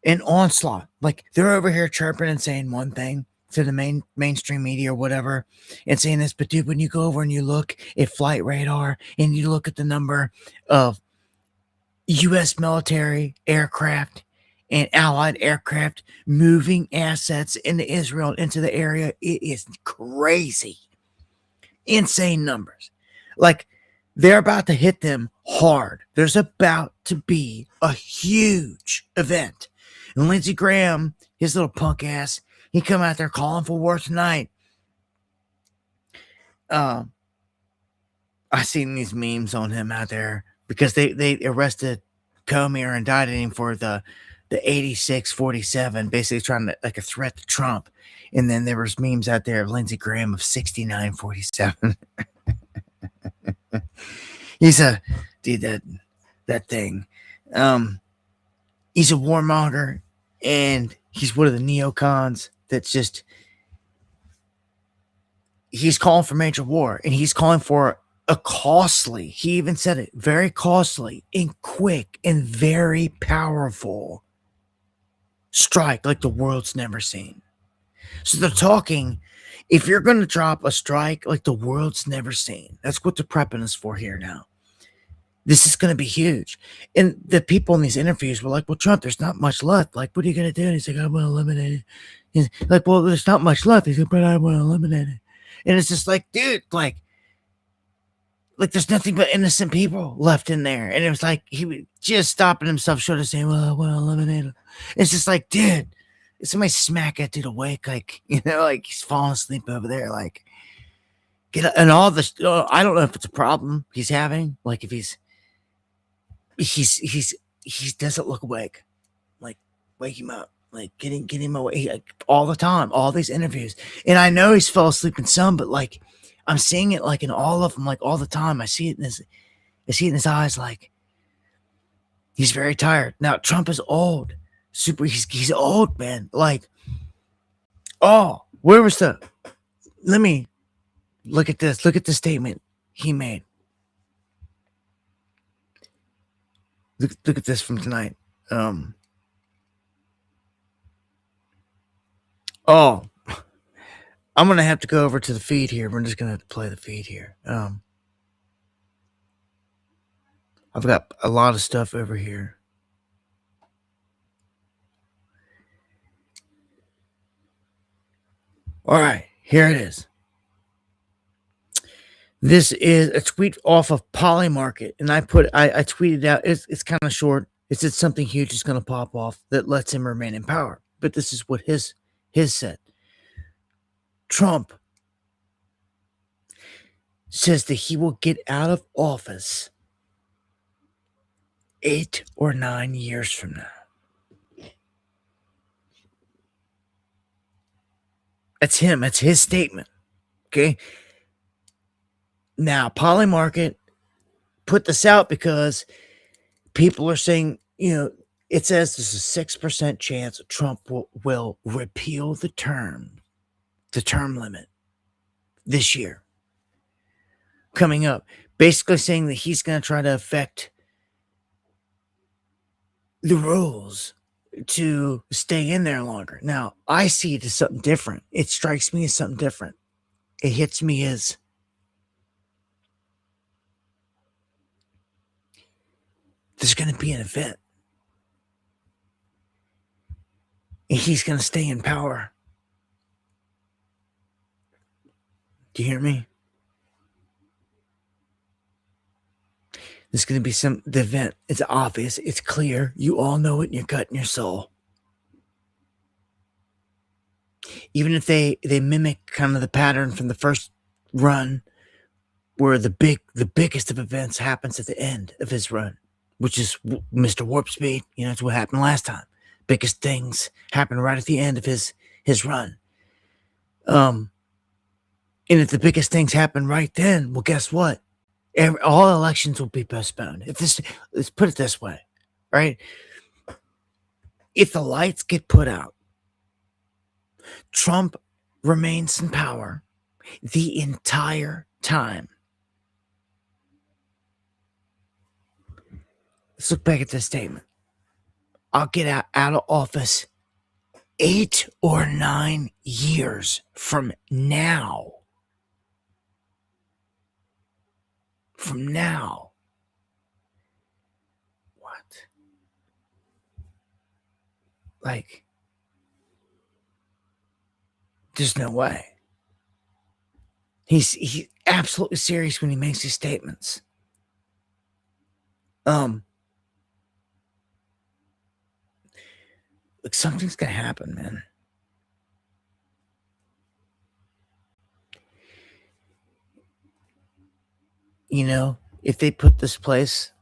an onslaught. Like, they're over here chirping and saying one thing to the mainstream media or whatever and saying this, but dude, when you go over and you look at flight radar and you look at the number of U.S. military aircraft and allied aircraft moving assets into Israel, into the area, it is crazy. Insane numbers. Like, they're about to hit them hard. There's about to be a huge event. And Lindsey Graham, his little punk ass, he come out there calling for war tonight. I seen these memes on him out there because they arrested Comey and indicted him for the 86-47, basically trying to, like, a threat to Trump. And then there was memes out there of Lindsey Graham of 69-47. He's a dude, that thing. He's a warmonger, and he's one of the neocons that's just, he's calling for major war, and he's calling for a costly, he even said it, very costly and quick and very powerful strike like the world's never seen. So they're talking, if you're going to drop a strike like the world's never seen, that's what they're prepping us for here now. This is going to be huge. And the people in these interviews were like, well, Trump, there's not much left. Like, what are you going to do? And he's like, I want to eliminate it. He's like, well, there's not much left. He's like, but I want to eliminate it. And it's just like, dude, like there's nothing but innocent people left in there. And it was like, he was just stopping himself short of saying, well, I want to eliminate it. It's just like, dude, somebody smack that dude awake. Like, you know, like he's falling asleep over there. Like, get up. And all this, I don't know if it's a problem he's having. Like, if he doesn't look awake. Like, wake him up. Like, get him awake, like, all the time, all these interviews. And I know he's fell asleep in some, but like, I'm seeing it like in all of them, like all the time. I see it in his eyes. Like, he's very tired. Now, Trump is old. He's old, man. Like, oh, where was let me look at this. Look at the statement he made. Look at this from tonight. Oh, I'm going to have to go over to the feed here. We're just going to play the feed here. I've got a lot of stuff over here. All right, here it is. This is a tweet off of Polymarket, and I tweeted out, it's kind of short. It said something huge is going to pop off that lets him remain in power. But this is what his said. Trump says that he will get out of office 8 or 9 years from now. That's him. That's his statement. Okay. Now, Polymarket put this out because people are saying, you know, it says there's a 6% chance Trump will repeal the term limit this year coming up, basically saying that he's going to try to affect the rules to stay in there longer. Now, I see it as something different. It strikes me as something different. It hits me as there's going to be an event. And he's going to stay in power. Do you hear me? There's going to be the event. It's obvious. It's clear. You all know it in your gut and your soul. Even if they mimic kind of the pattern from the first run, where the biggest of events happens at the end of his run, which is Mr. Warp Speed. You know, that's what happened last time. Biggest things happen right at the end of his run. And if the biggest things happen right then, well, guess what? All elections will be postponed. Let's put it this way, right? If the lights get put out, Trump remains in power the entire time. Let's look back at this statement. I'll get out of office 8 or 9 years from now. From now. What? Like, there's no way. He's absolutely serious when he makes these statements. Look, something's gonna happen, man. You know, if they put this place,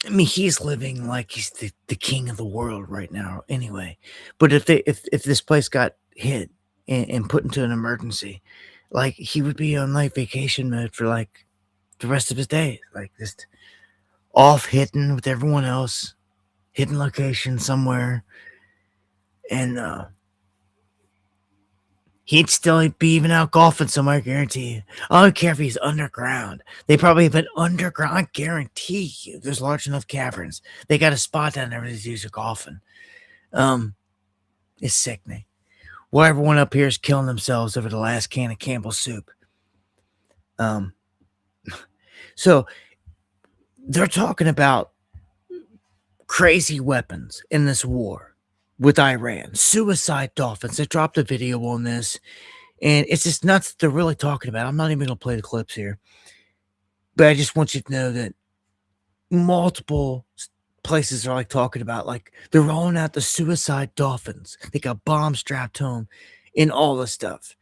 I mean, he's living like he's the king of the world right now anyway. But if this place got hit and put into an emergency, like, he would be on like vacation mode for like the rest of his days, like just off hitting with everyone else, hidden location somewhere. And he'd still be even out golfing somewhere, I guarantee you. I don't care if he's underground. They probably have an underground. I guarantee you there's large enough caverns. They got a spot down there where these dudes are golfing. It's sickening. Well, everyone up here is killing themselves over the last can of Campbell's soup. So they're talking about crazy weapons in this war with Iran. Suicide dolphins. They dropped a video on this, and it's just nuts that they're really talking about. I'm not even going to play the clips here, but I just want you to know that multiple places are like talking about, like, they're rolling out the suicide dolphins. They got bombs strapped home and all this stuff.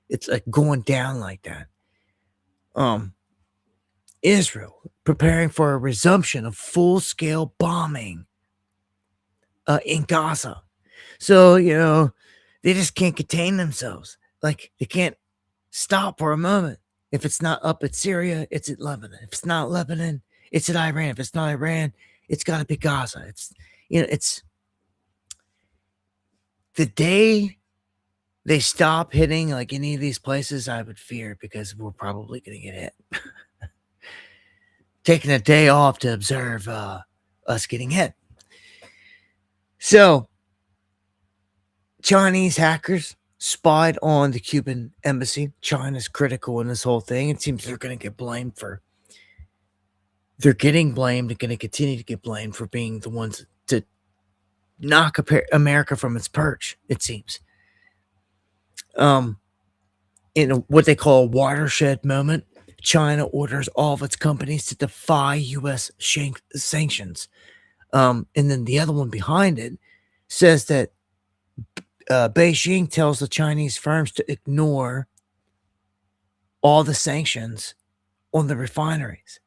It's like going down like that. Israel preparing for a resumption of full-scale bombing in Gaza. So, you know, they just can't contain themselves. Like, they can't stop for a moment. If it's not up at Syria, it's at Lebanon. If it's not Lebanon, it's at Iran. If it's not Iran, it's got to be Gaza. It's, you know, it's the day they stop hitting like any of these places, I would fear, because we're probably going to get hit. Taking a day off to observe us getting hit. So, Chinese hackers spied on the Cuban embassy. China's critical in this whole thing. It seems they're going to get blamed for. They're getting blamed and going to continue to get blamed for being the ones to knock America from its perch, it seems. In what they call a watershed moment, China orders all of its companies to defy U.S. sanctions. And then the other one behind it says that Beijing tells the Chinese firms to ignore all the sanctions on the refineries.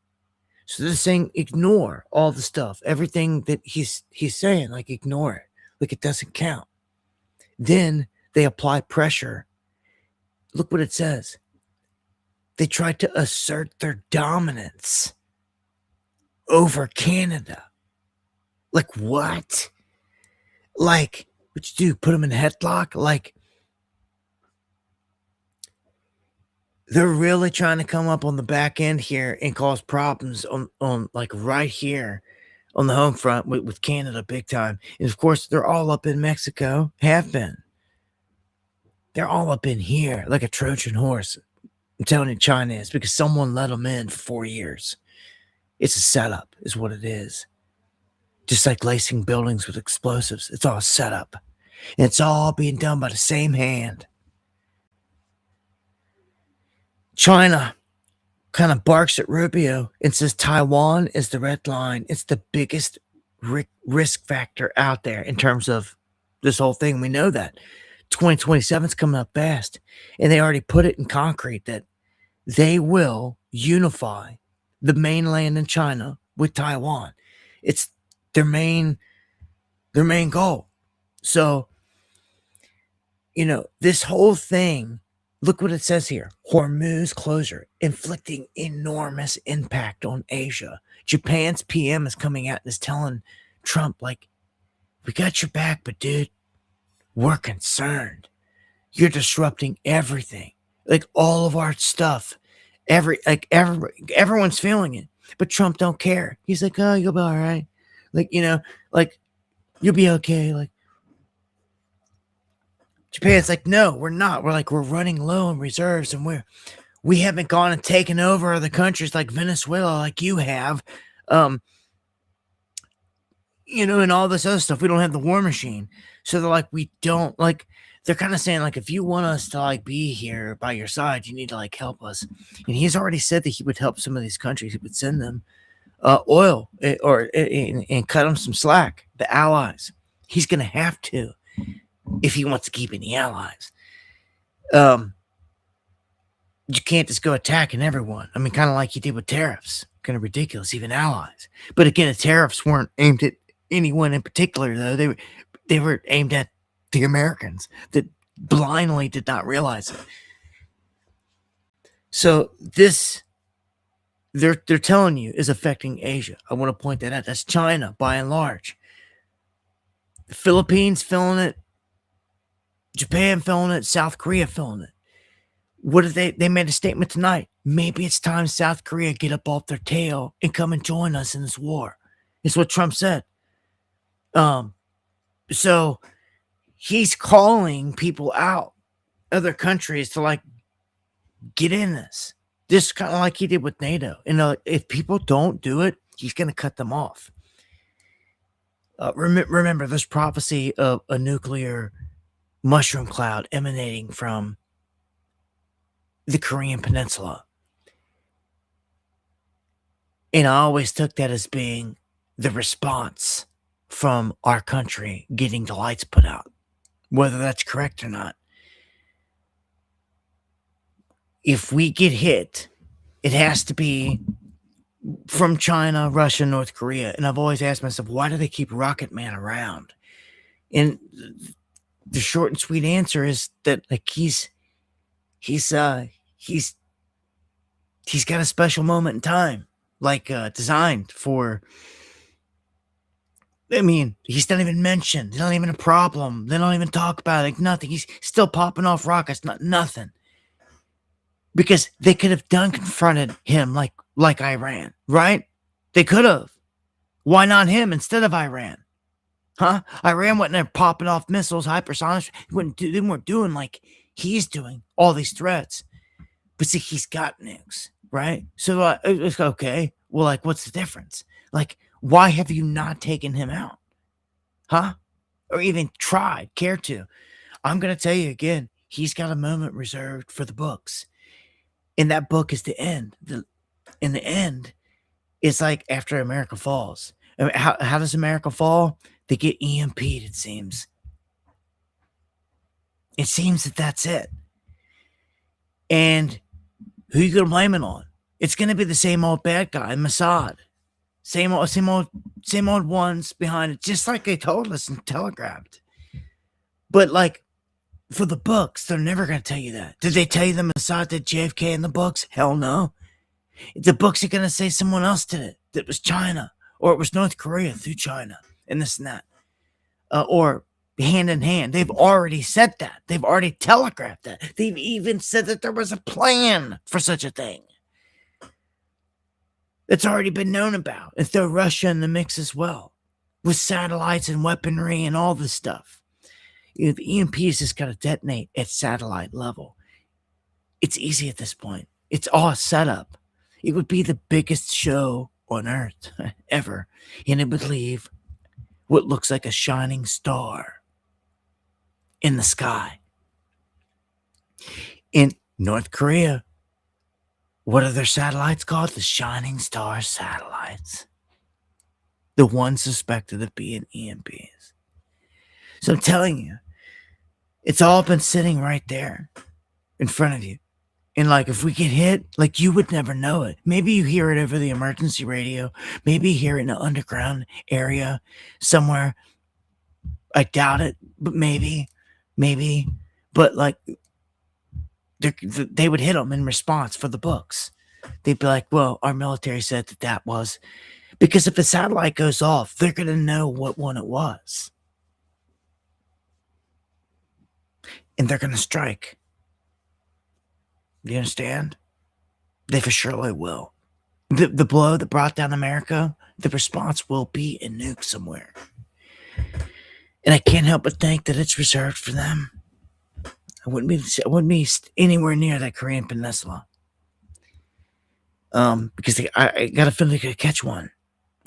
So they're saying ignore all the stuff, everything that he's saying, like, ignore it, like it doesn't count. Then they apply pressure. Look what it says. They tried to assert their dominance over Canada. Like, what? Like, what you do? Put them in a headlock? Like, They're really trying to come up on the back end here and cause problems on like right here on the home front with Canada big time. And of course, they're all up in Mexico, have been. They're all up in here like a Trojan horse. I'm telling you, China is, because someone let them in for 4 years. It's a setup, is what it is. Just like lacing buildings with explosives. It's all a setup. And it's all being done by the same hand. China kind of barks at Rubio and says Taiwan is the red line. It's the biggest risk factor out there in terms of this whole thing. We know that. 2027 is coming up fast. And they already put it in concrete that they will unify the mainland in China with Taiwan. It's their main goal. So, this whole thing, look what it says here. Hormuz closure, inflicting enormous impact on Asia. Japan's PM is coming out and is telling Trump, like, we got your back, but dude, we're concerned. You're disrupting everything. Like all of our stuff. Everyone's feeling it. But Trump don't care. He's like, oh, you'll be all right. Like, you'll be okay. Like, Japan's like, no, we're not. We're running low on reserves, and we haven't gone and taken over other countries like Venezuela, like you have, and all this other stuff. We don't have the war machine. So they're like, we don't, like, they're kind of saying, like, if you want us to, like, be here by your side, you need to, like, help us. And he's already said that he would help some of these countries. He would send them oil and cut them some slack, the allies. He's going to have to if he wants to keep any allies. You can't just go attacking everyone. I mean, kind of like he did with tariffs. Kind of ridiculous, even allies. But again, the tariffs weren't aimed at anyone in particular, though. They were aimed at the Americans that blindly did not realize it. So this, they're telling you, is affecting Asia. I want to point that out. That's China, by and large. The Philippines feeling it. Japan feeling it. South Korea feeling it. What did they made a statement tonight? Maybe it's time South Korea get up off their tail and come and join us in this war. It's what Trump said. So he's calling people out, other countries, to like get in this. This kind of like he did with NATO. And if people don't do it, he's going to cut them off. Remember, this prophecy of a nuclear mushroom cloud emanating from the Korean Peninsula. And I always took that as being the response from our country getting the lights put out, whether that's correct or not. If we get hit, it has to be from China, Russia, North Korea. And I've always asked myself, why do they keep Rocket Man around? And the short and sweet answer is that, like, he's got a special moment in time, like designed for. I mean, he's not even mentioned. It's not even a problem. They don't even talk about it. Like nothing. He's still popping off rockets. Nothing. Because they could have confronted him like Iran, right? They could have. Why not him instead of Iran? Huh? Iran wasn't there popping off missiles, hypersonics. They weren't doing like he's doing, all these threats. But see, he's got nukes, right? So it's okay. Well, like, what's the difference? Like, why have you not taken him out? Huh? Or even care to? I'm going to tell you again, he's got a moment reserved for the books. And that book is the end. In the end, it's like after America falls. I mean, how does America fall? They get EMP'd, it seems. It seems that that's it. And who are you going to blame it on? It's going to be the same old bad guy, Mossad. Same old ones behind it, just like they told us and telegraphed. But like, for the books, they're never going to tell you that. Did they tell you the Mossad did JFK in the books? Hell no. The books are going to say someone else did it. That was China, or it was North Korea through China, and this and that. Or hand in hand. They've already said that. They've already telegraphed that. They've even said that there was a plan for such a thing. It's already been known about. And throw Russia in the mix as well, with satellites and weaponry and all this stuff. The EMP is just got to detonate at satellite level. It's easy at this point. It's all set up. It would be the biggest show on Earth ever, and it would leave what looks like a shining star in the sky. In North Korea, what are their satellites called? The Shining Star satellites. The ones suspected of being EMPs. So I'm telling you, it's all been sitting right there in front of you. And like, if we get hit, like, you would never know it. Maybe you hear it over the emergency radio. Maybe you hear it in an underground area somewhere. I doubt it, but maybe. But like, they would hit them in response for the books. They'd be like, well, our military said that was. Because if a satellite goes off, they're going to know what one it was. And they're going to strike. You understand? They for surely will. The blow that brought down America, the response will be a nuke somewhere. And I can't help but think that it's reserved for them. I wouldn't be anywhere near that Korean peninsula. Because I got a feeling they could catch one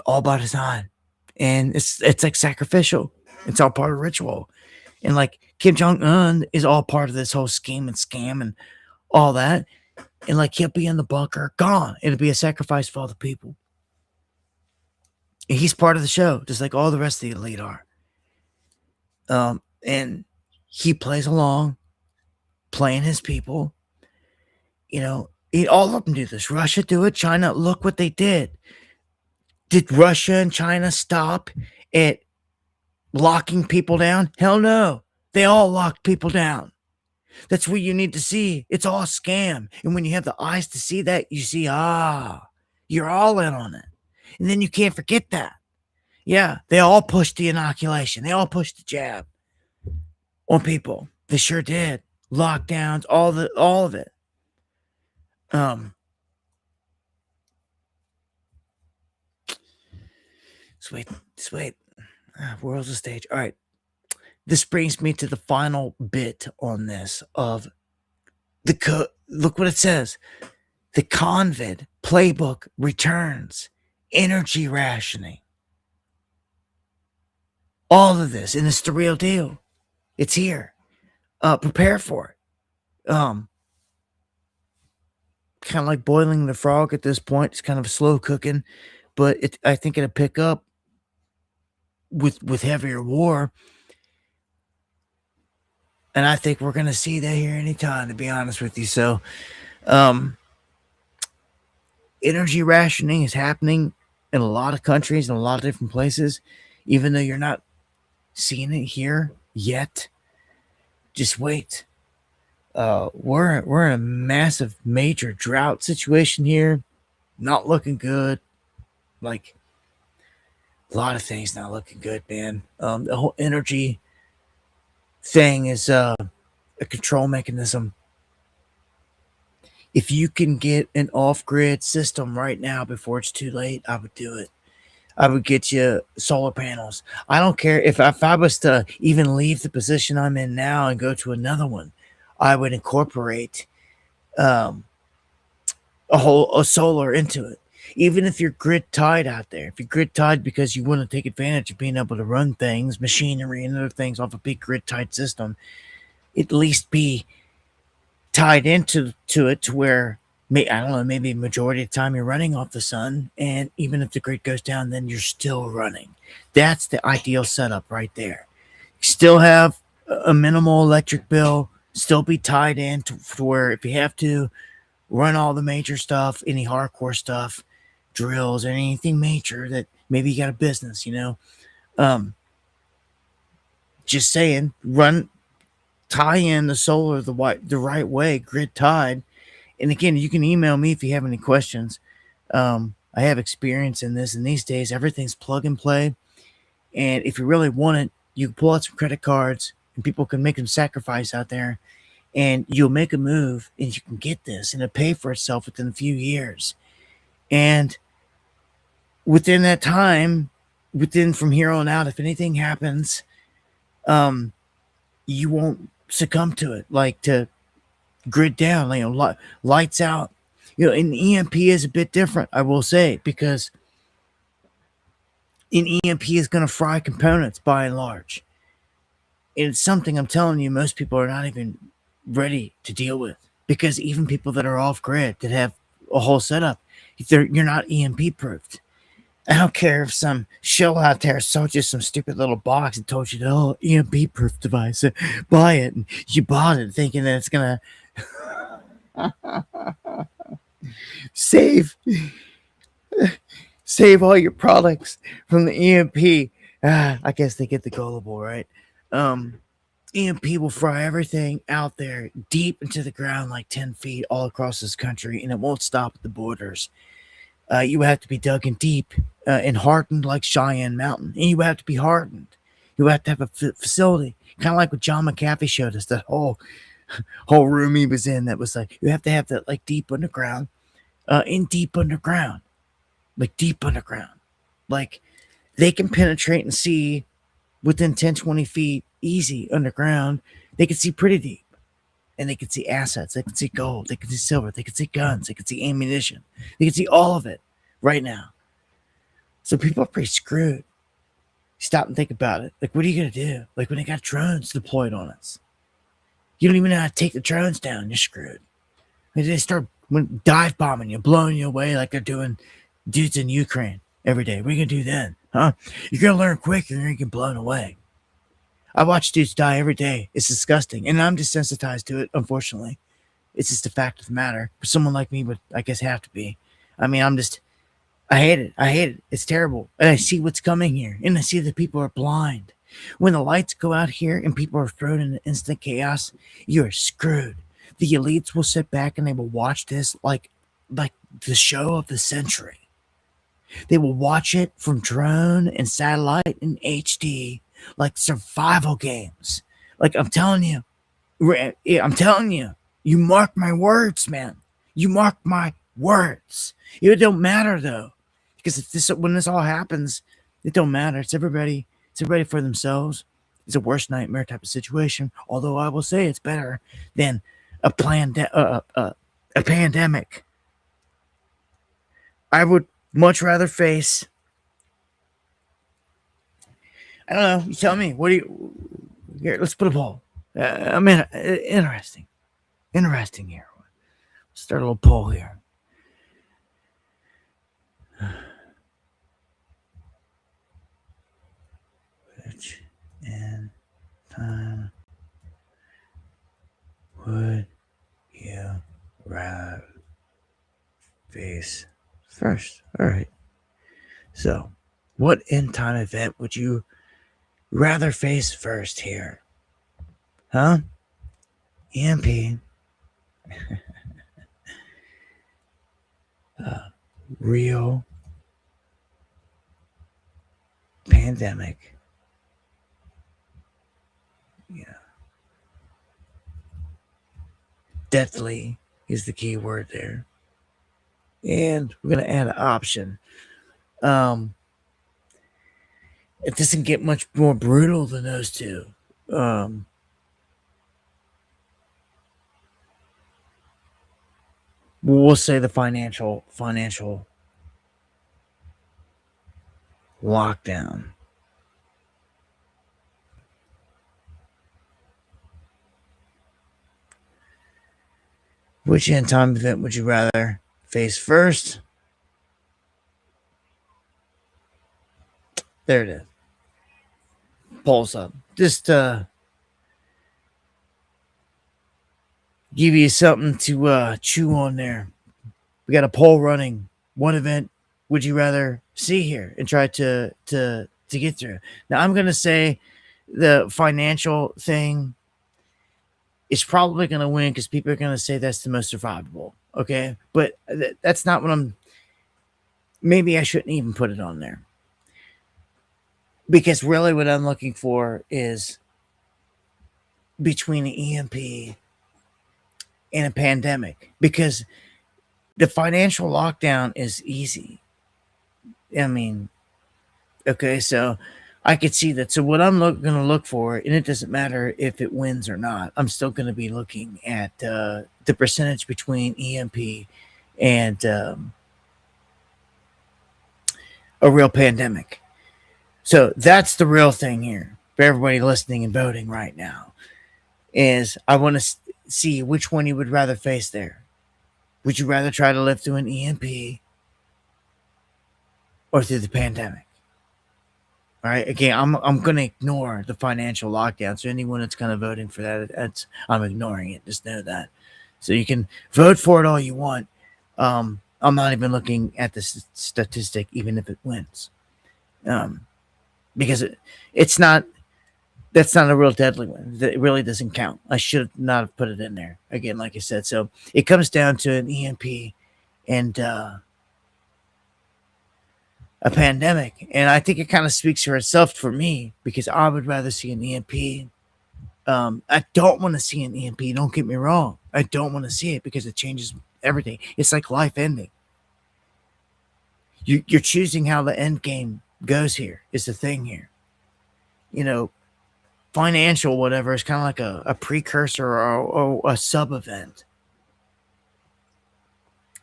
all by design. And it's like sacrificial. It's all part of ritual. And like Kim Jong-un is all part of this whole scheme and scam and all that. And like, he'll be in the bunker, gone. It'll be a sacrifice for all the people. And he's part of the show, just like all the rest of the elite are. And he plays along, playing his people. You know, all of them do this. Russia do it. China, look what they did. Did Russia and China stop at locking people down? Hell no. They all locked people down. That's what you need to see. It's all a scam. And when you have the eyes to see that, you see, you're all in on it. And then you can't forget that. Yeah, they all pushed the inoculation. They all pushed the jab on people. They sure did. Lockdowns, all of it. Sweet. World's a stage. All right. This brings me to the final bit on this of look what it says. The COVID playbook returns. Energy rationing. All of this, and it's the real deal. It's here. Prepare for it. Kind of like boiling the frog at this point. It's kind of slow cooking, but I think it'll pick up with heavier war. And I think we're going to see that here anytime, to be honest with you. So, energy rationing is happening in a lot of countries, in a lot of different places, even though you're not seeing it here yet. Just wait. We're in a massive, major drought situation here. Not looking good. Like, a lot of things not looking good, man. The whole energy thing is a control mechanism. If you can get an off-grid system right now before it's too late, I would do it. I would get you solar panels. I don't care if I was to even leave the position I'm in now and go to another one, I would incorporate a solar into it. Even if you're grid tied out there, if you're grid tied because you want to take advantage of being able to run things, machinery and other things off a big grid tied system, at least be tied into it to where, I don't know, maybe majority of the time you're running off the sun, and even if the grid goes down, then you're still running. That's the ideal setup right there. Still have a minimal electric bill, still be tied in to where if you have to run all the major stuff, any hardcore stuff, drills or anything major that maybe you got a business, just saying, tie in the solar the right way, grid tied. And again, you can email me if you have any questions. I have experience in this, and these days everything's plug and play. And if you really want it, You can pull out some credit cards and people can make some sacrifice out there, and you'll make a move and you can get this and it'll pay for itself within a few years. And within that time, within from here on out, if anything happens, you won't succumb to it, like to grid down, lights out. An EMP is a bit different, I will say, because an EMP is going to fry components by and large. It's something I'm telling you, most people are not even ready to deal with, because even people that are off grid that have a whole setup, you're not EMP proofed. I don't care if some shill out there sold you some stupid little box and told you, oh, EMP proof device, buy it. And you bought it thinking that it's going to save all your products from the EMP. I guess they get the gullible, right? EMP will fry everything out there deep into the ground, like 10 feet all across this country, and it won't stop at the borders. You have to be dug in deep and hardened like Cheyenne Mountain. And you have to be hardened. You have to have a facility, kind of like what John McAfee showed us, that whole room he was in that was like, you have to have that like deep underground, deep underground. Like they can penetrate and see within 10, 20 feet easy underground. They can see pretty deep. And they can see assets. They can see gold. They can see silver. They can see guns. They can see ammunition. They can see all of it right now. So people are pretty screwed. Stop and think about it. Like, what are you going to do? Like, when they got drones deployed on us, you don't even know how to take the drones down. You're screwed. They start dive bombing you, blowing you away like they're doing dudes in Ukraine every day. What are you going to do then? Huh? You're going to learn quick. You're going to get blown away. I watch dudes die every day. It's disgusting. And I'm desensitized to it, unfortunately. It's just a fact of the matter. For someone like me would, I guess, have to be. I mean, I hate it. It's terrible. And I see what's coming here. And I see that people are blind. When the lights go out here and people are thrown into instant chaos, you're screwed. The elites will sit back and they will watch this like the show of the century. They will watch it from drone and satellite and HD like survival games. Like, I'm telling you, you mark my words, man. You mark my words. It don't matter though, because when this all happens, it don't matter. It's everybody for themselves. It's a worst nightmare type of situation. Although I will say it's better than a pandemic. I would much rather face. I don't know. You tell me. What do you? Here, let's put a poll. Interesting here. Let's start a little poll here. Which in time would you rather face first? All right. So, what end time event would you rather face first here? Huh? EMP. Real pandemic. Yeah. Deathly is the key word there. And we're going to add an option. It doesn't get much more brutal than those two. We'll say the financial lockdown. Which end time event would you rather face first? There it is. Pulse up. Just give you something to chew on there. We got a poll running. What event would you rather see here and try to get through? Now I'm gonna say the financial thing is probably gonna win because people are gonna say that's the most survivable. Okay, but that's not what I'm. Maybe I shouldn't even put it on there. Because really what I'm looking for is between an EMP and a pandemic, because the financial lockdown is easy. I mean, okay, so I could see that. So what I'm going to look for, and it doesn't matter if it wins or not, I'm still going to be looking at the percentage between EMP and a real pandemic. So that's the real thing here for everybody listening and voting right now. Is I want to see which one you would rather face there. Would you rather try to live through an EMP or through the pandemic? All right. Again, I'm going to ignore the financial lockdown. So anyone that's kind of voting for that, I'm ignoring it. Just know that. So you can vote for it all you want. I'm not even looking at the statistic, even if it wins, because it's not. That's not a real deadly one. It really doesn't count. I should not have put it in there. Again, like I said. So it comes down to an EMP and a pandemic. And I think it kind of speaks for itself for me, because I would rather see an EMP. I don't want to see an EMP. Don't get me wrong. I don't want to see it because it changes everything. It's like life ending. You're choosing how the end game goes here, is the thing here. You know, financial whatever is kind of like a precursor or a sub event.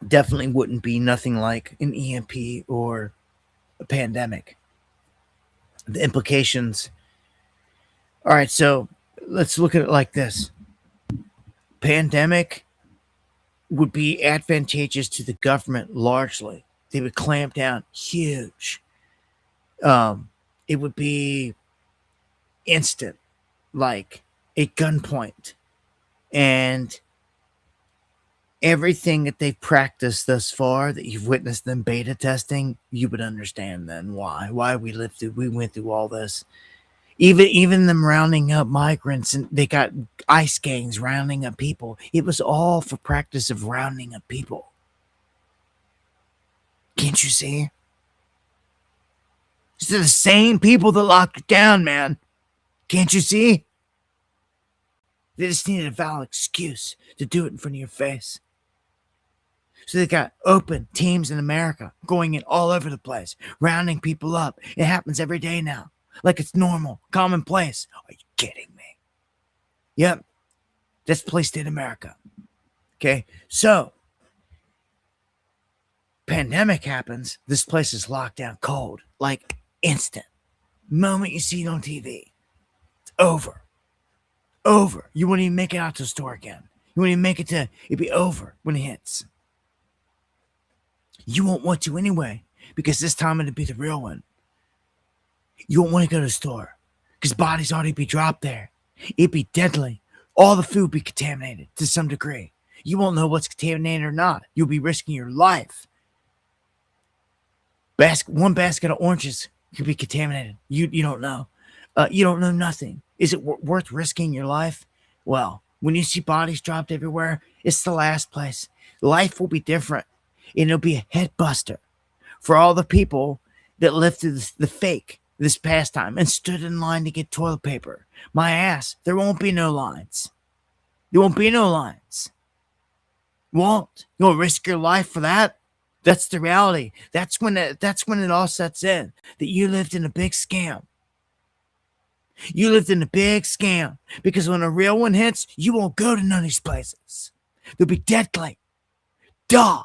Definitely wouldn't be nothing like an EMP or a pandemic. The implications. All right, so let's look at it like this. Pandemic would be advantageous to the government largely. They would clamp down huge. It would be instant, like a gunpoint, and everything that they've practiced thus far, that you've witnessed them beta testing, you would understand then why we went through all this. Even them rounding up migrants, and they got ICE gangs rounding up people. It was all for practice of rounding up people. Can't you see? It's the same people that locked it down, man. Can't you see? They just needed a valid excuse to do it in front of your face. So they got open teams in America going in all over the place, rounding people up. It happens every day now. Like it's normal, commonplace. Are you kidding me? Yep. That's police state America. Okay. So, pandemic happens. This place is locked down cold. Like instant. Moment you see it on TV. It's over. Over. You won't even make it out to the store again. You won't even make it to, it'd be over when it hits. You won't want to anyway, because this time it'd be the real one. You won't want to go to the store because bodies already be dropped there. It'd be deadly. All the food be contaminated to some degree. You won't know what's contaminated or not. You'll be risking your life. One basket of oranges could be contaminated. You don't know. You don't know nothing. Is it worth risking your life? Well, when you see bodies dropped everywhere, it's the last place. Life will be different. And it'll be a head buster for all the people that lived through the fake this past time and stood in line to get toilet paper. My ass, there won't be no lines. There won't be no lines. Won't. You'll risk your life for that? That's the reality. That's when it all sets in. That you lived in a big scam. You lived in a big scam. Because when a real one hits, you won't go to none of these places. They'll be deadly. Duh.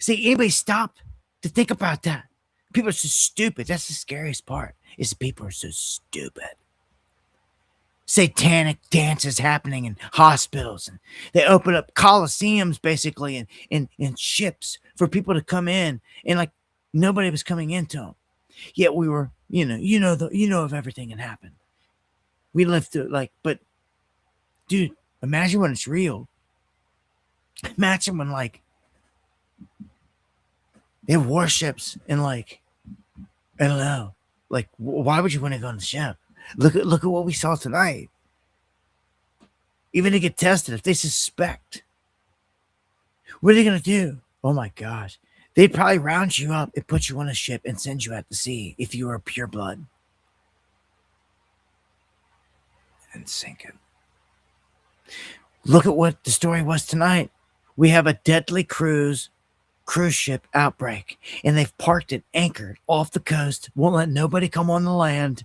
See, anybody stop to think about that? People are so stupid. That's the scariest part, is people are so stupid. Satanic dances happening in hospitals, and they open up coliseums basically in ships for people to come in, and like nobody was coming into them. Yet we were, you know of everything that happened. We lived through but dude, imagine when it's real. Imagine when they have warships and I don't know, why would you want to go on the ship? Look at what we saw tonight. Even to get tested, if they suspect, what are they gonna do? Oh my gosh, They'd probably round you up and put you on a ship and send you out to sea if you were pure blood. And sink it. Look at what the story was tonight. We have a deadly cruise ship outbreak, and they've parked it anchored off the coast, won't let nobody come on the land.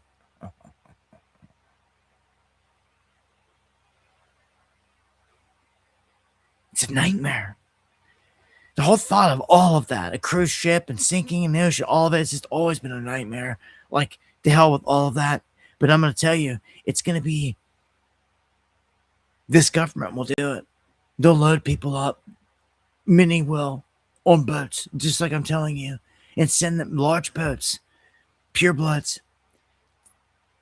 It's a nightmare. The whole thought of all of that, a cruise ship and sinking in the ocean, all of it, it's just always been a nightmare. Like, the hell with all of that. But I'm going to tell you, it's going to be, this government will do it. They'll load people up. Many will, on boats, just like I'm telling you, and send them large boats, pure bloods,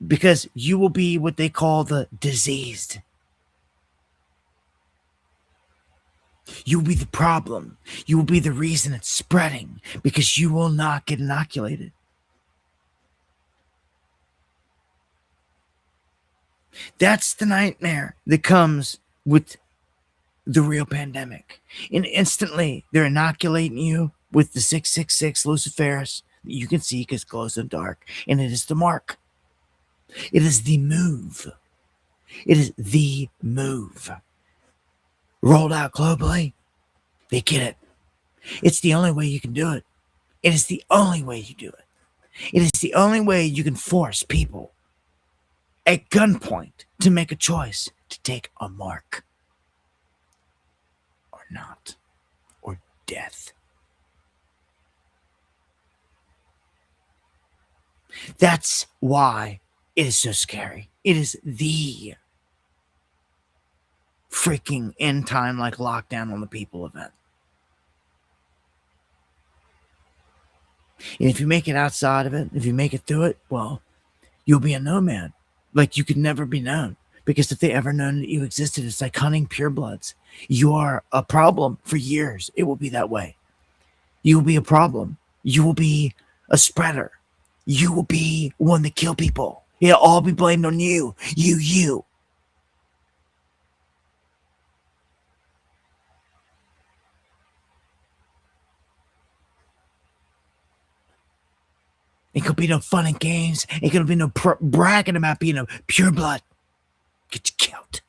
because you will be what they call the diseased. You will be the problem. You will be the reason it's spreading because you will not get inoculated. That's the nightmare that comes with the real pandemic. And instantly, they're inoculating you with the 666 Luciferus that you can see because it glows in the dark. And it is the mark. It is the move. It is the move. Rolled out globally, they get it. It's the only way you can do it. It is the only way you do it. It is the only way you can force people at gunpoint to make a choice to take a mark or not, or death. That's why it is so scary. It is the freaking end time, like lockdown on the people event. And if you make it outside of it, if you make it through it, well, you'll be a nomad. Like you could never be known. Because if they ever known that you existed, it's like hunting purebloods. You are a problem for years. It will be that way. You will be a problem. You will be a spreader. You will be one that kill people. It'll all be blamed on you. You. It could be no fun and games. It could be no bragging about being a pure blood. Get you killed.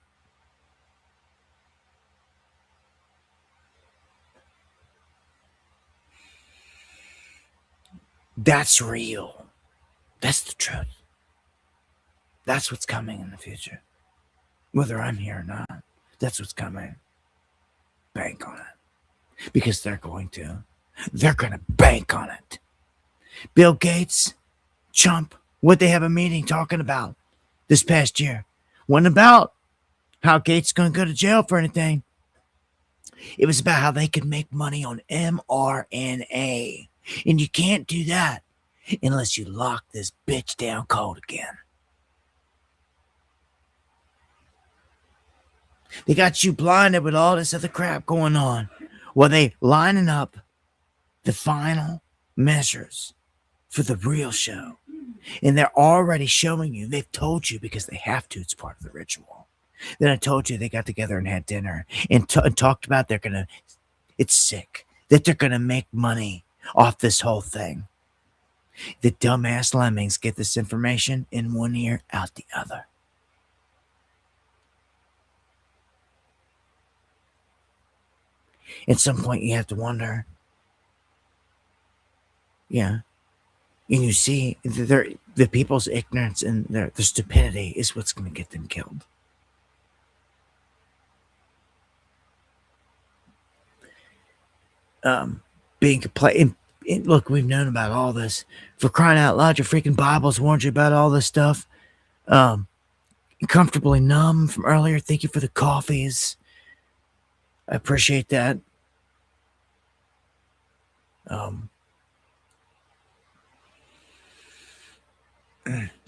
That's real. That's the truth. That's what's coming in the future. Whether I'm here or not, that's what's coming. Bank on it. Because they're going to. They're going to bank on it. Bill Gates, Trump, what they have a meeting talking about this past year. Wasn't about how Gates is going to go to jail for anything. It was about how they could make money on mRNA. And you can't do that unless you lock this bitch down cold again. They got you blinded with all this other crap going on while they lining up the final measures for the real show. And they're already showing you. They've told you because they have to. It's part of the ritual. Then I told you they got together and had dinner and talked about it's sick that they're going to make money off this whole thing. The dumbass lemmings get this information in one ear, out the other. At some point, you have to wonder. Yeah. And you see, the people's ignorance and their stupidity is what's going to get them killed. Look, we've known about all this. For crying out loud, your freaking Bible's warned you about all this stuff. Comfortably numb from earlier. Thank you for the coffees. I appreciate that.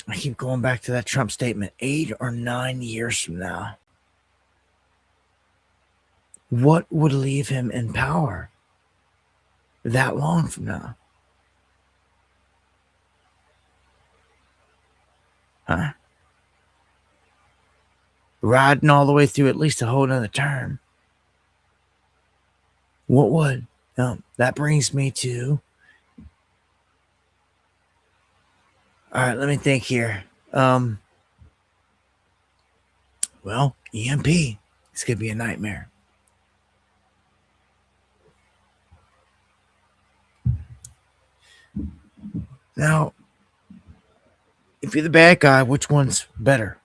I keep going back to that Trump statement. 8 or 9 years from now, what would leave him in power that long from now? Huh? Riding all the way through at least a whole nother term. What would? That brings me to. All right, let me think here. Well, EMP. It's gonna be a nightmare. Now, if you're the bad guy, which one's better?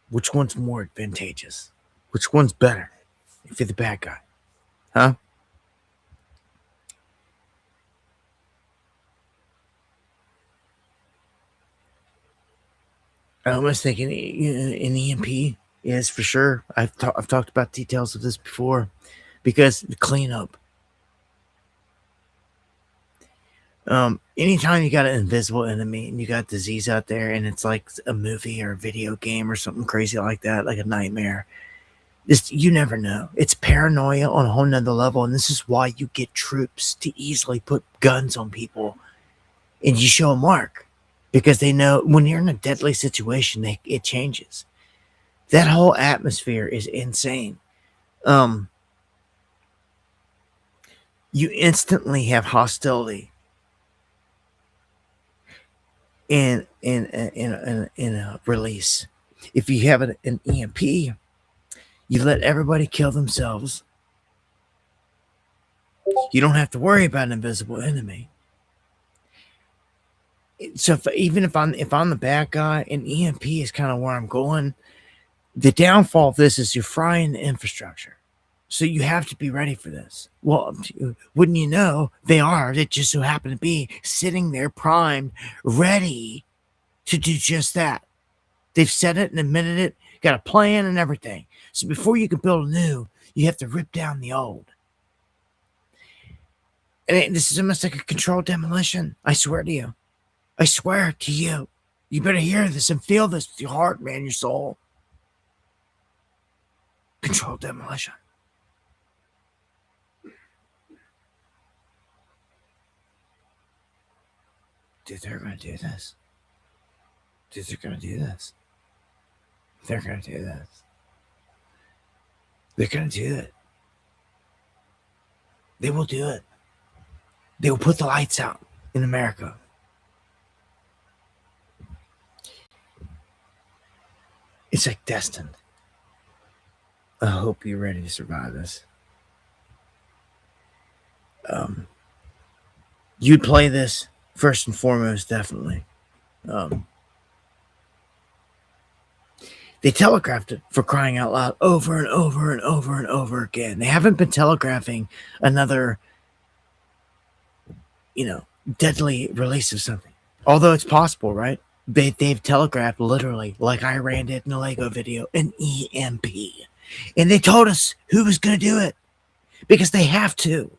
Which one's more advantageous? Which one's better if you're the bad guy? Huh? I was thinking an EMP is for sure. I've talked about details of this before because the cleanup. Anytime you got an invisible enemy and you got disease out there and it's like a movie or a video game or something crazy like that, like a nightmare, you never know. It's paranoia on a whole nother level. And this is why you get troops to easily put guns on people and you show a mark because they know when you're in a deadly situation, it changes. That whole atmosphere is insane. You instantly have hostility in a release. If you have an EMP, you let everybody kill themselves. You don't have to worry about an invisible enemy. So even if I'm the bad guy, an EMP is kind of where I'm going. The downfall of this is you're frying the infrastructure. So you have to be ready for this. Well, wouldn't you know, they are. They just so happen to be sitting there primed, ready to do just that. They've said it and admitted it, got a plan and everything. So before you can build new, you have to rip down the old. And this is almost like a controlled demolition. I swear to you. I swear to you. You better hear this and feel this with your heart, man, your soul. Controlled demolition. Dude, they're going to do this. Dude, they're going to do this. They're going to do this. They're going to do it. They will do it. They will put the lights out in America. It's like destined. I hope you're ready to survive this. You'd play this first and foremost, definitely. They telegraphed it, for crying out loud, over and over and over and over again. They haven't been telegraphing another, deadly release of something. Although it's possible, right? They've telegraphed literally, like Iran did in the Lego video, an EMP. And they told us who was going to do it. Because they have to.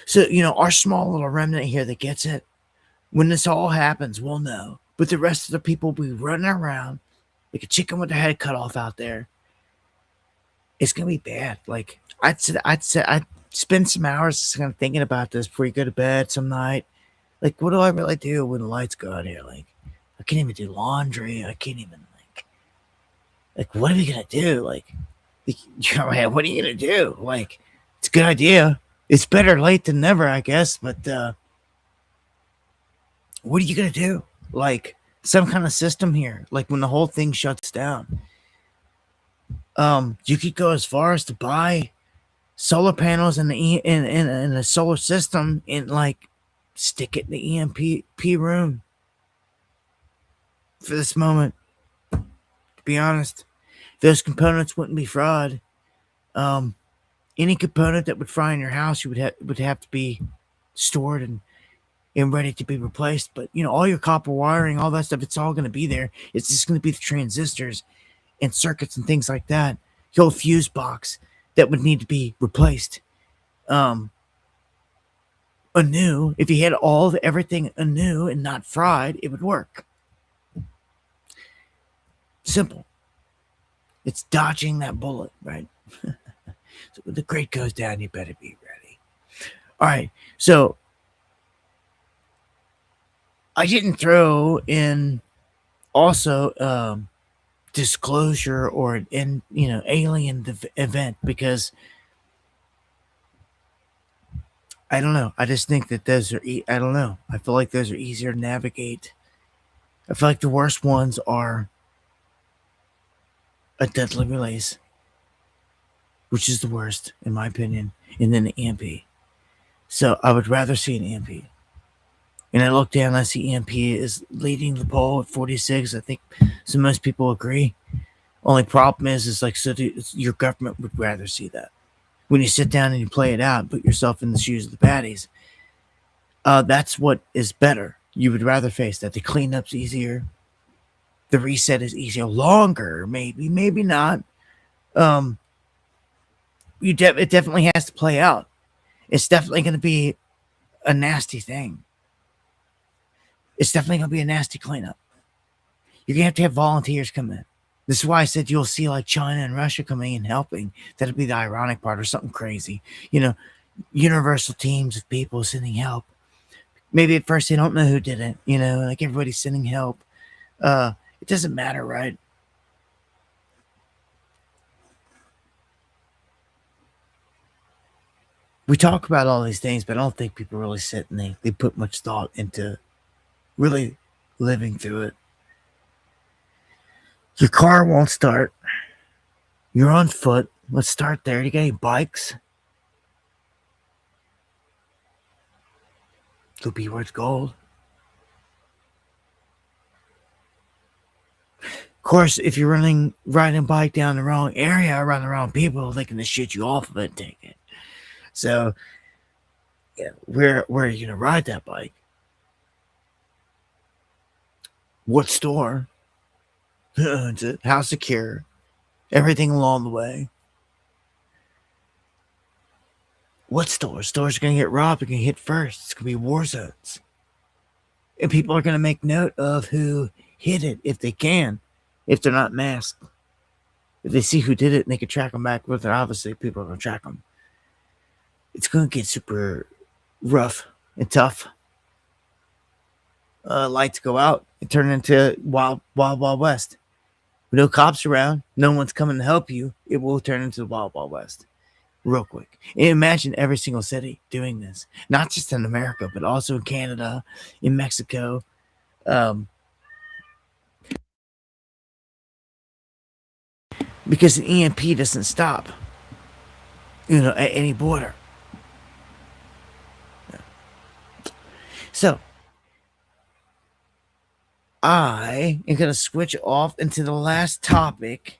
So, our small little remnant here that gets it, when this all happens, we'll know. But the rest of the people will be running around like a chicken with their head cut off out there. It's going to be bad. Like, I'd spend some hours kind of thinking about this before you go to bed some night. Like, what do I really do when the lights go out here? Like, I can't even do laundry. I can't even, like, what are we going to do? Like, what are you going to do? Like, it's a good idea. It's better late than never, I guess. But what are you going to do? Like, some kind of system here. Like, when the whole thing shuts down. You could go as far as to buy solar panels in the solar system and, like, stick it in the EMP room. For this moment. To be honest. Those components wouldn't be fraud. Any component that would fry in your house, you would have to be stored and ready to be replaced. But all your copper wiring, all that stuff, it's all going to be there. It's just going to be the transistors and circuits and things like that. Your whole fuse box that would need to be replaced. Anew, if you had everything anew and not fried, it would work. Simple. It's dodging that bullet, right? So when the grate goes down, you better be ready. All right. So I didn't throw in also disclosure or an alien event because I don't know. I just think that those are, I don't know. I feel like those are easier to navigate. I feel like the worst ones are a deadly release, which is the worst, in my opinion, and then the EMP. So I would rather see an EMP. And I look down, I see EMP is leading the poll at 46. I think so. Most people agree. Only problem is like, so your government would rather see that. When you sit down and you play it out, put yourself in the shoes of the baddies. That's what is better. You would rather face that. The cleanup's easier. The reset is easier. Longer, maybe not. It definitely has to play out. It's definitely going to be a nasty thing. It's definitely going to be a nasty cleanup. You're going to have volunteers come in. This is why I said you'll see like China and Russia coming in helping. That'll be the ironic part, or something crazy. Universal teams of people sending help. Maybe at first they don't know who did it. Like everybody's sending help. It doesn't matter, right? We talk about all these things, but I don't think people really sit and they put much thought into really living through it. Your car won't start. You're on foot. Let's start there. You got any bikes? Could be worth gold. Of course, if you're riding a bike down the wrong area around the wrong people, they can just shit you off of it and take it. So, where are you gonna ride that bike? What store? How secure? Everything along the way. What stores? Stores are gonna get robbed. They're gonna hit first. It's gonna be war zones, and people are gonna make note of who hit it if they can, if they're not masked. If they see who did it and they can track them back with it, obviously people are gonna track them. It's gonna get super rough and tough. Lights go out and turn into wild west. With no cops around, no one's coming to help you. It will turn into the wild west real quick. And imagine every single city doing this, not just in America, but also in Canada, in Mexico. Because an EMP doesn't stop, at any border. So, I am going to switch off into the last topic,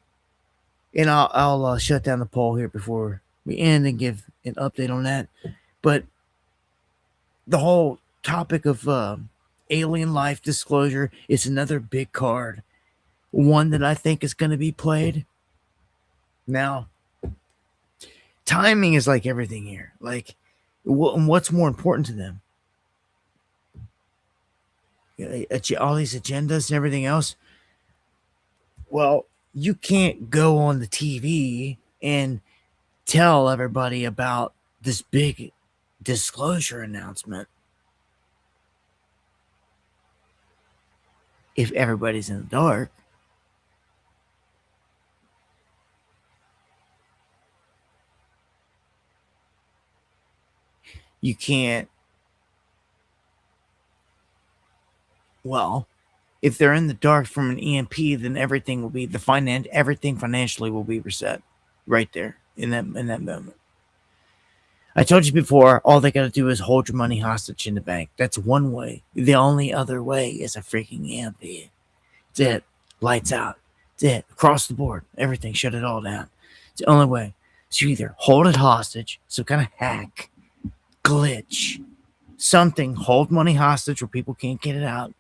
and I'll shut down the poll here before we end and give an update on that. But the whole topic of alien life disclosure is another big card, one that I think is going to be played. Now, timing is like everything here. Like, what's more important to them? All these agendas and everything else. Well, you can't go on the TV and tell everybody about this big disclosure announcement if everybody's in the dark. You can't. Well, if they're in the dark from an EMP, then everything will be everything financially will be reset right there in that moment. I told you before, all they got to do is hold your money hostage in the bank. That's one way. The only other way is a freaking EMP. It's it. Lights out. It's it. Across the board. Everything. Shut it all down. It's the only way. So you either hold it hostage, some kind of hack, glitch, something, hold money hostage where people can't get it out,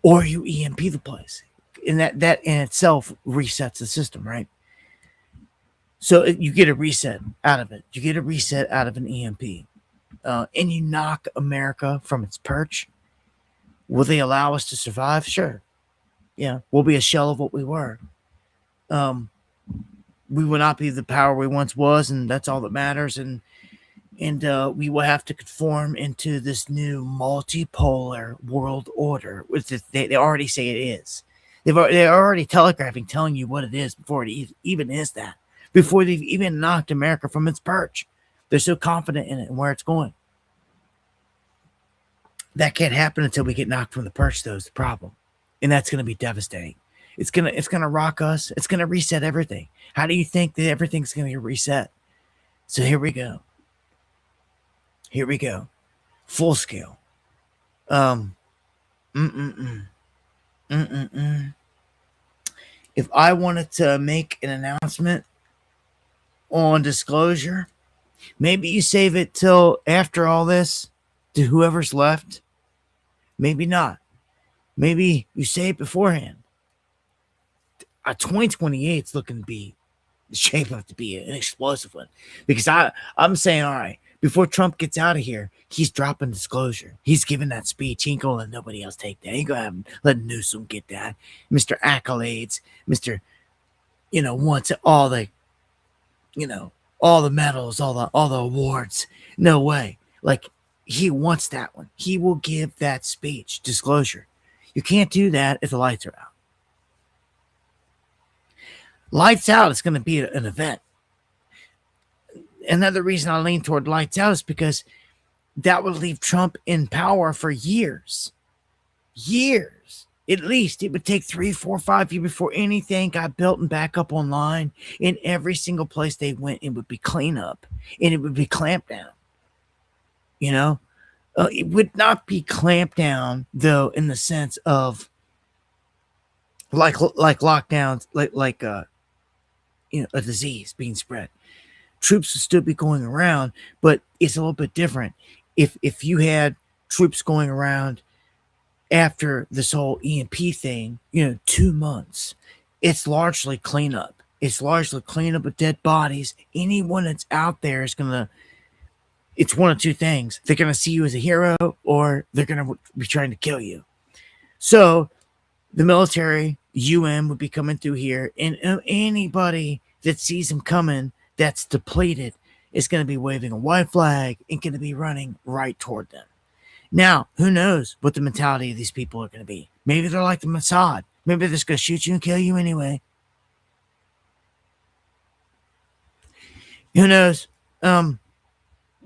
or you EMP the place. And that in itself resets the system, right? So you get a reset out of it. You get a reset out of an EMP. And you knock America from its perch. Will they allow us to survive? Sure. Yeah, we'll be a shell of what we were. We will not be the power we once was, and that's all that matters. And we will have to conform into this new multipolar world order, which they already say it is. They're already telegraphing, telling you what it is before it even is that. Before they've even knocked America from its perch. They're so confident in it and where it's going. That can't happen until we get knocked from the perch, though, is the problem. And that's going to be devastating. It's gonna rock us. It's gonna reset everything. How do you think that everything's gonna get reset? So here we go. Here we go. Full scale. If I wanted to make an announcement on disclosure, maybe you save it till after all this to whoever's left. Maybe not. Maybe you say it beforehand. 2028 is looking to be shape up to be an explosive one, because I'm saying, all right, before Trump gets out of here, he's dropping disclosure. He's giving that speech. He ain't gonna let nobody else take that. He ain't gonna let Newsom get that. Mr. Accolades, Mr. Wants all the, all the medals, all the awards. No way. Like, he wants that one. He will give that speech, disclosure. You can't do that if the lights are out. Lights out is going to be an event. Another reason I lean toward lights out is because that would leave Trump in power for years. Years. At least it would take 3, 4, 5 years before anything got built and back up online. In every single place they went, it would be cleanup and it would be clamped down. It would not be clamped down, though, in the sense of like lockdowns, like a disease being spread. Troops would still be going around, but it's a little bit different. If you had troops going around after this whole EMP thing, 2 months, it's largely cleanup. It's largely cleanup of dead bodies. Anyone that's out there is it's one of two things. They're going to see you as a hero, or they're going to be trying to kill you. So the military, UN, would be coming through here, and anybody that sees them coming that's depleted is going to be waving a white flag and going to be running right toward them. Now, who knows what the mentality of these people are going to be? Maybe they're like the Mossad. Maybe they're just going to shoot you and kill you anyway. Who knows?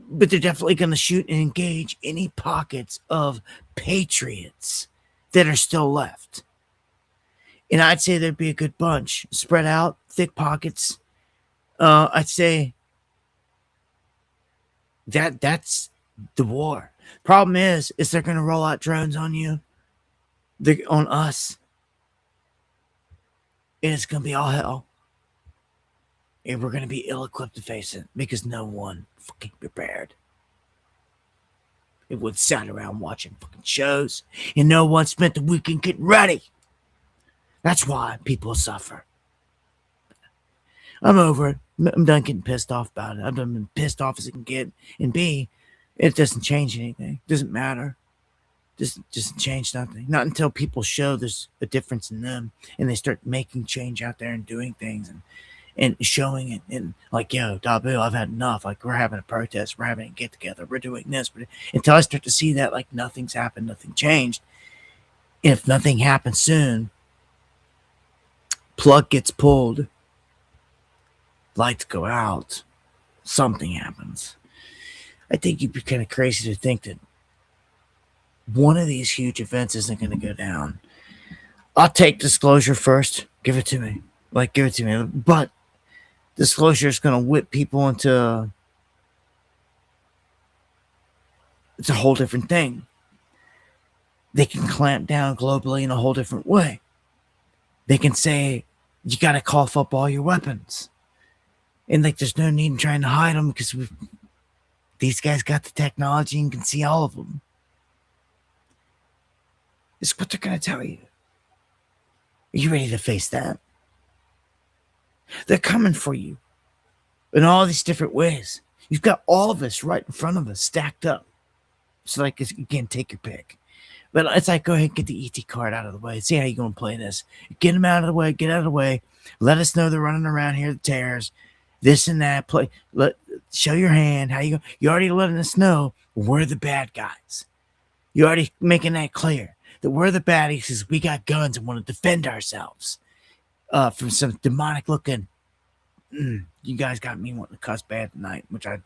But they're definitely going to shoot and engage any pockets of patriots that are still left. And I'd say there'd be a good bunch spread out, thick pockets. I'd say that's the war. Problem is they're going to roll out drones on you. They're on us. And it's going to be all hell. And we're going to be ill-equipped to face it because no one fucking prepared. It would sat around watching fucking shows and no one spent the weekend getting ready. That's why people suffer. I'm over it. I'm done getting pissed off about it. I've done been pissed off as it can get. And B, it doesn't change anything. It doesn't matter. Doesn't change nothing. Not until people show there's a difference in them and they start making change out there and doing things and showing it, and like, yo, Dabu, I've had enough. Like, we're having a protest, we're having a get together, we're doing this. But until I start to see that, like, nothing's happened, nothing changed. If nothing happens soon, plug gets pulled, lights go out, something happens. I think you'd be kind of crazy to think that one of these huge events isn't going to go down. I'll take disclosure first. Give it to me. Give it to me. But disclosure is going to whip people into it's a whole different thing. They can clamp down globally in a whole different way. They can say, you got to cough up all your weapons. And there's no need in trying to hide them because these guys got the technology and can see all of them. It's what they're going to tell you. Are you ready to face that? They're coming for you in all these different ways. You've got all of us right in front of us, stacked up. So, again, take your pick. But it's like, go ahead and get the ET card out of the way. See how you're going to play this. Get them out of the way. Get out of the way. Let us know they're running around here, the terrors, this and that. Show your hand. How you go? You're already letting us know we're the bad guys. You're already making that clear that we're the baddies because we got guns and want to defend ourselves from some demonic looking. You guys got me wanting to cuss bad tonight, which I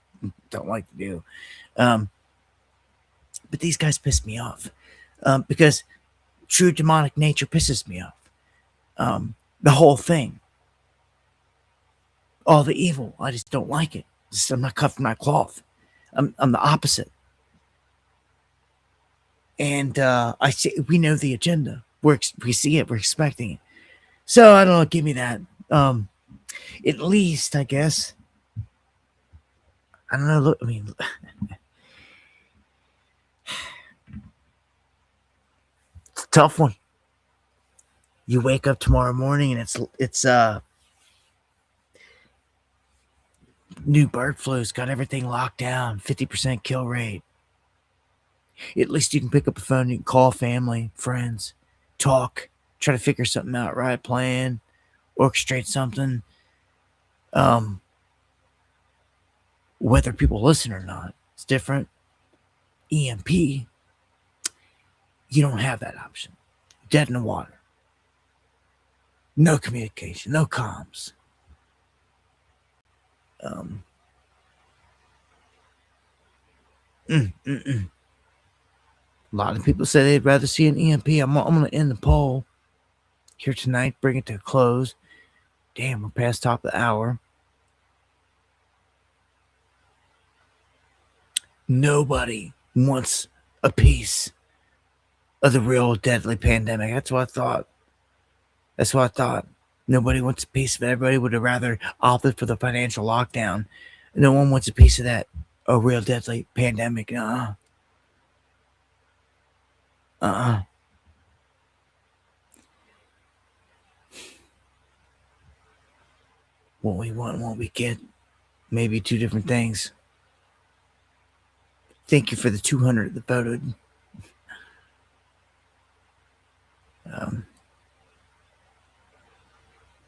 don't like to do. But these guys piss me off because true demonic nature pisses me off. The whole thing, all the evil, I just don't like it. I'm not cut from my cloth. I'm the opposite. And I see we know the agenda. We see it. We're expecting it. So I don't know. Give me that. At least I guess. I don't know. Look, I mean, it's a tough one. You wake up tomorrow morning and it's new bird flu's got everything locked down. 50% kill rate. At least you can pick up a phone. You can call family, friends, talk, try to figure something out. Right, plan, orchestrate something. Whether people listen or not, it's different. EMP, you don't have that option. Dead in the water. No communication, no comms. A lot of people say they'd rather see an EMP. I'm going to end the poll here tonight, bring it to a close. Damn, we're past top of the hour. Nobody wants a piece of the real deadly pandemic. That's what I thought. Nobody wants a piece of it. Everybody would have rather opted for the financial lockdown. No one wants a piece of that. A real deadly pandemic. What we want and what we get. Maybe two different things. Thank you for the 200 that voted.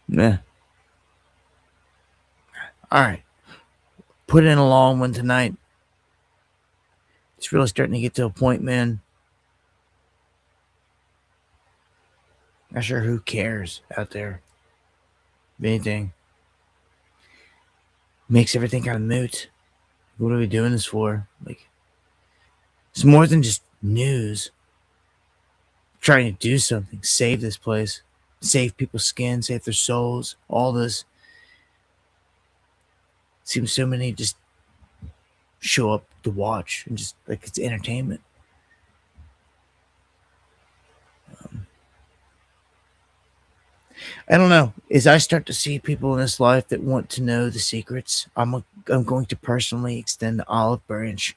Yeah. All right. Put in a long one tonight. It's really starting to get to a point, man. Not sure who cares out there. If anything. Makes everything kind of moot. What are we doing this for? Like, it's more than just news. Trying to do something. Save this place. Save people's skin. Save their souls. All this. Seems so many just show up to watch and just like it's entertainment. I don't know. As I start to see people in this life that want to know the secrets, I'm going to personally extend the olive branch.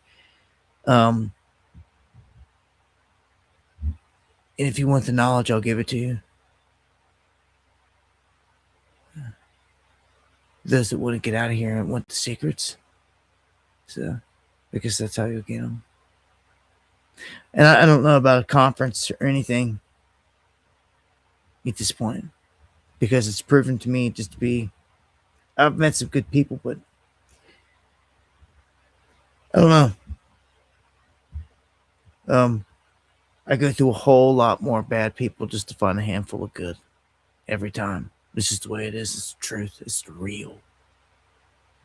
And if you want the knowledge, I'll give it to you. Those that want to get out of here and want the secrets. So, because that's how you'll get them. And I don't know about a conference or anything at this point. Because it's proven to me just to be... I've met some good people, but... I don't know. I go through a whole lot more bad people just to find a handful of good. Every time. This is the way it is. It's the truth. It's the real.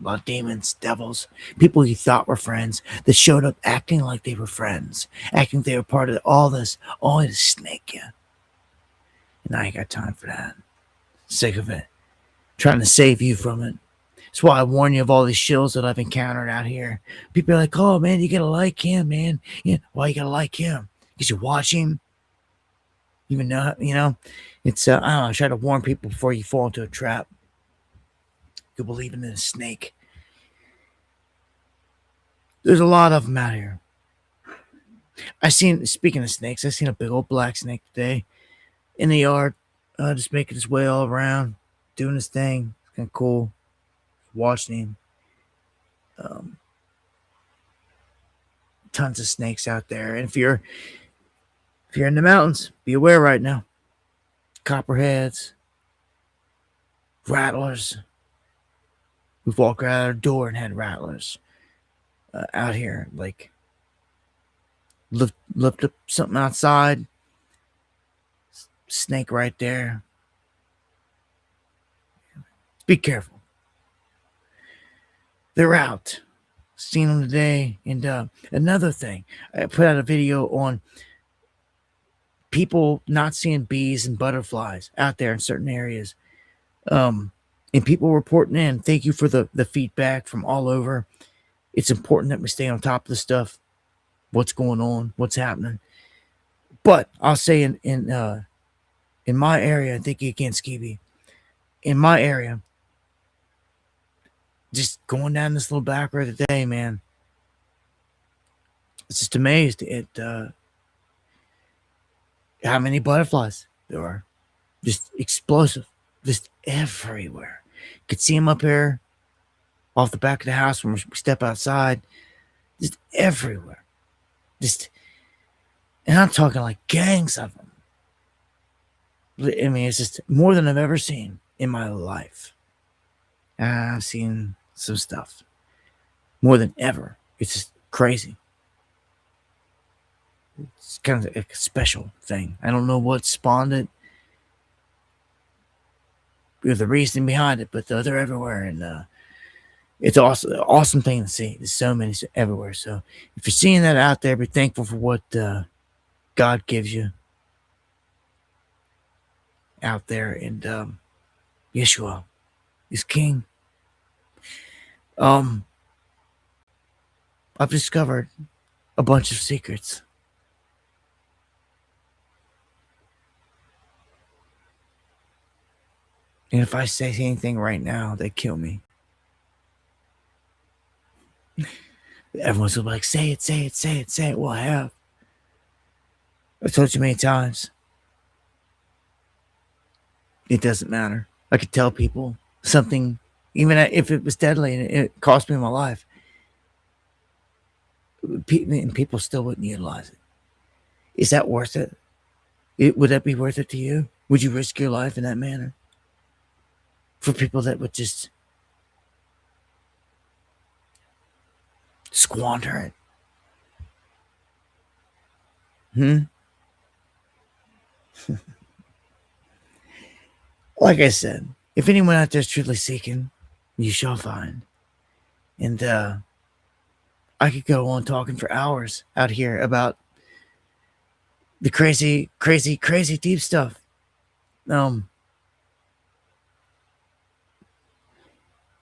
A lot of demons, devils, people you thought were friends that showed up acting like they were friends, acting they were part of all this, only to snake you. And I ain't got time for that. Sick of it. Trying to save you from it. That's why I warn you of all these shills that I've encountered out here. People are like, oh man, you gotta like him, man. Yeah, why you gotta like him? Because you watch him. Even know, it's I don't know, I try to warn people before you fall into a trap. You believe in a snake. There's a lot of them out here. Speaking of snakes, I seen a big old black snake today in the yard, just making his way all around, doing his thing. It's kind of cool. Watching him. Tons of snakes out there. And if you're in the mountains, be aware right now. Copperheads, rattlers. We've walked out our door and had rattlers out here. Like, lift up something outside. Snake right there. Be careful. They're out. Seen them today. And another thing, I put out a video on people not seeing bees and butterflies out there in certain areas. And people reporting in. Thank you for the feedback from all over. It's important that we stay on top of the stuff, what's going on, what's happening. But I'll say in my area, I think you can, Skeevy. In my area, just going down this little back road today, man. It's just amazed at how many butterflies there are. Just explosive, just everywhere. You could see them up here off the back of the house when we step outside. Just everywhere. And I'm talking like gangs of them. I mean, it's just more than I've ever seen in my life. I've seen some stuff more than ever. It's just crazy. It's kind of a special thing. I don't know what spawned it, or the reason behind it, but they're everywhere, and it's awesome thing to see. There's so many everywhere. So if you're seeing that out there, be thankful for what God gives you out there, and Yeshua is King. I've discovered a bunch of secrets. And if I say anything right now, they kill me. Everyone's gonna be like, say it, say it, say it, say it. Well, I have. I've told you many times. It doesn't matter. I could tell people something, even if it was deadly and it cost me my life. And people still wouldn't utilize it. Is that worth it? Would that be worth it to you? Would you risk your life in that manner? For people that would just squander it. Like I said, if anyone out there is truly seeking, you shall find. And I could go on talking for hours out here about the crazy, crazy, crazy deep stuff.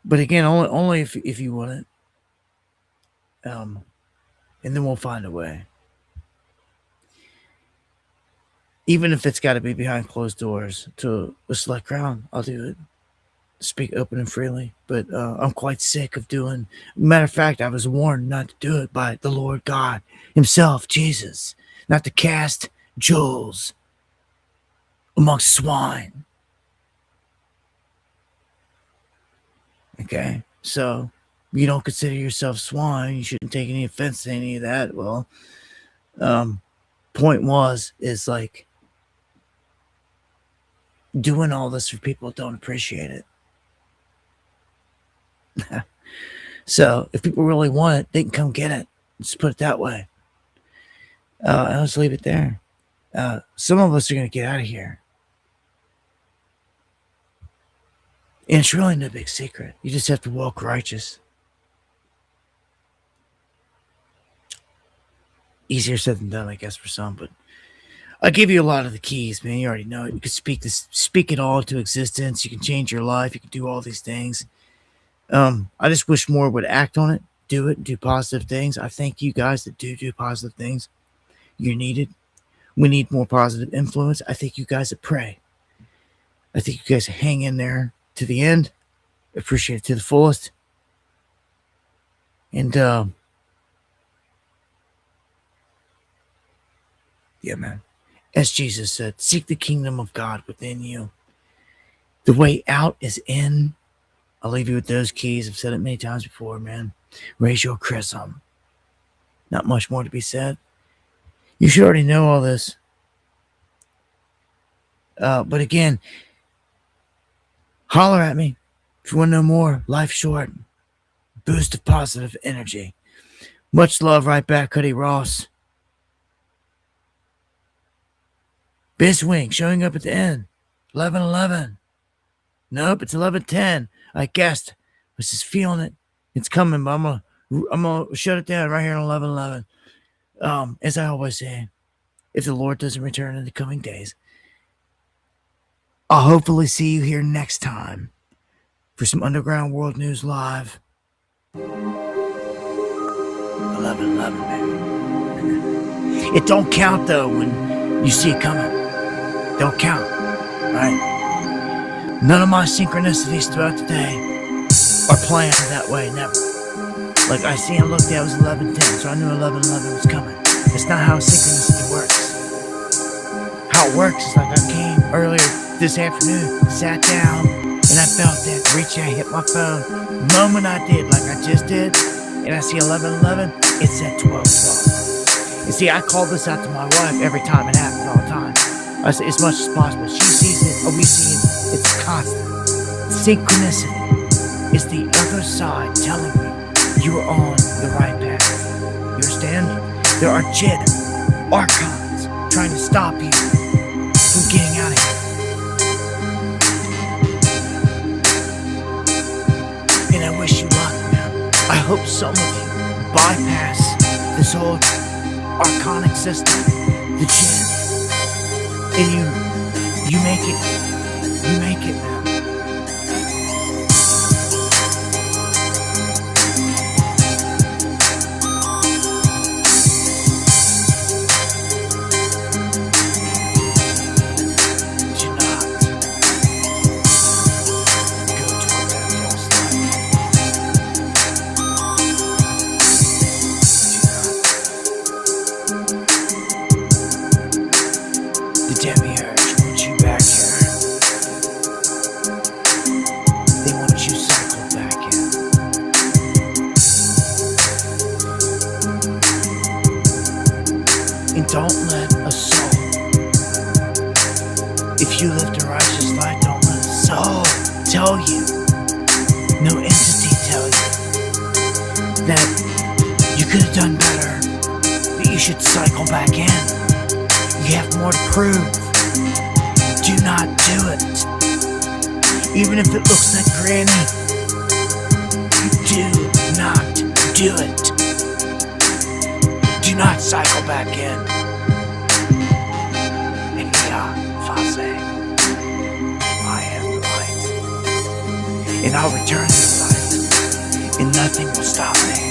But again, only if you want it. And then we'll find a way. Even if it's got to be behind closed doors to a select crowd, I'll do it. Speak open and freely. But I'm quite sick of doing. Matter of fact, I was warned not to do it by the Lord God Himself, Jesus, not to cast jewels amongst swine. Okay, so you don't consider yourself swine. You shouldn't take any offense to any of that. Well, point is like doing all this for people that don't appreciate it. So if people really want it, they can come get it. Let's put it that way. And let's leave it there. Some of us are going to get out of here. And it's really no big secret. You just have to walk righteous. Easier said than done, I guess, for some, but I'll give you a lot of the keys, man. You already know it. You can speak it all into existence. You can change your life. You can do all these things. I just wish more would act on it, do it, and do positive things. I thank you guys that do positive things. You're needed. We need more positive influence. I think you guys that pray. I think you guys hang in there to the end. Appreciate it to the fullest. And yeah, man. As Jesus said, seek the kingdom of God within you. The way out is in. I'll leave you with those keys. I've said it many times before, man. Raise your chrism. Not much more to be said. You should already know all this. But again, holler at me if you want to know more. Life's short. Boost of positive energy. Much love right back, Cuddy Ross. Biswing showing up at the end. 11:11. Nope, it's 11:10. I guessed. I was just feeling it. It's coming, but I'm going to I'm gonna shut it down right here on 11:11. As I always say, if the Lord doesn't return in the coming days, I'll hopefully see you here next time for some Underground World News Live. 11:11, baby. It don't count though when you see it coming. Don't count, right? None of my synchronicities throughout the day are planned that way, never. Like I see and looked at, it was 11:10, so I knew 11:11 was coming. That's not how synchronicity works. How it works is like I came earlier this afternoon, sat down, and I felt that, reached out, hit my phone. The moment I did, like I just did, and I see 11:11, it said 12:12. You see, I call this out to my wife every time it happens, all the time. I say as much as possible. She sees it, or we see it. It's constant. Synchronicity is the other side telling you you are on the right path. You understand? There are Jed archons trying to stop you from getting out of here. And I wish you luck, man. I hope some of you bypass this whole archonic system, the Jed, and you make it. You make it, man. Don't let a soul, if you lived a righteous life, don't let a soul tell you, no entity tell you, that you could have done better, that you should cycle back in. You have more to prove. Do not do it. Even if it looks like granny, you do not do it. Do not cycle back in. I am the light, and I'll return to the light, and nothing will stop me.